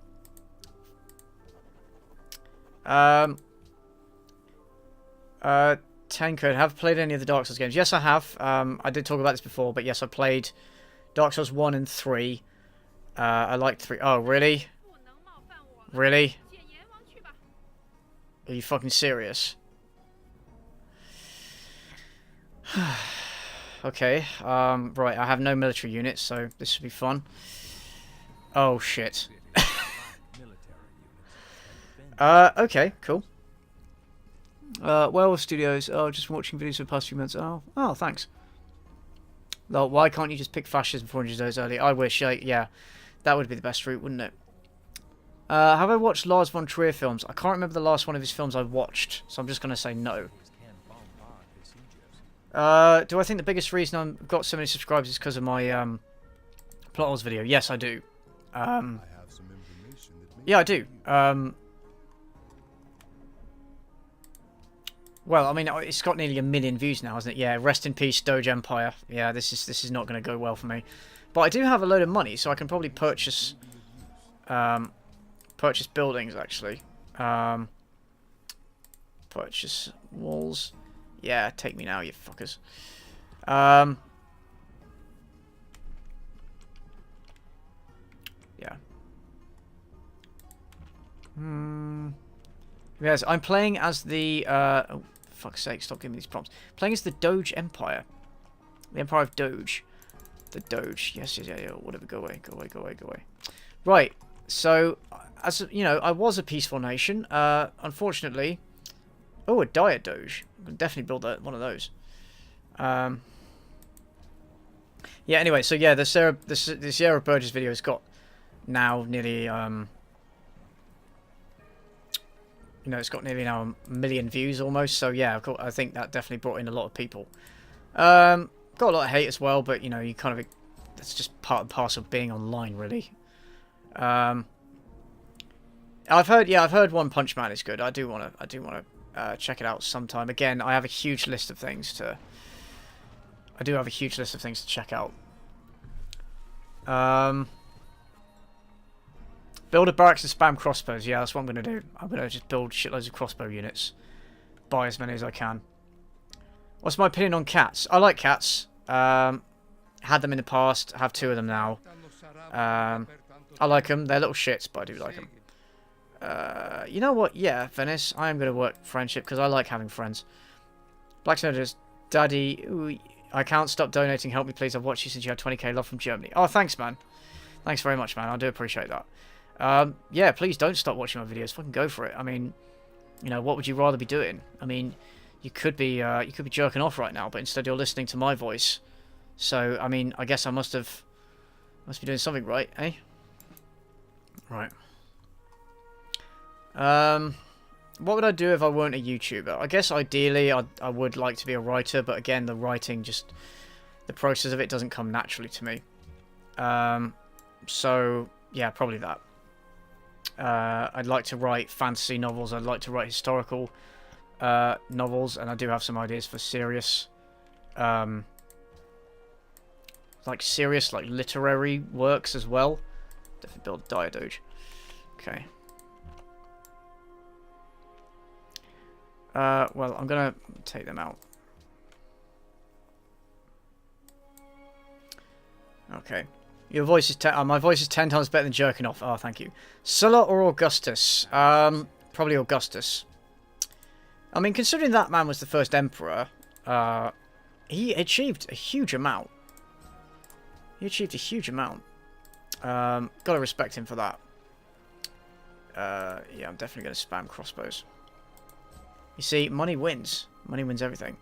Tancred, have played any of the Dark Souls games? Yes, I have. I did talk about this before, but yes, I played Dark Souls 1 and 3. I liked 3. Oh, really? Really? Are you fucking serious? Okay, right, I have no military units, so this should be fun. Oh, shit. Okay, cool. Werewolf Studios, oh, just watching videos for the past few months. Oh, thanks. Well, why can't you just pick fascism 400 days early? I wish, yeah, that would be the best route, wouldn't it? Have I watched Lars von Trier films? I can't remember the last one of his films I watched, so I'm just going to say no. Do I think the biggest reason I've got so many subscribers is because of my plot holes video? Yes, I do. Yeah, I do. Well, I mean, it's got nearly 1 million views now, hasn't it? Yeah, rest in peace, Doge Empire. Yeah, this is not going to go well for me. But I do have a load of money, so I can probably purchase buildings, actually. Purchase walls. Yeah, take me now, you fuckers. Yeah. Yes, I'm playing as the, oh, fuck's sake, stop giving me these prompts. Playing as the Doge Empire. The Empire of Doge. The Doge. Yes, yeah, whatever, go away. Right, so, as you know, I was a peaceful nation. Unfortunately, oh, a diet doge. I can definitely build one of those. Yeah. Anyway, so yeah, the Sierra Burgess video has got now nearly you know, it's got nearly now 1 million views almost. So yeah, I think that definitely brought in a lot of people. Got a lot of hate as well, but you know, you kind of, that's just part and parcel of being online, really. I've heard One Punch Man is good. I do want to check it out sometime. Again, I have a huge list of things to. I do have a huge list of things to check out. Build a barracks and spam crossbows. Yeah, that's what I'm going to do. I'm going to just build shitloads of crossbow units. Buy as many as I can. What's my opinion on cats? I like cats. Had them in the past. Have 2 of them now. I like them. They're little shits, but I do like them. You know what? Yeah, Venice. I am going to work friendship because I like having friends. Black Snowders, Daddy. Ooh, I can't stop donating. Help me, please. I've watched you since you had 20k love from Germany. Oh, thanks, man. Thanks very much, man. I do appreciate that. Yeah, please don't stop watching my videos. Fucking go for it. I mean, you know, what would you rather be doing? I mean, you could be jerking off right now, but instead you're listening to my voice. So, I mean, I guess I must be doing something right, eh? Right. What would I do if I weren't a YouTuber? I guess ideally I would like to be a writer, but again, the writing just, the process of it doesn't come naturally to me. So, yeah, probably that. I'd like to write fantasy novels. I'd like to write historical novels, and I do have some ideas for serious, serious literary works as well. Definitely build a diet doge. Okay. Well, I'm gonna take them out. Okay. Your voice is my voice is 10 times better than jerking off. Oh, thank you. Sulla or Augustus? Probably Augustus. I mean, considering that man was the first emperor, he achieved a huge amount. Gotta respect him for that. Yeah, I'm definitely gonna spam crossbows. You see, money wins. Money wins everything.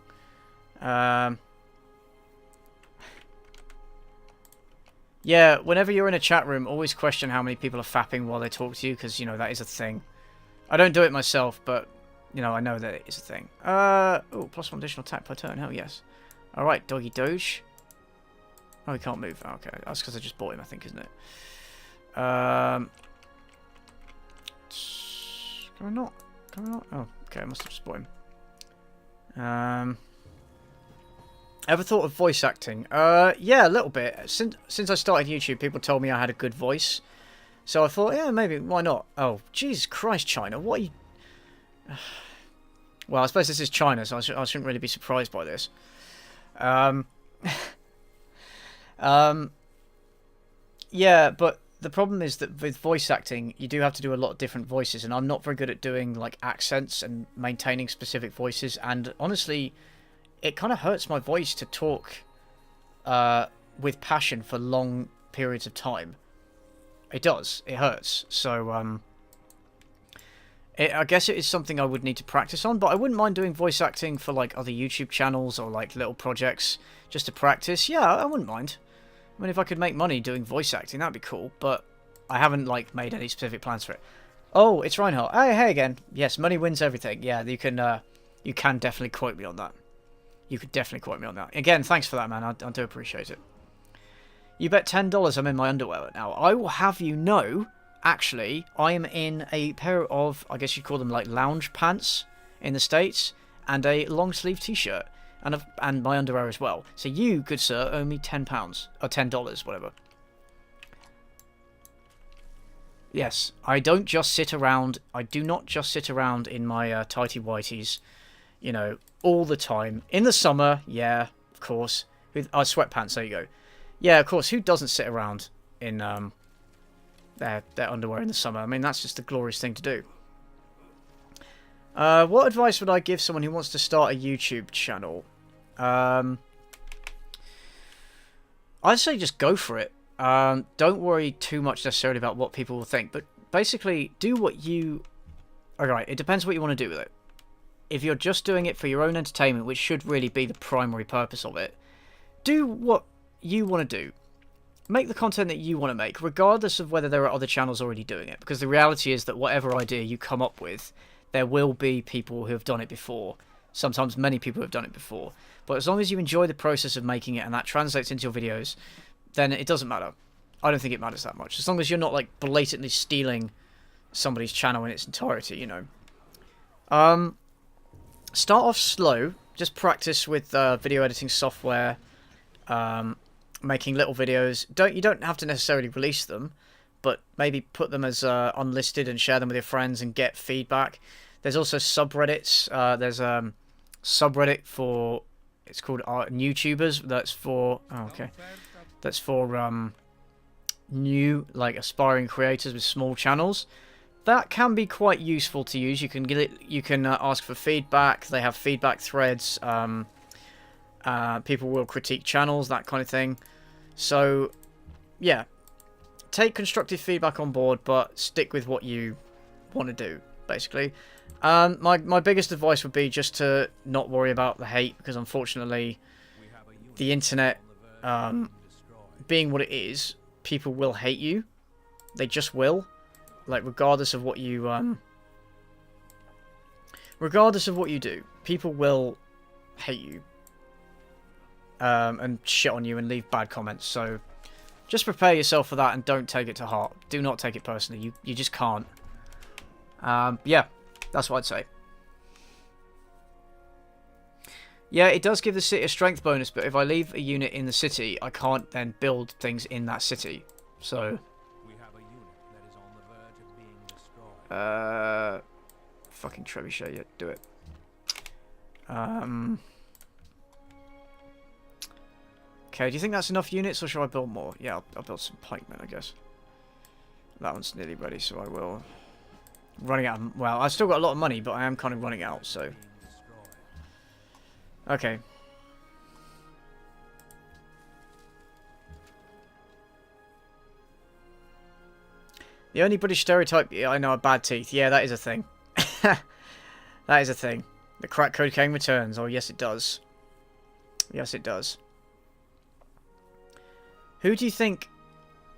Yeah, whenever you're in a chat room, always question how many people are fapping while they talk to you, because, you know, that is a thing. I don't do it myself, but, you know, I know that it is a thing. Oh, +1 additional attack per turn. Hell yes. Alright, Doggy Doge. Oh, he can't move. Oh, okay, that's because I just bought him, I think, isn't it? Can I not? Can I not? Oh, okay, I must have just bought him. Ever thought of voice acting? Yeah, a little bit. Since I started YouTube, people told me I had a good voice. So I thought, yeah, maybe, why not? Oh, Jesus Christ, China, what are you... Well, I suppose this is China, so I shouldn't really be surprised by this. Yeah, but the problem is that with voice acting, you do have to do a lot of different voices, and I'm not very good at doing, like, accents and maintaining specific voices, and honestly... It kind of hurts my voice to talk with passion for long periods of time. It does. It hurts. So, I guess it is something I would need to practice on, but I wouldn't mind doing voice acting for, like, other YouTube channels or, like, little projects just to practice. Yeah, I wouldn't mind. I mean, if I could make money doing voice acting, that'd be cool, but I haven't, like, made any specific plans for it. Oh, it's Reinhardt. Hey again. Yes, money wins everything. Yeah, you can definitely quote me on that. You could definitely quote me on that. Again, thanks for that, man. I do appreciate it. You bet $10 I'm in my underwear now. I will have you know, actually, I am in a pair of, I guess you'd call them like lounge pants in the States, and a long sleeve t-shirt, and my underwear as well. So you, good sir, owe me £10, or $10, whatever. Yes, I don't just sit around, I do not just sit around in my tighty whities, you know, all the time. In the summer, yeah, of course. With sweatpants, there you go. Yeah, of course, who doesn't sit around in their underwear in the summer? I mean, that's just a glorious thing to do. What advice would I give someone who wants to start a YouTube channel? I'd say just go for it. Don't worry too much necessarily about what people will think, but basically do what you... Alright, it depends what you want to do with it. If you're just doing it for your own entertainment, which should really be the primary purpose of it, do what you want to do. Make the content that you want to make, regardless of whether there are other channels already doing it. Because the reality is that whatever idea you come up with, there will be people who have done it before. Sometimes many people have done it before. But as long as you enjoy the process of making it and that translates into your videos, then it doesn't matter. I don't think it matters that much. As long as you're not like blatantly stealing somebody's channel in its entirety, you know. Start off slow. Just practice with video editing software. Making little videos. You don't have to necessarily release them, but maybe put them as unlisted and share them with your friends and get feedback. There's also subreddits. There's subreddit for, it's called YouTubers. That's for that's for new, like, aspiring creators with small channels. That can be quite useful to use. You can get it. You can ask for feedback. They have feedback threads. People will critique channels, that kind of thing. So, yeah, take constructive feedback on board, but stick with what you want to do, basically. My biggest advice would be just to not worry about the hate, because unfortunately, the internet, being what it is, people will hate you. They just will. Like, regardless of what you do, people will hate you. And shit on you and leave bad comments. So just prepare yourself for that and don't take it to heart. Do not take it personally. You just can't. Yeah, that's what I'd say. Yeah, it does give the city a strength bonus, but if I leave a unit in the city, I can't then build things in that city. So we have a unit that is on the verge of being destroyed. Fucking trebuchet, yeah, do it. Okay, do you think that's enough units, or should I build more? Yeah, I'll build some pikemen, I guess. That one's nearly ready, so I will. Running out of... Well, I've still got a lot of money, but I am kind of running out, so... Okay. The only British stereotype I know are bad teeth. Yeah, that is a thing. That is a thing. The crack cocaine returns. Oh, yes, it does. Yes, it does. Who do you think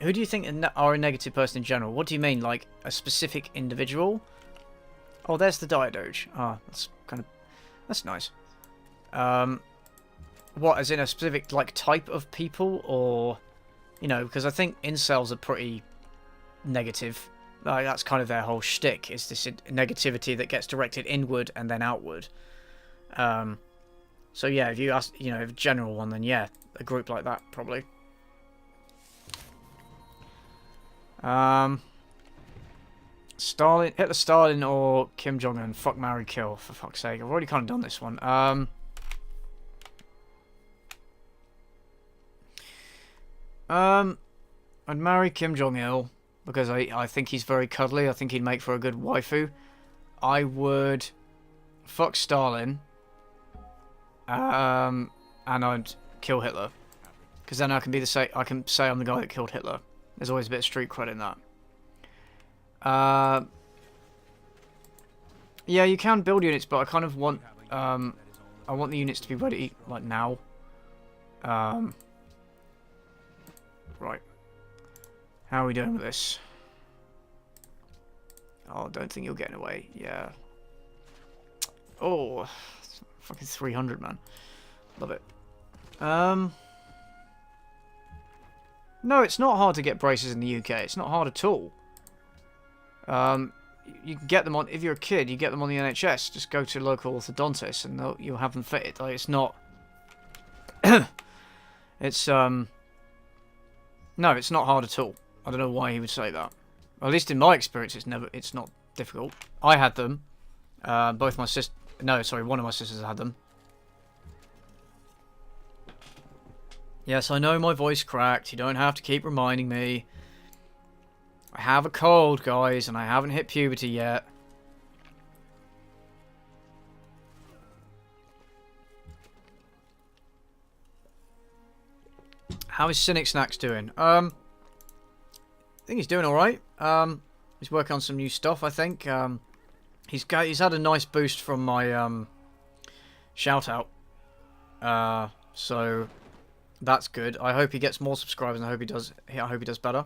are a negative person in general? What do you mean, like a specific individual? Oh, there's the Diadoge. Ah, that's nice. What, as in a specific like type of people, or you know, because I think incels are pretty negative. Like, that's kind of their whole shtick, is this negativity that gets directed inward and then outward. So yeah, if you ask, you know, a general one, then yeah, a group like that probably. Stalin, Hitler, Stalin, or Kim Jong-un? Fuck, marry, kill, for fuck's sake. I've already kind of done this one. I'd marry Kim Jong-il because I think he's very cuddly. I think he'd make for a good waifu. I would fuck Stalin. And I'd kill Hitler, because then I can say I'm the guy that killed Hitler. There's always a bit of street cred in that. Yeah, you can build units, but I kind of want I want the units to be ready like now. Right. How are we doing with this? Oh, I don't think you're getting away. Yeah. Oh, fucking 300, man. Love it. No, it's not hard to get braces in the UK. It's not hard at all. You can get them on, if you're a kid, you get them on the NHS. Just go to a local orthodontist and you'll have them fitted. Like, it's not... it's, no, it's not hard at all. I don't know why he would say that. At least in my experience, it's not difficult. I had them. Both my sisters... No, sorry, one of my sisters had them. Yes, I know my voice cracked. You don't have to keep reminding me. I have a cold, guys, and I haven't hit puberty yet. How is Cynic Snacks doing? I think he's doing alright. He's working on some new stuff, I think. He's had a nice boost from my shout out. So that's good. I hope he gets more subscribers, and I hope he does better.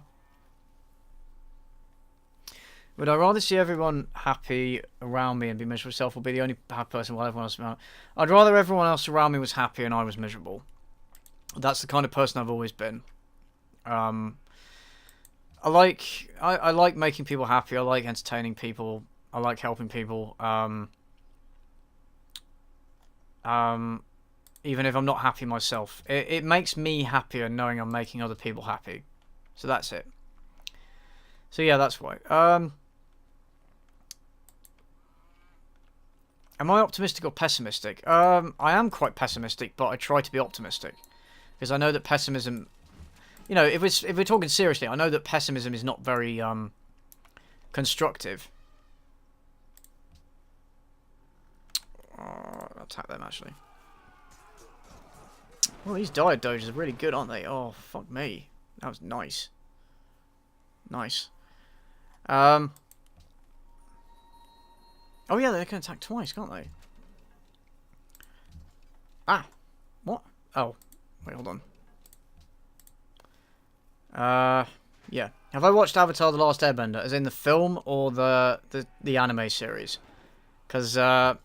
Would I rather see everyone happy around me and be miserable myself, or be the only happy person while everyone else around? I'd rather everyone else around me was happy and I was miserable. That's the kind of person I've always been. I like making people happy. I like entertaining people. I like helping people. Even if I'm not happy myself, it makes me happier knowing I'm making other people happy. So that's it. So yeah, that's why. Am I optimistic or pessimistic? I am quite pessimistic, but I try to be optimistic. Because I know that pessimism... You know, if we're talking seriously, I know that pessimism is not very constructive. I'll attack them, actually. Well, these dive doges are really good, aren't they? Oh, fuck me. That was nice. Nice. Oh yeah, they can attack twice, can't they? Ah! What? Oh. Wait, hold on. Yeah. Have I watched Avatar: The Last Airbender, as in the film or the anime series? Because, I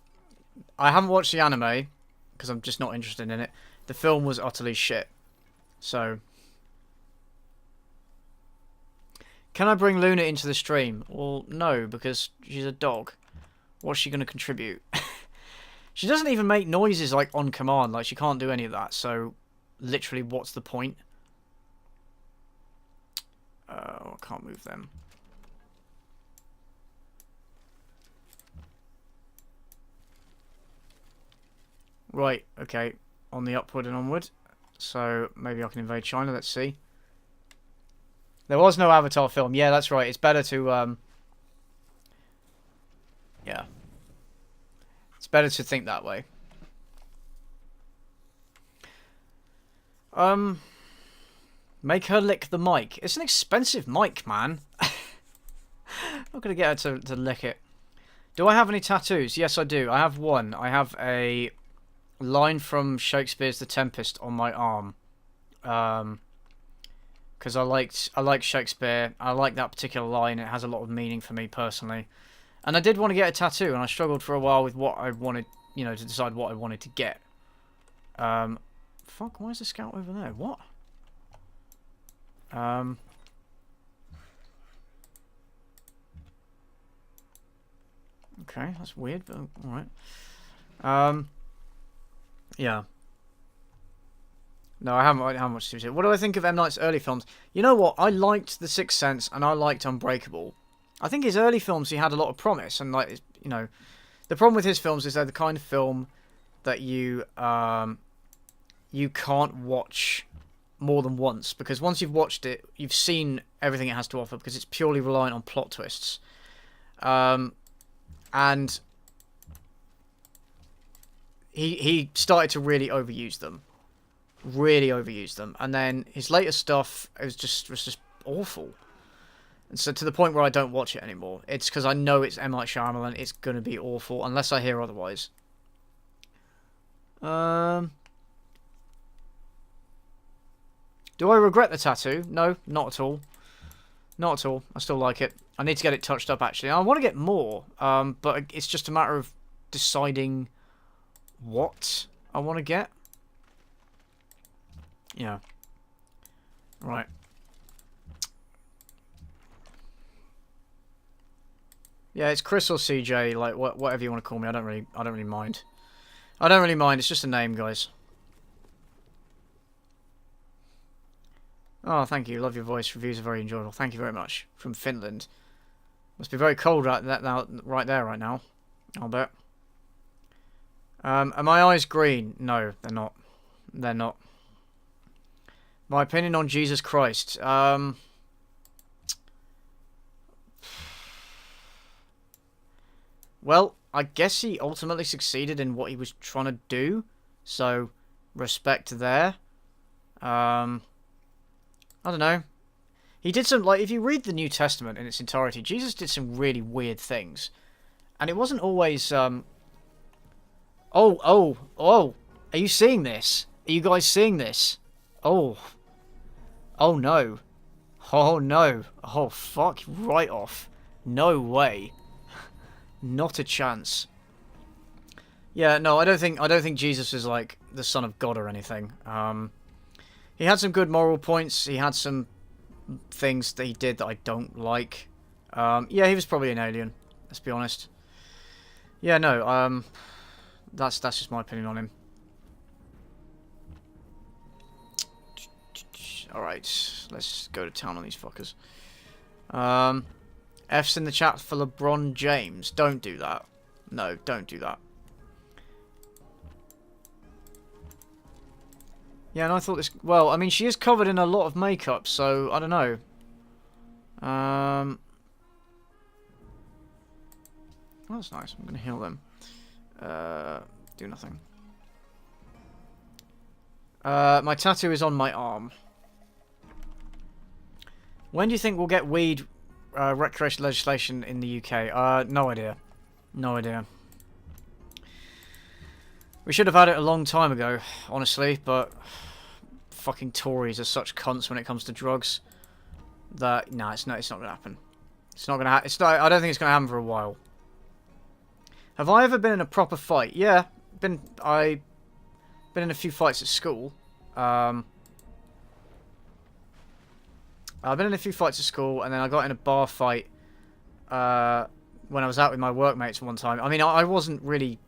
haven't watched the anime, because I'm just not interested in it. The film was utterly shit. So... Can I bring Luna into the stream? Well, no, because she's a dog. What's she going to contribute? She doesn't even make noises, like, on command. Like, she can't do any of that. So, literally, what's the point? I can't move them. Right, okay. On the upward and onward. So, maybe I can invade China. Let's see. There was no Avatar film. Yeah, that's right. It's better to, yeah. It's better to think that way. Make her lick the mic. It's an expensive mic, man. I'm not going to get her to lick it. Do I have any tattoos? Yes, I do. I have one. I have a line from Shakespeare's The Tempest on my arm. Because I like Shakespeare. I like that particular line. It has a lot of meaning for me personally. And I did want to get a tattoo, and I struggled for a while with what I wanted, you know, to decide what I wanted to get. Fuck, why is the scout over there? What? Okay, that's weird, but alright. Yeah. No, I haven't watched it. What do I think of M. Night's early films? You know what? I liked The Sixth Sense, and I liked Unbreakable. I think his early films, he had a lot of promise, and, like, you know, the problem with his films is they're the kind of film that you can't watch more than once, because once you've watched it, you've seen everything it has to offer, because it's purely reliant on plot twists. And he started to really overuse them. And then his later stuff was just awful. And so to the point where I don't watch it anymore. It's because I know it's M. Night Shyamalan. It's going to be awful unless I hear otherwise. Do I regret the tattoo? No, not at all. Not at all. I still like it. I need to get it touched up, actually. I want to get more, but it's just a matter of deciding what I want to get. Yeah. Right. Yeah, it's Chris or CJ, like whatever you want to call me. I don't really mind. I don't really mind. It's just a name, guys. Oh, thank you. Love your voice. Reviews are very enjoyable. Thank you very much. From Finland. Must be very cold right now. I'll bet. Are my eyes green? No, they're not. They're not. My opinion on Jesus Christ. Well, I guess he ultimately succeeded in what he was trying to do. So, respect there. I don't know. He did some, like, if you read the New Testament in its entirety, Jesus did some really weird things. And it wasn't always, Oh, are you seeing this? Are you guys seeing this? Oh. Oh, no. Oh, no. Oh, fuck. Right off. No way. Not a chance. Yeah, no, I don't think Jesus is, like, the son of God or anything. He had some good moral points. He had some things that he did that I don't like. Yeah, he was probably an alien. Let's be honest. Yeah, no, that's just my opinion on him. Alright, let's go to town on these fuckers. F's in the chat for LeBron James. Don't do that. No, don't do that. Yeah, and I thought this... Well, I mean, she is covered in a lot of makeup, so I don't know. Oh, that's nice. I'm going to heal them. Do nothing. My tattoo is on my arm. When do you think we'll get weed recreation legislation in the UK? No idea. No idea. We should have had it a long time ago, honestly, but fucking Tories are such cunts when it comes to drugs that no, it's not going to happen. It's not going to happen. I don't think it's going to happen for a while. Have I ever been in a proper fight? Yeah, I've been in a few fights at school. I've been in a few fights at school, and then I got in a bar fight when I was out with my workmates one time. I mean, I wasn't really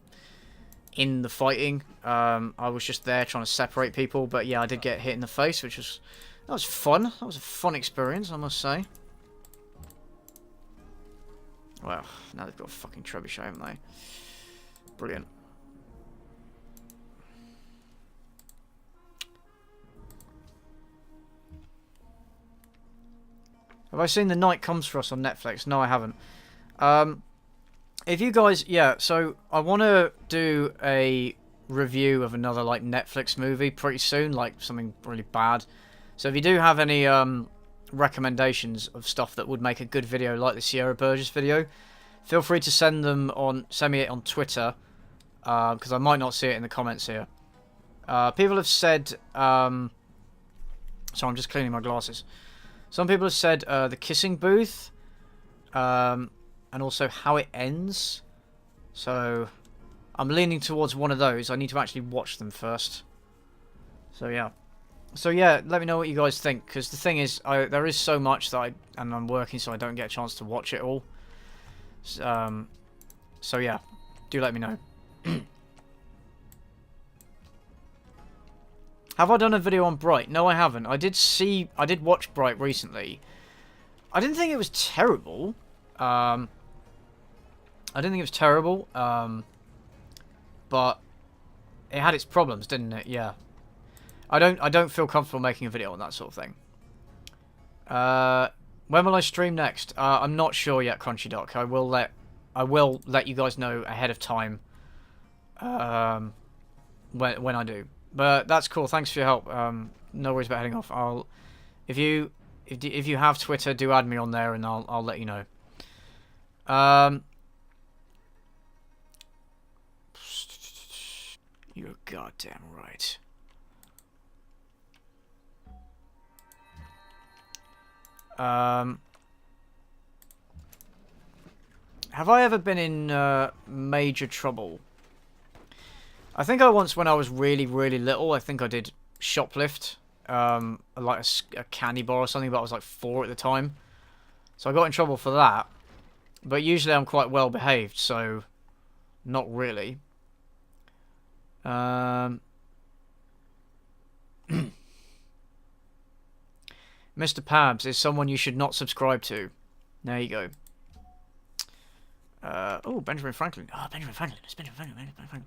in the fighting. I was just there trying to separate people, but yeah, I did get hit in the face, that was fun. That was a fun experience, I must say. Well, now they've got a fucking trebuchet, haven't they? Brilliant. Have I seen The Night Comes For Us on Netflix? No, I haven't. If you guys... Yeah, so I want to do a review of another, like, Netflix movie pretty soon, like something really bad. So if you do have any recommendations of stuff that would make a good video, like the Sierra Burgess video, feel free to send me it on Twitter, because I might not see it in the comments here. People have said... so I'm just cleaning my glasses. Some people have said The Kissing Booth, and also How It Ends. So I'm leaning towards one of those. I need to actually watch them first. So yeah. So yeah, let me know what you guys think, because the thing is, there is so much that and I'm working, so I don't get a chance to watch it all. So yeah, do let me know. Have I done a video on Bright? No, I haven't. I did watch Bright recently. I didn't think it was terrible. But it had its problems, didn't it? Yeah. I don't feel comfortable making a video on that sort of thing. When will I stream next? I'm not sure yet, Crunchy Duck. I will let you guys know ahead of time. When I do. But that's cool. Thanks for your help. No worries about heading off. If you have Twitter, do add me on there, and I'll let you know. You're goddamn right. Have I ever been in major trouble? I think I once, when I was really, really little, I think I did shoplift, like a candy bar or something, but I was like 4 at the time. So I got in trouble for that. But usually I'm quite well behaved, so not really. Mr. Pabs is someone you should not subscribe to. There you go. Oh, Benjamin Franklin. Oh, Benjamin Franklin. It's Benjamin Franklin.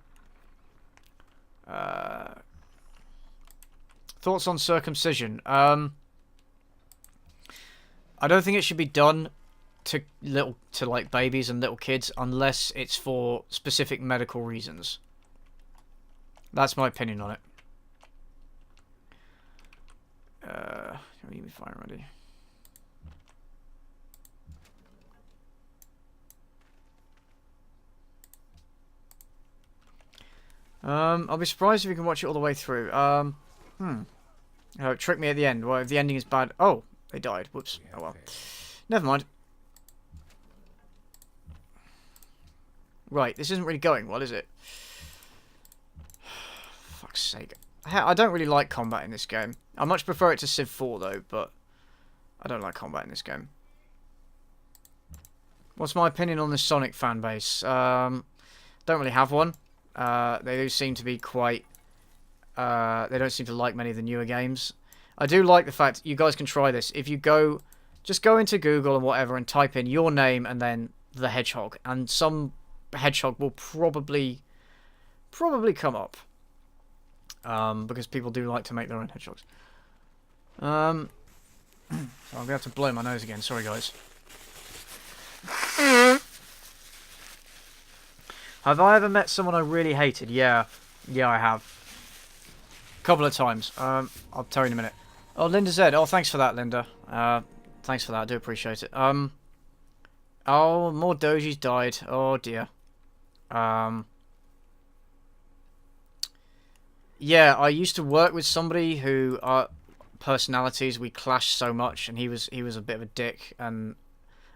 Thoughts on circumcision? I don't think it should be done to like babies and little kids unless it's for specific medical reasons. That's my opinion on it. You'll be fine already. I'll be surprised if you can watch it all the way through. Oh, it tricked me at the end. Well, if the ending is bad... Oh, they died. Whoops. Oh, well. Never mind. Right, this isn't really going well, is it? Fuck's sake. I don't really like combat in this game. I much prefer it to Civ 4, though, but I don't like combat in this game. What's my opinion on the Sonic fanbase? Don't really have one. They do seem to be quite... they don't seem to like many of the newer games. I do like the fact you guys can try this. If you go... Just go into Google and whatever and type in your name and then the hedgehog. And some hedgehog will probably come up. Because people do like to make their own hedgehogs. So I'm going to have to blow my nose again. Sorry, guys. Have I ever met someone I really hated? Yeah. Yeah, I have. A couple of times. I'll tell you in a minute. Oh, Linda Z. Oh, thanks for that, Linda. Thanks for that. I do appreciate it. Oh, more dojis died. Oh, dear. Yeah, I used to work with somebody who personalities we clashed so much, and he was a bit of a dick, and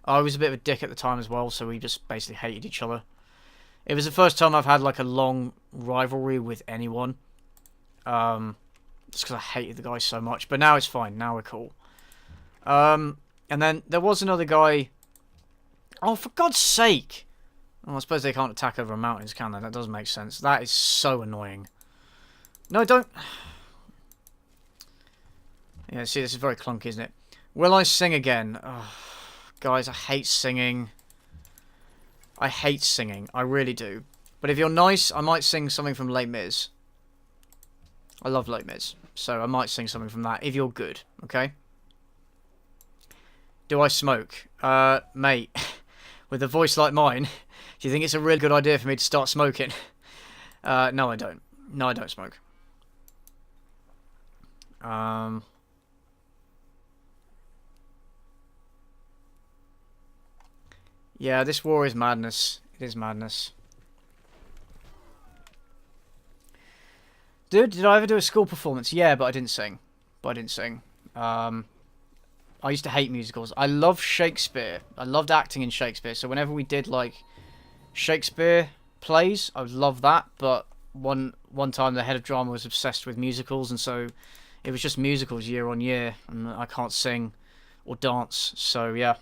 I was a bit of a dick at the time as well, so we just basically hated each other. It was the first time I've had like a long rivalry with anyone. Just because I hated the guy so much, but now it's fine. Now we're cool. And then there was another guy. Oh, for God's sake! Oh, I suppose they can't attack over mountains, can they? That doesn't make sense. That is so annoying. No, don't. Yeah, see, this is very clunky, isn't it? Will I sing again? Oh, guys, I hate singing. I hate singing. I really do. But if you're nice, I might sing something from Les Mis. I love Les Mis. So I might sing something from that if you're good, okay? Do I smoke? Mate, with a voice like mine, do you think it's a really good idea for me to start smoking? No, I don't. No, I don't smoke. Yeah, this war is madness. It is madness. Dude, did I ever do a school performance? Yeah, but I didn't sing. I used to hate musicals. I love Shakespeare. I loved acting in Shakespeare. So whenever we did like Shakespeare plays, I would love that. But one time the head of drama was obsessed with musicals, and so it was just musicals year on year, and I can't sing or dance. So yeah.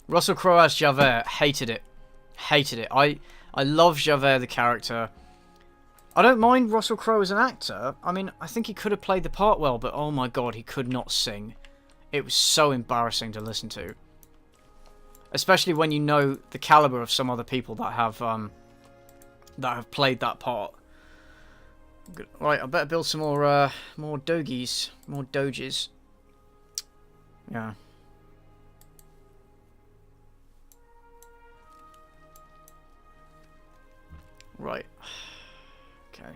Russell Crowe as Javert. Hated it. Hated it. I love Javert the character. I don't mind Russell Crowe as an actor. I mean, I think he could have played the part well, but oh my god, he could not sing. It was so embarrassing to listen to. Especially when you know the caliber of some other people that have played that part. Good. Right, I better build some more dogies, more doges. Yeah. Right. Okay.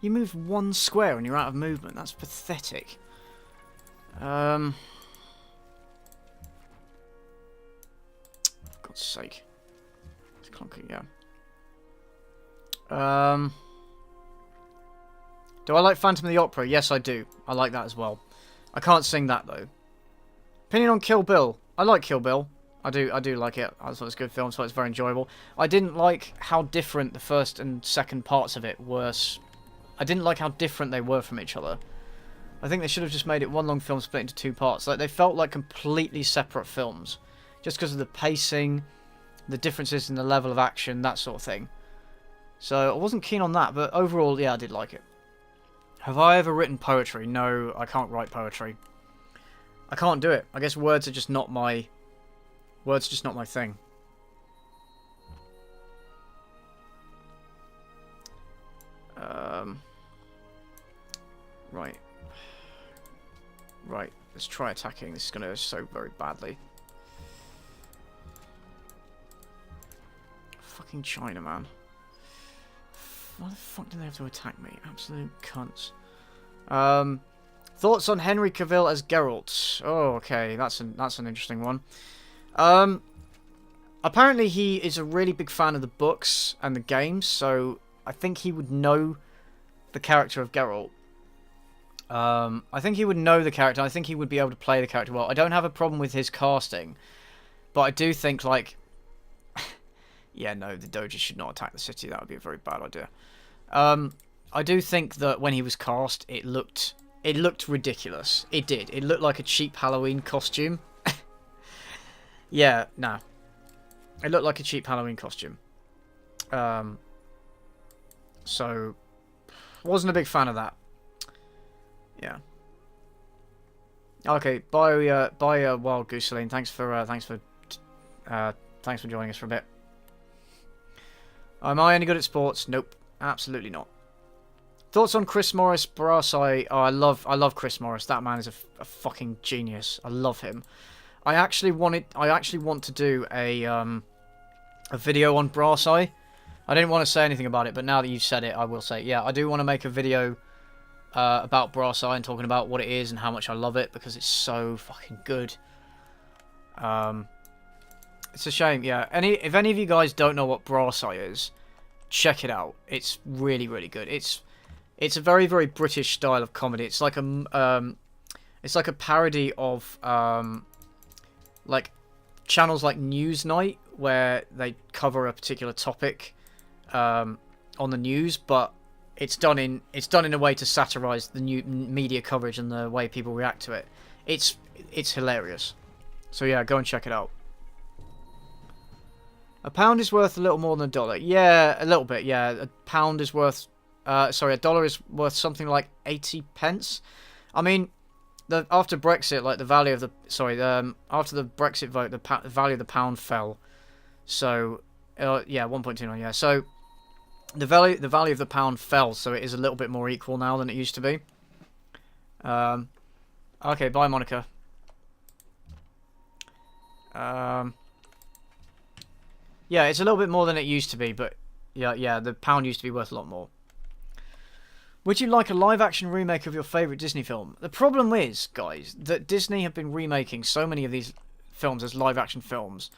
You move one square and you're out of movement. That's pathetic. For God's sake. It's clunky, yeah. Do I like Phantom of the Opera? Yes, I do. I like that as well. I can't sing that, though. Opinion on Kill Bill. I like Kill Bill. I do like it. I thought it was a good film, so it's very enjoyable. I didn't like how different the first and second parts of it were. I didn't like how different they were from each other. I think they should have just made it one long film split into two parts. Like, they felt like completely separate films. Just because of the pacing, the differences in the level of action, that sort of thing. So, I wasn't keen on that, but overall, yeah, I did like it. Have I ever written poetry? No, I can't write poetry. I can't do it. I guess words are just not my... Words are just not my thing. Right. Right, let's try attacking. This is going to go so very badly. Fucking China, man. Why the fuck do they have to attack me? Absolute cunts. Thoughts on Henry Cavill as Geralt? Oh, okay, that's an interesting one. Apparently he is a really big fan of the books and the games, so I think he would know the character of Geralt. I think he would know the character. I think he would be able to play the character well. I don't have a problem with his casting, but I do think, like, yeah, no, the Doges should not attack the city. That would be a very bad idea. I do think that when he was cast, it looked ridiculous. It did. It looked like a cheap Halloween costume. Yeah, no. It looked like a cheap Halloween costume. So, wasn't a big fan of that. Yeah. Okay, bye, Wild Gooseline. Thanks for joining us for a bit. Am I any good at sports? Nope, absolutely not. Thoughts on Chris Morris, Brassai? Oh, I love Chris Morris. That man is a fucking genius. I love him. I actually want to do a video on Brassai. I didn't want to say anything about it, but now that you've said it, I will say it. Yeah, I do want to make a video about Brassai and talking about what it is and how much I love it, because it's so fucking good. It's a shame, yeah. If any of you guys don't know what Brassai is, check it out. It's really, really good. It's a very, very British style of comedy. It's like a parody of like channels like Newsnight, where they cover a particular topic on the news, but it's done in a way to satirize the new media coverage and the way people react to it. It's hilarious. So yeah, go and check it out. A pound is worth a little more than a dollar. Yeah, a little bit. Yeah, a pound is worth. Sorry, a dollar is worth something like 80 pence. I mean, after Brexit, like the value of the after the Brexit vote, the value of the pound fell. So yeah, 1.29. Yeah, so the value of the pound fell, so it is a little bit more equal now than it used to be. Okay, bye, Monica. Yeah, it's a little bit more than it used to be, but yeah, the pound used to be worth a lot more. Would you like a live-action remake of your favourite Disney film? The problem is, guys, that Disney have been remaking so many of these films as live-action films.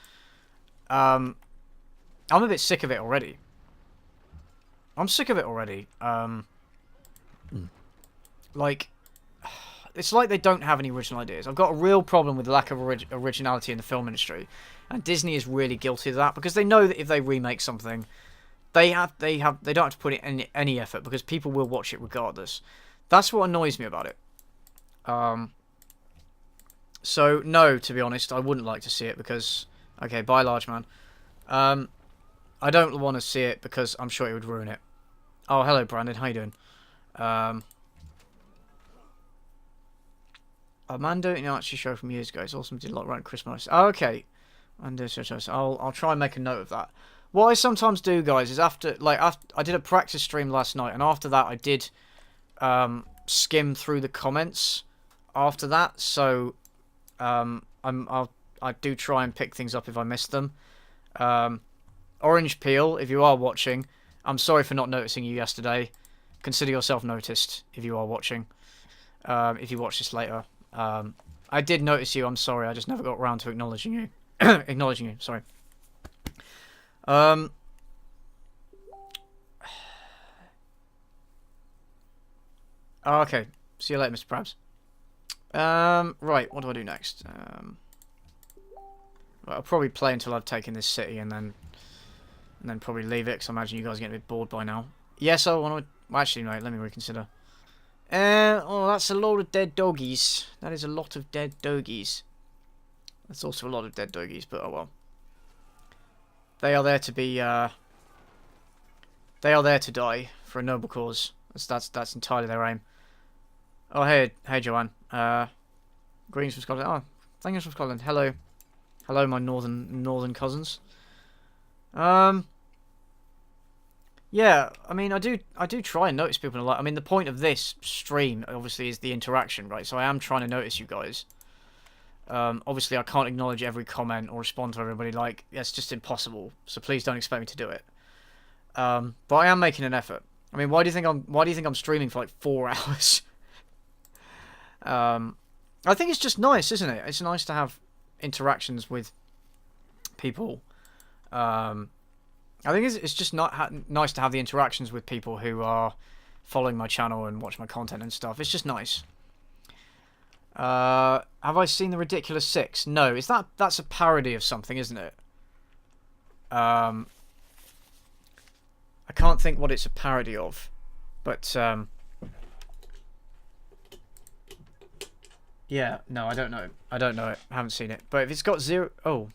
I'm a bit sick of it already. Like, it's like they don't have any original ideas. I've got a real problem with the lack of originality in the film industry, and Disney is really guilty of that, because they know that if they remake something, they don't have to put in any effort, because people will watch it regardless. That's what annoys me about it. So no, to be honest, I wouldn't like to see it, because okay, bye, large man. I don't want to see it because I'm sure it would ruin it. Oh, hello, Brandon. How you doing? Amanda in Archie show from years ago. It's awesome. Did a lot around Christmas. Oh, okay. I'll try and make a note of that. What I sometimes do, guys, is after I did a practice stream last night, and after that I did skim through the comments after that. So I do try and pick things up if I miss them. Orange Peel, if you are watching, I'm sorry for not noticing you yesterday. Consider yourself noticed if you are watching. If you watch this later. I did notice you, I'm sorry, I just never got around to acknowledging you. Sorry. Okay, see you later, Mr. Prabs. Right, what do I do next? Well, I'll probably play until I've taken this city and then probably leave it, because I imagine you guys are getting a bit bored by now. Yes, I want to... Well, actually, no, let me reconsider. Oh, that's a load of dead doggies. That is a lot of dead doggies. That's also a lot of dead doggies, but oh well. They are there to be, they are there to die for a noble cause. That's entirely their aim. Oh, hey, Joanne. Greetings from Scotland. Oh, thank you from Scotland. Hello. Hello, my northern cousins. Yeah, I mean, I do try and notice people a lot. I mean, the point of this stream, obviously, is the interaction, right? So I am trying to notice you guys. Obviously, I can't acknowledge every comment or respond to everybody. Like, that's just impossible. So please don't expect me to do it. But I am making an effort. I mean, why do you think I'm streaming for like 4 hours? I think it's just nice, isn't it? It's nice to have interactions with people. I think it's just not nice to have the interactions with people who are following my channel and watch my content and stuff. It's just nice. Have I seen The Ridiculous Six? No. That's a parody of something, isn't it? I can't think what it's a parody of, but yeah, no, I don't know. I don't know it. I haven't seen it. But if it's got zero... Oh.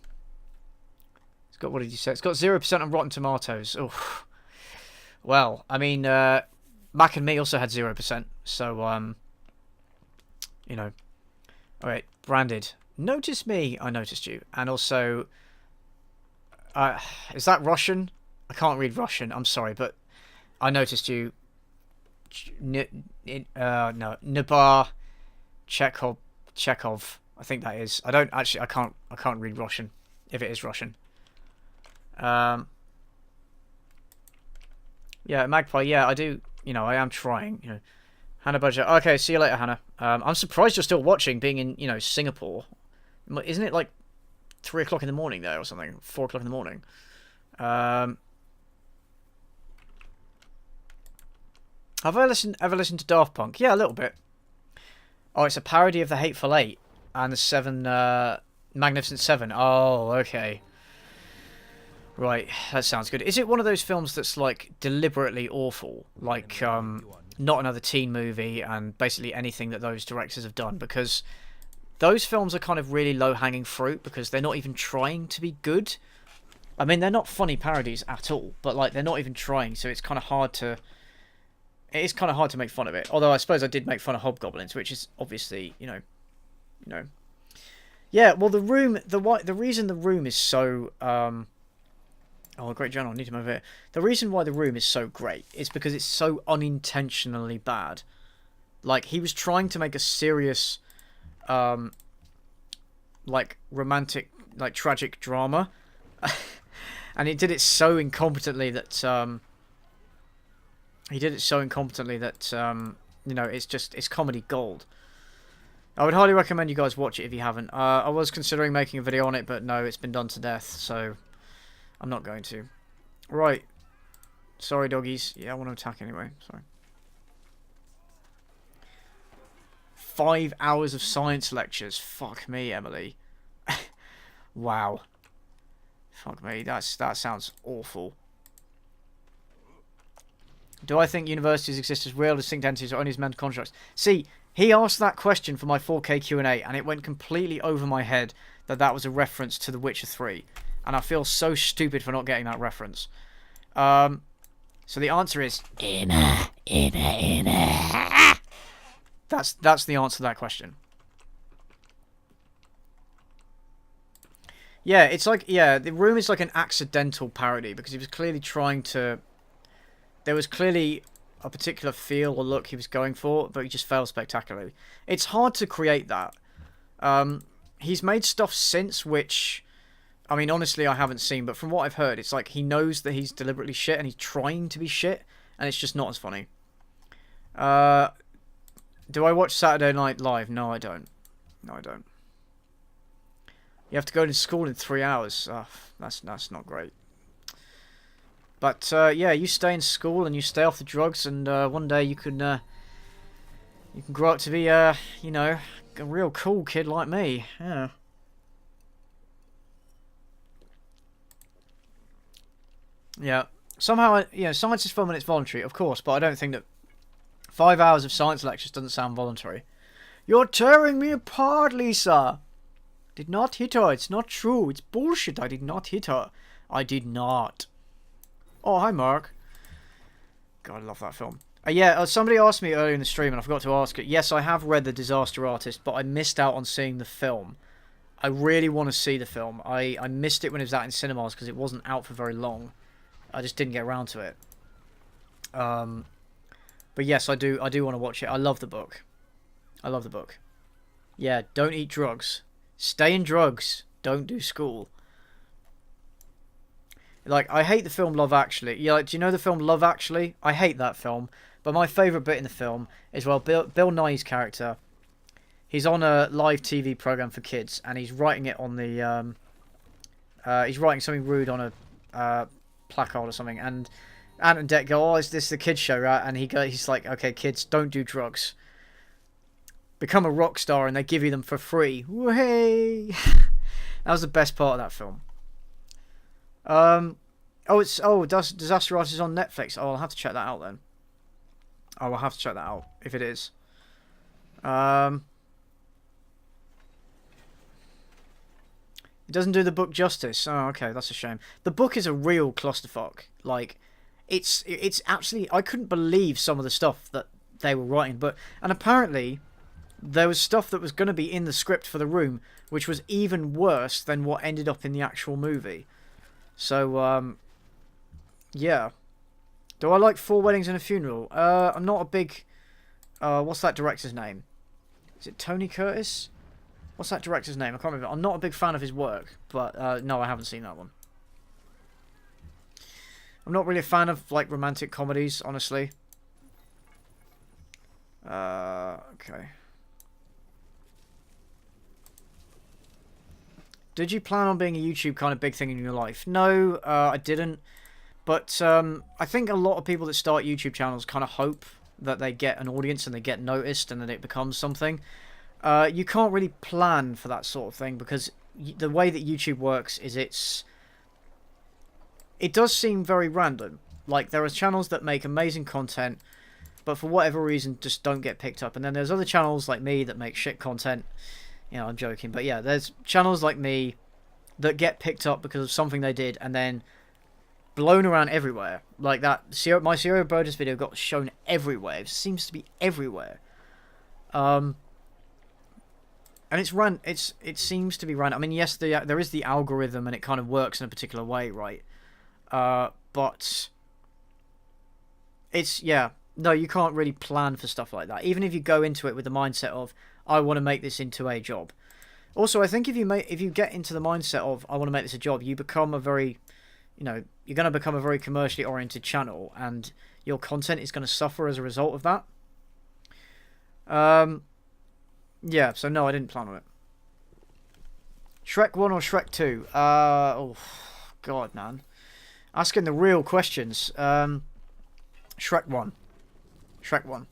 It's got... What did you say? It's got 0% on Rotten Tomatoes. Oh. Well, I mean, Mac and Me also had 0%. So, you know. Alright, Branded. Notice me. I noticed you. And also... is that Russian? I can't read Russian. I'm sorry, but I noticed you. No. Nabar Chekhov. I think that is. I don't actually. I can't read Russian. If it is Russian. Yeah, Magpie. Yeah, I do. You know, I am trying. You know, Hannah Budget. Okay, see you later, Hannah. I'm surprised you're still watching, being in Singapore. Isn't it like 3 o'clock in the morning there or something? 4 o'clock in the morning. Have I ever listened to Daft Punk? Yeah, a little bit. Oh, it's a parody of the Hateful Eight and the Magnificent Seven. Oh, okay. Right, that sounds good. Is it one of those films that's like deliberately awful, like not another teen movie and basically anything that those directors have done? Because those films are kind of really low-hanging fruit because they're not even trying to be good. I mean, they're not funny parodies at all, but like they're not even trying, so it's kind of hard to. It is kind of hard to make fun of it. Although I suppose I did make fun of Hobgoblins, which is obviously, you know. Yeah, well, The Room, the reason The Room is so, oh, a great journal, I need to move it. The reason why The Room is so great is because it's so unintentionally bad. Like, he was trying to make a serious, like, romantic, like, tragic drama. And he did it so incompetently that, you know, it's comedy gold. I would highly recommend you guys watch it if you haven't. I was considering making a video on it, but no, it's been done to death, so I'm not going to. Right. Sorry, doggies. Yeah, I want to attack anyway. Sorry. 5 hours of science lectures. Fuck me, Emily. Wow. Fuck me. That sounds awful. Do I think universities exist as real, distinct entities or only as mental constructs? See, he asked that question for my 4K Q&A, and it went completely over my head that was a reference to The Witcher 3. And I feel so stupid for not getting that reference. So the answer is... Inner. That's the answer to that question. Yeah, it's like... Yeah, The Room is like an accidental parody, because he was clearly trying to... There was clearly a particular feel or look he was going for, but he just failed spectacularly. It's hard to create that. He's made stuff since which, I mean, honestly, I haven't seen, but from what I've heard, it's like he knows that he's deliberately shit and he's trying to be shit, and it's just not as funny. Do I watch Saturday Night Live? No, I don't. No, I don't. You have to go to school in 3 hours. Oh, that's not great. But, yeah, you stay in school and you stay off the drugs, and one day you can grow up to be, you know, a real cool kid like me. Yeah. Yeah. Somehow, you know, science is fun when it's voluntary, of course, but I don't think that 5 hours of science lectures doesn't sound voluntary. You're tearing me apart, Lisa! Did not hit her. It's not true. It's bullshit. I did not hit her. I did not. Oh, hi, Mark. God, I love that film. Yeah, somebody asked me earlier in the stream, and I forgot to ask it. Yes, I have read The Disaster Artist, but I missed out on seeing the film. I really want to see the film. I missed it when it was out in cinemas because it wasn't out for very long. I just didn't get around to it. But yes, I do want to watch it. I love the book. I love the book. Yeah, don't eat drugs. Stay in drugs. Don't do school. Like, I hate the film Love Actually. Yeah, like, do you know the film Love Actually? I hate that film. But my favourite bit in the film is, well, Bill Nighy's character. He's on a live TV program for kids, and he's writing it on the he's writing something rude on a placard or something, and Ant and Dec go, "Oh, is this the kids show, right?" And he's like, "Okay, kids, don't do drugs. Become a rock star," and they give you them for free. Way. That was the best part of that film. Disaster Artist is on Netflix. Oh, I'll have to check that out then. Oh, I'll have to check that out if it is. It doesn't do the book justice. Oh, okay, that's a shame. The book is a real clusterfuck. Like, it's actually, I couldn't believe some of the stuff that they were writing. And apparently, there was stuff that was going to be in the script for The Room, which was even worse than what ended up in the actual movie. So, yeah. Do I like Four Weddings and a Funeral? I'm not a big... what's that director's name? Is it Tony Curtis? What's that director's name? I can't remember. I'm not a big fan of his work, but no, I haven't seen that one. I'm not really a fan of, like, romantic comedies, honestly. Okay. Did you plan on being a YouTube kind of big thing in your life? No, I didn't. But I think a lot of people that start YouTube channels kind of hope that they get an audience and they get noticed and then it becomes something. You can't really plan for that sort of thing because the way that YouTube works is it does seem very random. Like, there are channels that make amazing content, but for whatever reason just don't get picked up. And then there's other channels like me that make shit content. You know, I'm joking. But yeah, there's channels like me that get picked up because of something they did and then blown around everywhere. Like that, my Sierra Burgess video got shown everywhere. It seems to be everywhere. And it seems to be random. I mean, yes, there is the algorithm and it kind of works in a particular way, right? But it's, yeah, no, you can't really plan for stuff like that. Even if you go into it with the mindset of, I want to make this into a job. Also, I think if you get into the mindset of, I want to make this a job, you become a very, you know, you're going to become a very commercially oriented channel and your content is going to suffer as a result of that. Yeah, so no, I didn't plan on it. Shrek 1 or Shrek 2? Oh, God, man. Asking the real questions. Shrek 1. Shrek 1.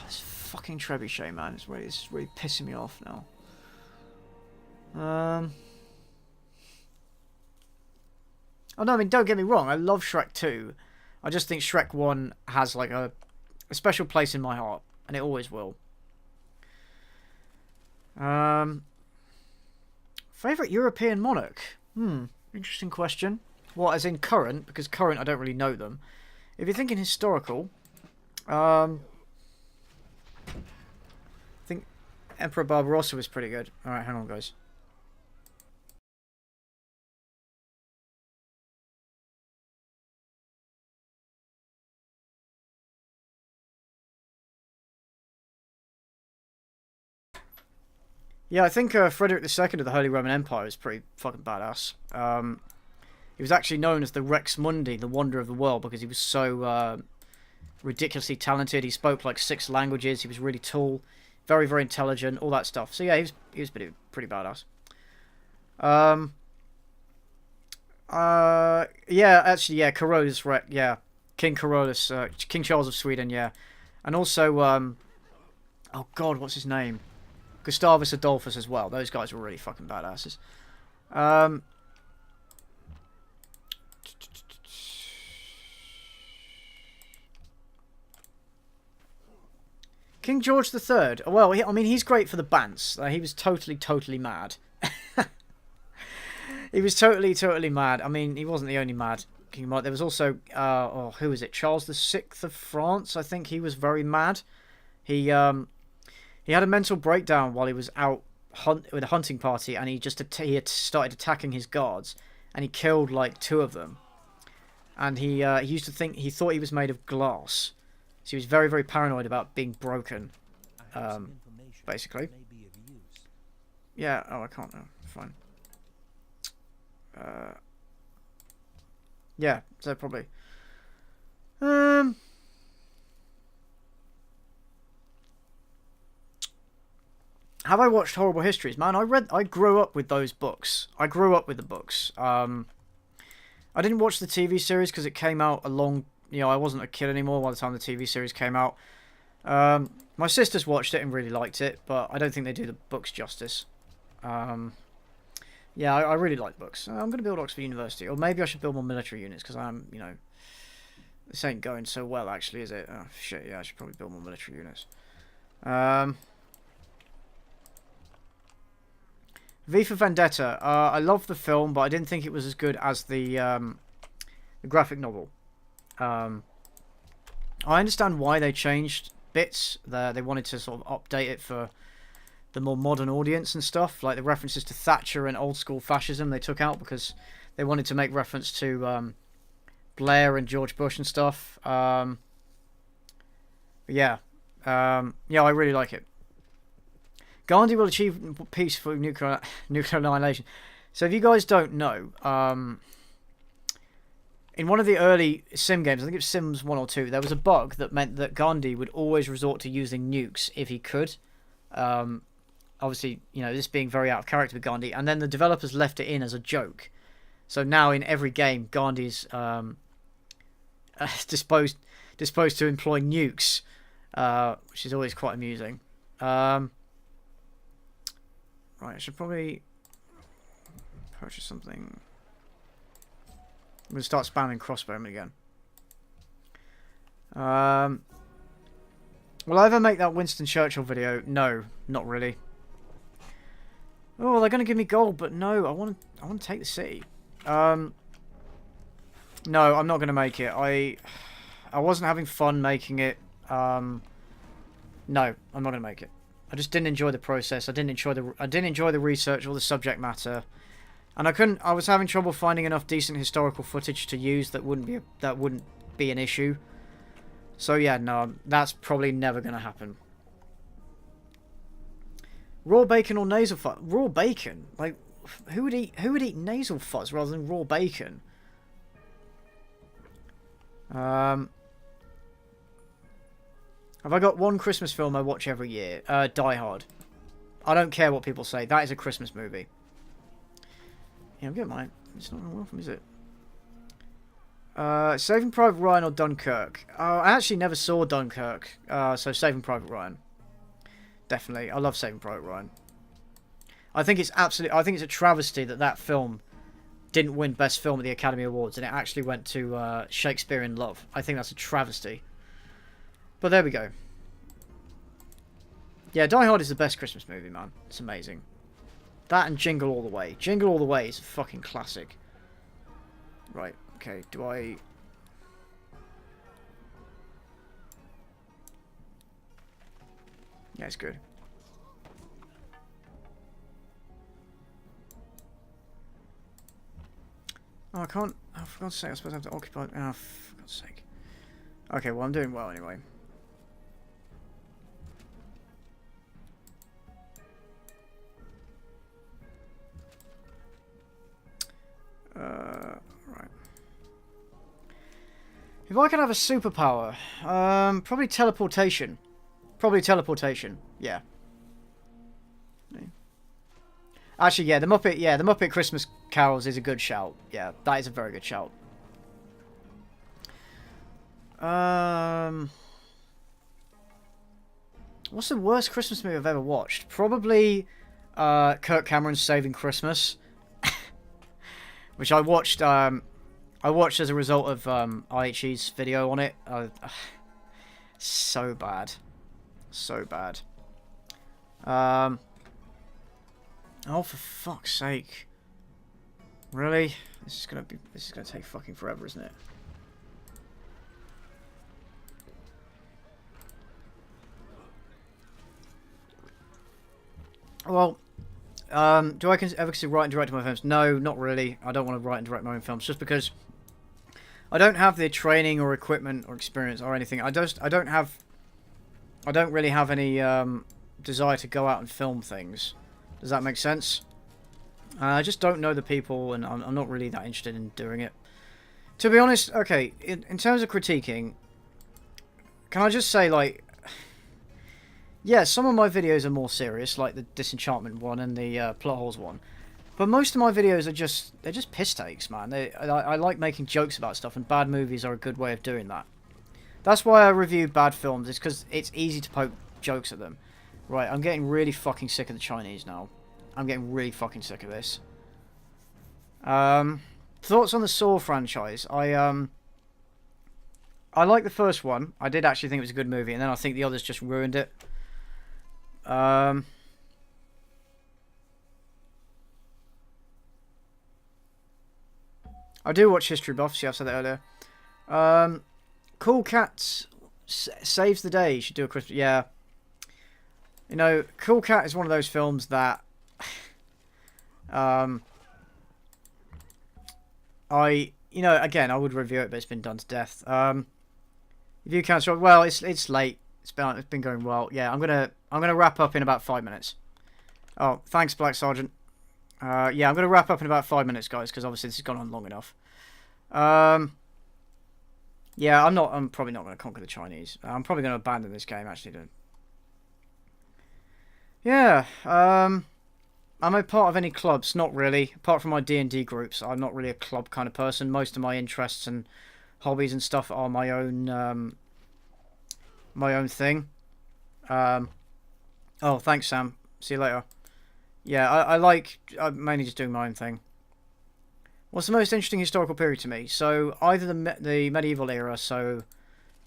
This fucking trebuchet, man. It's really pissing me off now. Oh, no, I mean, don't get me wrong. I love Shrek 2. I just think Shrek 1 has, like, a special place in my heart. And it always will. Favourite European monarch? Interesting question. What, as in current? Because current, I don't really know them. If you're thinking historical, I think Emperor Barbarossa was pretty good. Alright, hang on, guys. Yeah, I think Frederick II of the Holy Roman Empire is pretty fucking badass. He was actually known as the Rex Mundi, the wonder of the world, because he was so ridiculously talented. He spoke like 6 languages. He was really tall, very, very intelligent, all that stuff. So yeah, he was pretty badass. Yeah, actually, yeah, Carolus, right? Yeah, King Carolus, King Charles of Sweden, yeah, and also oh God, what's his name? Gustavus Adolphus as well. Those guys were really fucking badasses. King George III. Well, I mean, he's great for the bants. He was totally mad. He was totally mad. I mean, he wasn't the only mad king. There was also, who was it? Charles VI of France. I think he was very mad. He had a mental breakdown while he was out with a hunting party, and he had started attacking his guards, and he killed like 2 of them. And he used to think he thought he was made of glass, so he was very, very paranoid about being broken. Basically. Yeah. Oh, I can't now. Fine. Yeah, so probably. Have I watched Horrible Histories? Man, I grew up with those books. I grew up with the books. I didn't watch the TV series because it came out I wasn't a kid anymore by the time the TV series came out. My sisters watched it and really liked it, but I don't think they do the books justice. Yeah, I really like books. I'm going to build Oxford University, or maybe I should build more military units because I'm, this ain't going so well actually, is it? Oh shit, yeah, I should probably build more military units. V for Vendetta. I love the film, but I didn't think it was as good as the graphic novel. I understand why they changed bits. They wanted to sort of update it for the more modern audience and stuff. Like the references to Thatcher and old school fascism they took out because they wanted to make reference to Blair and George Bush and stuff. Yeah, I really like it. Gandhi will achieve peace for nuclear annihilation. So if you guys don't know, in one of the early Sim games, I think it was Sims 1 or 2, there was a bug that meant that Gandhi would always resort to using nukes if he could. Obviously, this being very out of character with Gandhi, and then the developers left it in as a joke. So now in every game, Gandhi's disposed to employ nukes, which is always quite amusing. Right, I should probably purchase something. I'm going to start spamming crossbowmen again. Will I ever make that Winston Churchill video? No, not really. Oh, they're going to give me gold, but no, I want to take the city. No, I'm not going to make it. I wasn't having fun making it. No, I'm not going to make it. I just didn't enjoy the process. I didn't enjoy the research or the subject matter, and I was having trouble finding enough decent historical footage to use that wouldn't be an issue. So yeah, no, that's probably never going to happen. Raw bacon or nasal fuzz? Raw bacon? Like, who would eat nasal fuzz rather than raw bacon? Have I got one Christmas film I watch every year? Die Hard. I don't care what people say. That is a Christmas movie. Yeah, I'm getting mine. It's not going well for me, is it? Saving Private Ryan or Dunkirk? I actually never saw Dunkirk. So Saving Private Ryan. Definitely. I love Saving Private Ryan. I think it's a travesty that film didn't win Best Film at the Academy Awards and it actually went to Shakespeare in Love. I think that's a travesty. But there we go. Yeah, Die Hard is the best Christmas movie, man. It's amazing. That and Jingle All the Way. Jingle All the Way is a fucking classic. Right, okay, do I... Yeah, it's good. Oh, I can't... Oh, for God's sake, I suppose I have to occupy... Oh, for God's sake. Okay, well, I'm doing well anyway. Right. If I could have a superpower, probably teleportation. Probably teleportation. Yeah. Actually, yeah, the Muppet Christmas Carols is a good shout. Yeah, that is a very good shout. What's the worst Christmas movie I've ever watched? Probably Kirk Cameron's Saving Christmas. Which I watched as a result of IHE's video on it. So bad. So bad. Oh, for fuck's sake. Really? This is gonna take fucking forever, isn't it? Well, do I ever consider write and direct my own films? No, not really. I don't want to write and direct my own films just because I don't have the training or equipment or experience or anything. I don't really have any desire to go out and film things. Does that make sense? I just don't know the people, and I'm not really that interested in doing it. To be honest, okay, in terms of critiquing, can I just say, like, yeah, some of my videos are more serious, like the Disenchantment one and the Plot Holes one. But most of my videos are they're just piss takes, man. I like making jokes about stuff, and bad movies are a good way of doing that. That's why I review bad films, is because it's easy to poke jokes at them. Right, I'm getting really fucking sick of the Chinese now. I'm getting really fucking sick of this. Thoughts on the Saw franchise? I like the first one. I did actually think it was a good movie, and then I think the others just ruined it. I do watch History Buffs, yeah, I've said that earlier. Cool Cats saves the day. You should do a Christmas... Yeah. You know, Cool Cat is one of those films that... You know, again, I would review it, but it's been done to death. If you can't... Well, it's late. It's been going well. Yeah, I'm gonna wrap up in about 5 minutes. Oh, thanks, Black Sergeant. Yeah, I'm gonna wrap up in about 5 minutes, guys, because obviously this has gone on long enough. Yeah, I'm probably not gonna conquer the Chinese. I'm probably gonna abandon this game, actually. Yeah. Am I part of any clubs? Not really. Apart from my D&D groups, I'm not really a club kind of person. Most of my interests and hobbies and stuff are my own thing. Oh, thanks, Sam. See you later. Yeah, I'm mainly just doing my own thing. What's the most interesting historical period to me? So, either the medieval era, so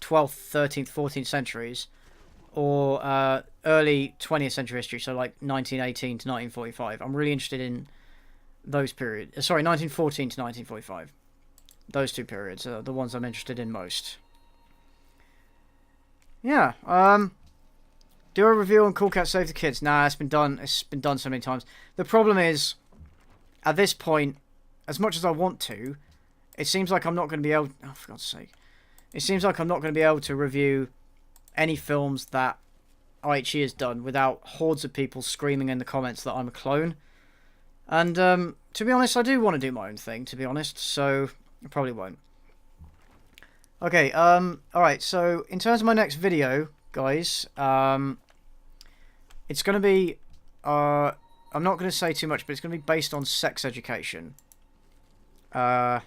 12th, 13th, 14th centuries, or early 20th century history, so like 1918 to 1945. I'm really interested in those periods. Sorry, 1914 to 1945. Those two periods are the ones I'm interested in most. Yeah, do a review on Cool Cat Save the Kids. Nah, it's been done. It's been done so many times. The problem is, at this point, as much as I want to, it seems like I'm not going to be able... Oh, for God's sake. It seems like I'm not going to be able to review any films that IHE has done without hordes of people screaming in the comments that I'm a clone. And, to be honest, I do want to do my own thing, to be honest, so I probably won't. Okay, alright, so in terms of my next video, guys, it's going to be, I'm not going to say too much, but it's going to be based on sex education. That's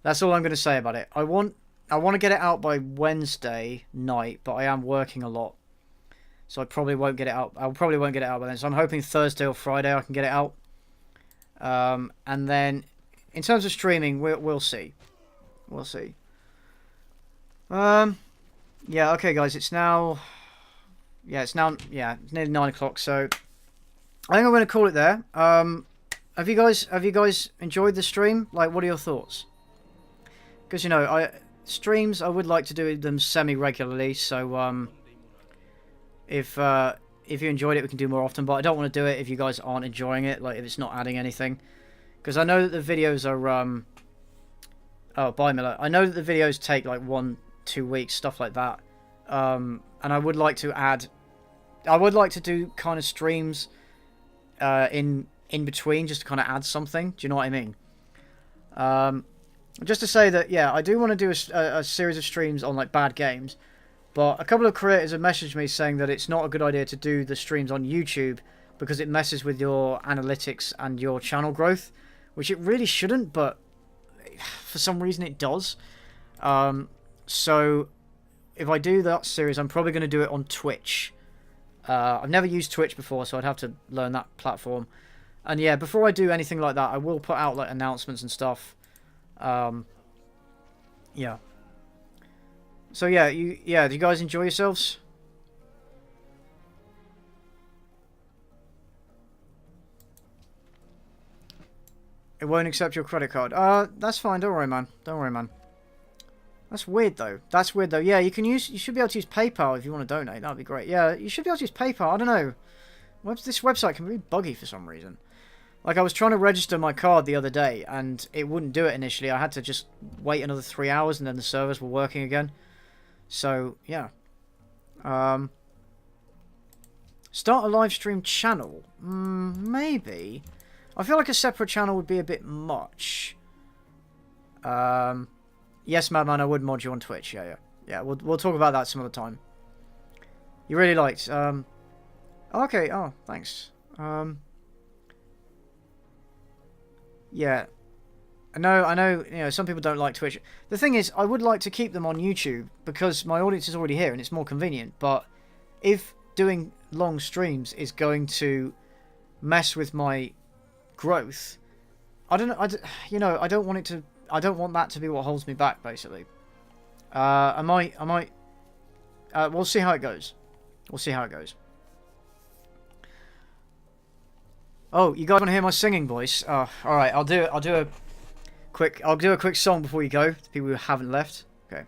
that's all I'm going to say about it. I want to get it out by Wednesday night, but I am working a lot, so I probably won't get it out. I probably won't get it out by then. So I'm hoping Thursday or Friday I can get it out. And then, in terms of streaming, we'll see. We'll see. Yeah. Okay, guys. It's now. Yeah. It's nearly 9 o'clock. So I think I'm going to call it there. Have you guys enjoyed the stream? Like, what are your thoughts? Because, you know, streams, I would like to do them semi-regularly, so if you enjoyed it, we can do more often, but I don't want to do it if you guys aren't enjoying it, like if it's not adding anything. Because I know that the videos are oh, bye Miller. I know that the videos take like 1-2 weeks, stuff like that. And I would like to do kind of streams in between, just to kind of add something. Do you know what I mean? Just to say that, yeah, I do want to do a series of streams on, like, bad games. But a couple of creators have messaged me saying that it's not a good idea to do the streams on YouTube because it messes with your analytics and your channel growth, which it really shouldn't, but for some reason it does. So if I do that series, I'm probably going to do it on Twitch. I've never used Twitch before, so I'd have to learn that platform. And yeah, before I do anything like that, I will put out, like, announcements and stuff. Yeah. So yeah, do you guys enjoy yourselves? It won't accept your credit card. That's fine. Don't worry, man. Don't worry, man. That's weird, though. That's weird, though. Yeah, you should be able to use PayPal if you want to donate. That'd be great. Yeah, you should be able to use PayPal. I don't know. This website can be buggy for some reason. Like, I was trying to register my card the other day, and it wouldn't do it initially. I had to just wait another 3 hours, and then the servers were working again. So, yeah. Start a live stream channel? Maybe. I feel like a separate channel would be a bit much. Yes, Madman, I would mod you on Twitch. Yeah. We'll talk about that some other time. You really liked. Okay. Oh, thanks. Yeah. I know. You know, some people don't like Twitch. The thing is, I would like to keep them on YouTube because my audience is already here and it's more convenient. But if doing long streams is going to mess with my growth, I don't know. I don't want it to. I don't want that to be what holds me back. Basically, I might. We'll see how it goes. We'll see how it goes. Oh, you guys want to hear my singing voice? Oh, all right. I'll do a quick song before you go. The people who haven't left. Okay.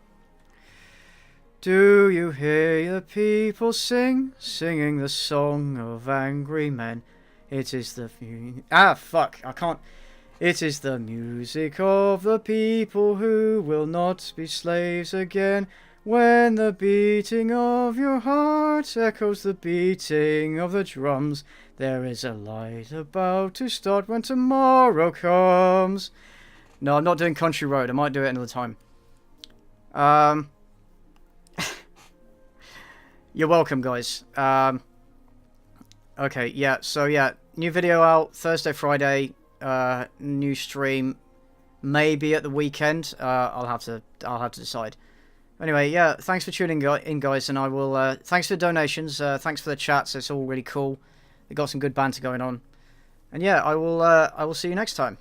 Do you hear the people singing the song of angry men? It is the fuck. I can't. It is the music of the people who will not be slaves again. When the beating of your heart echoes the beating of the drums, there is a light about to start when tomorrow comes. No, I'm not doing Country Road. I might do it another time. You're welcome, guys. Okay, yeah. So yeah, new video out Thursday, Friday. New stream, maybe at the weekend. I'll have to decide. Anyway, yeah, thanks for tuning in, guys, and I will. Thanks for the donations. Thanks for the chats. It's all really cool. We got some good banter going on, and yeah, I will see you next time.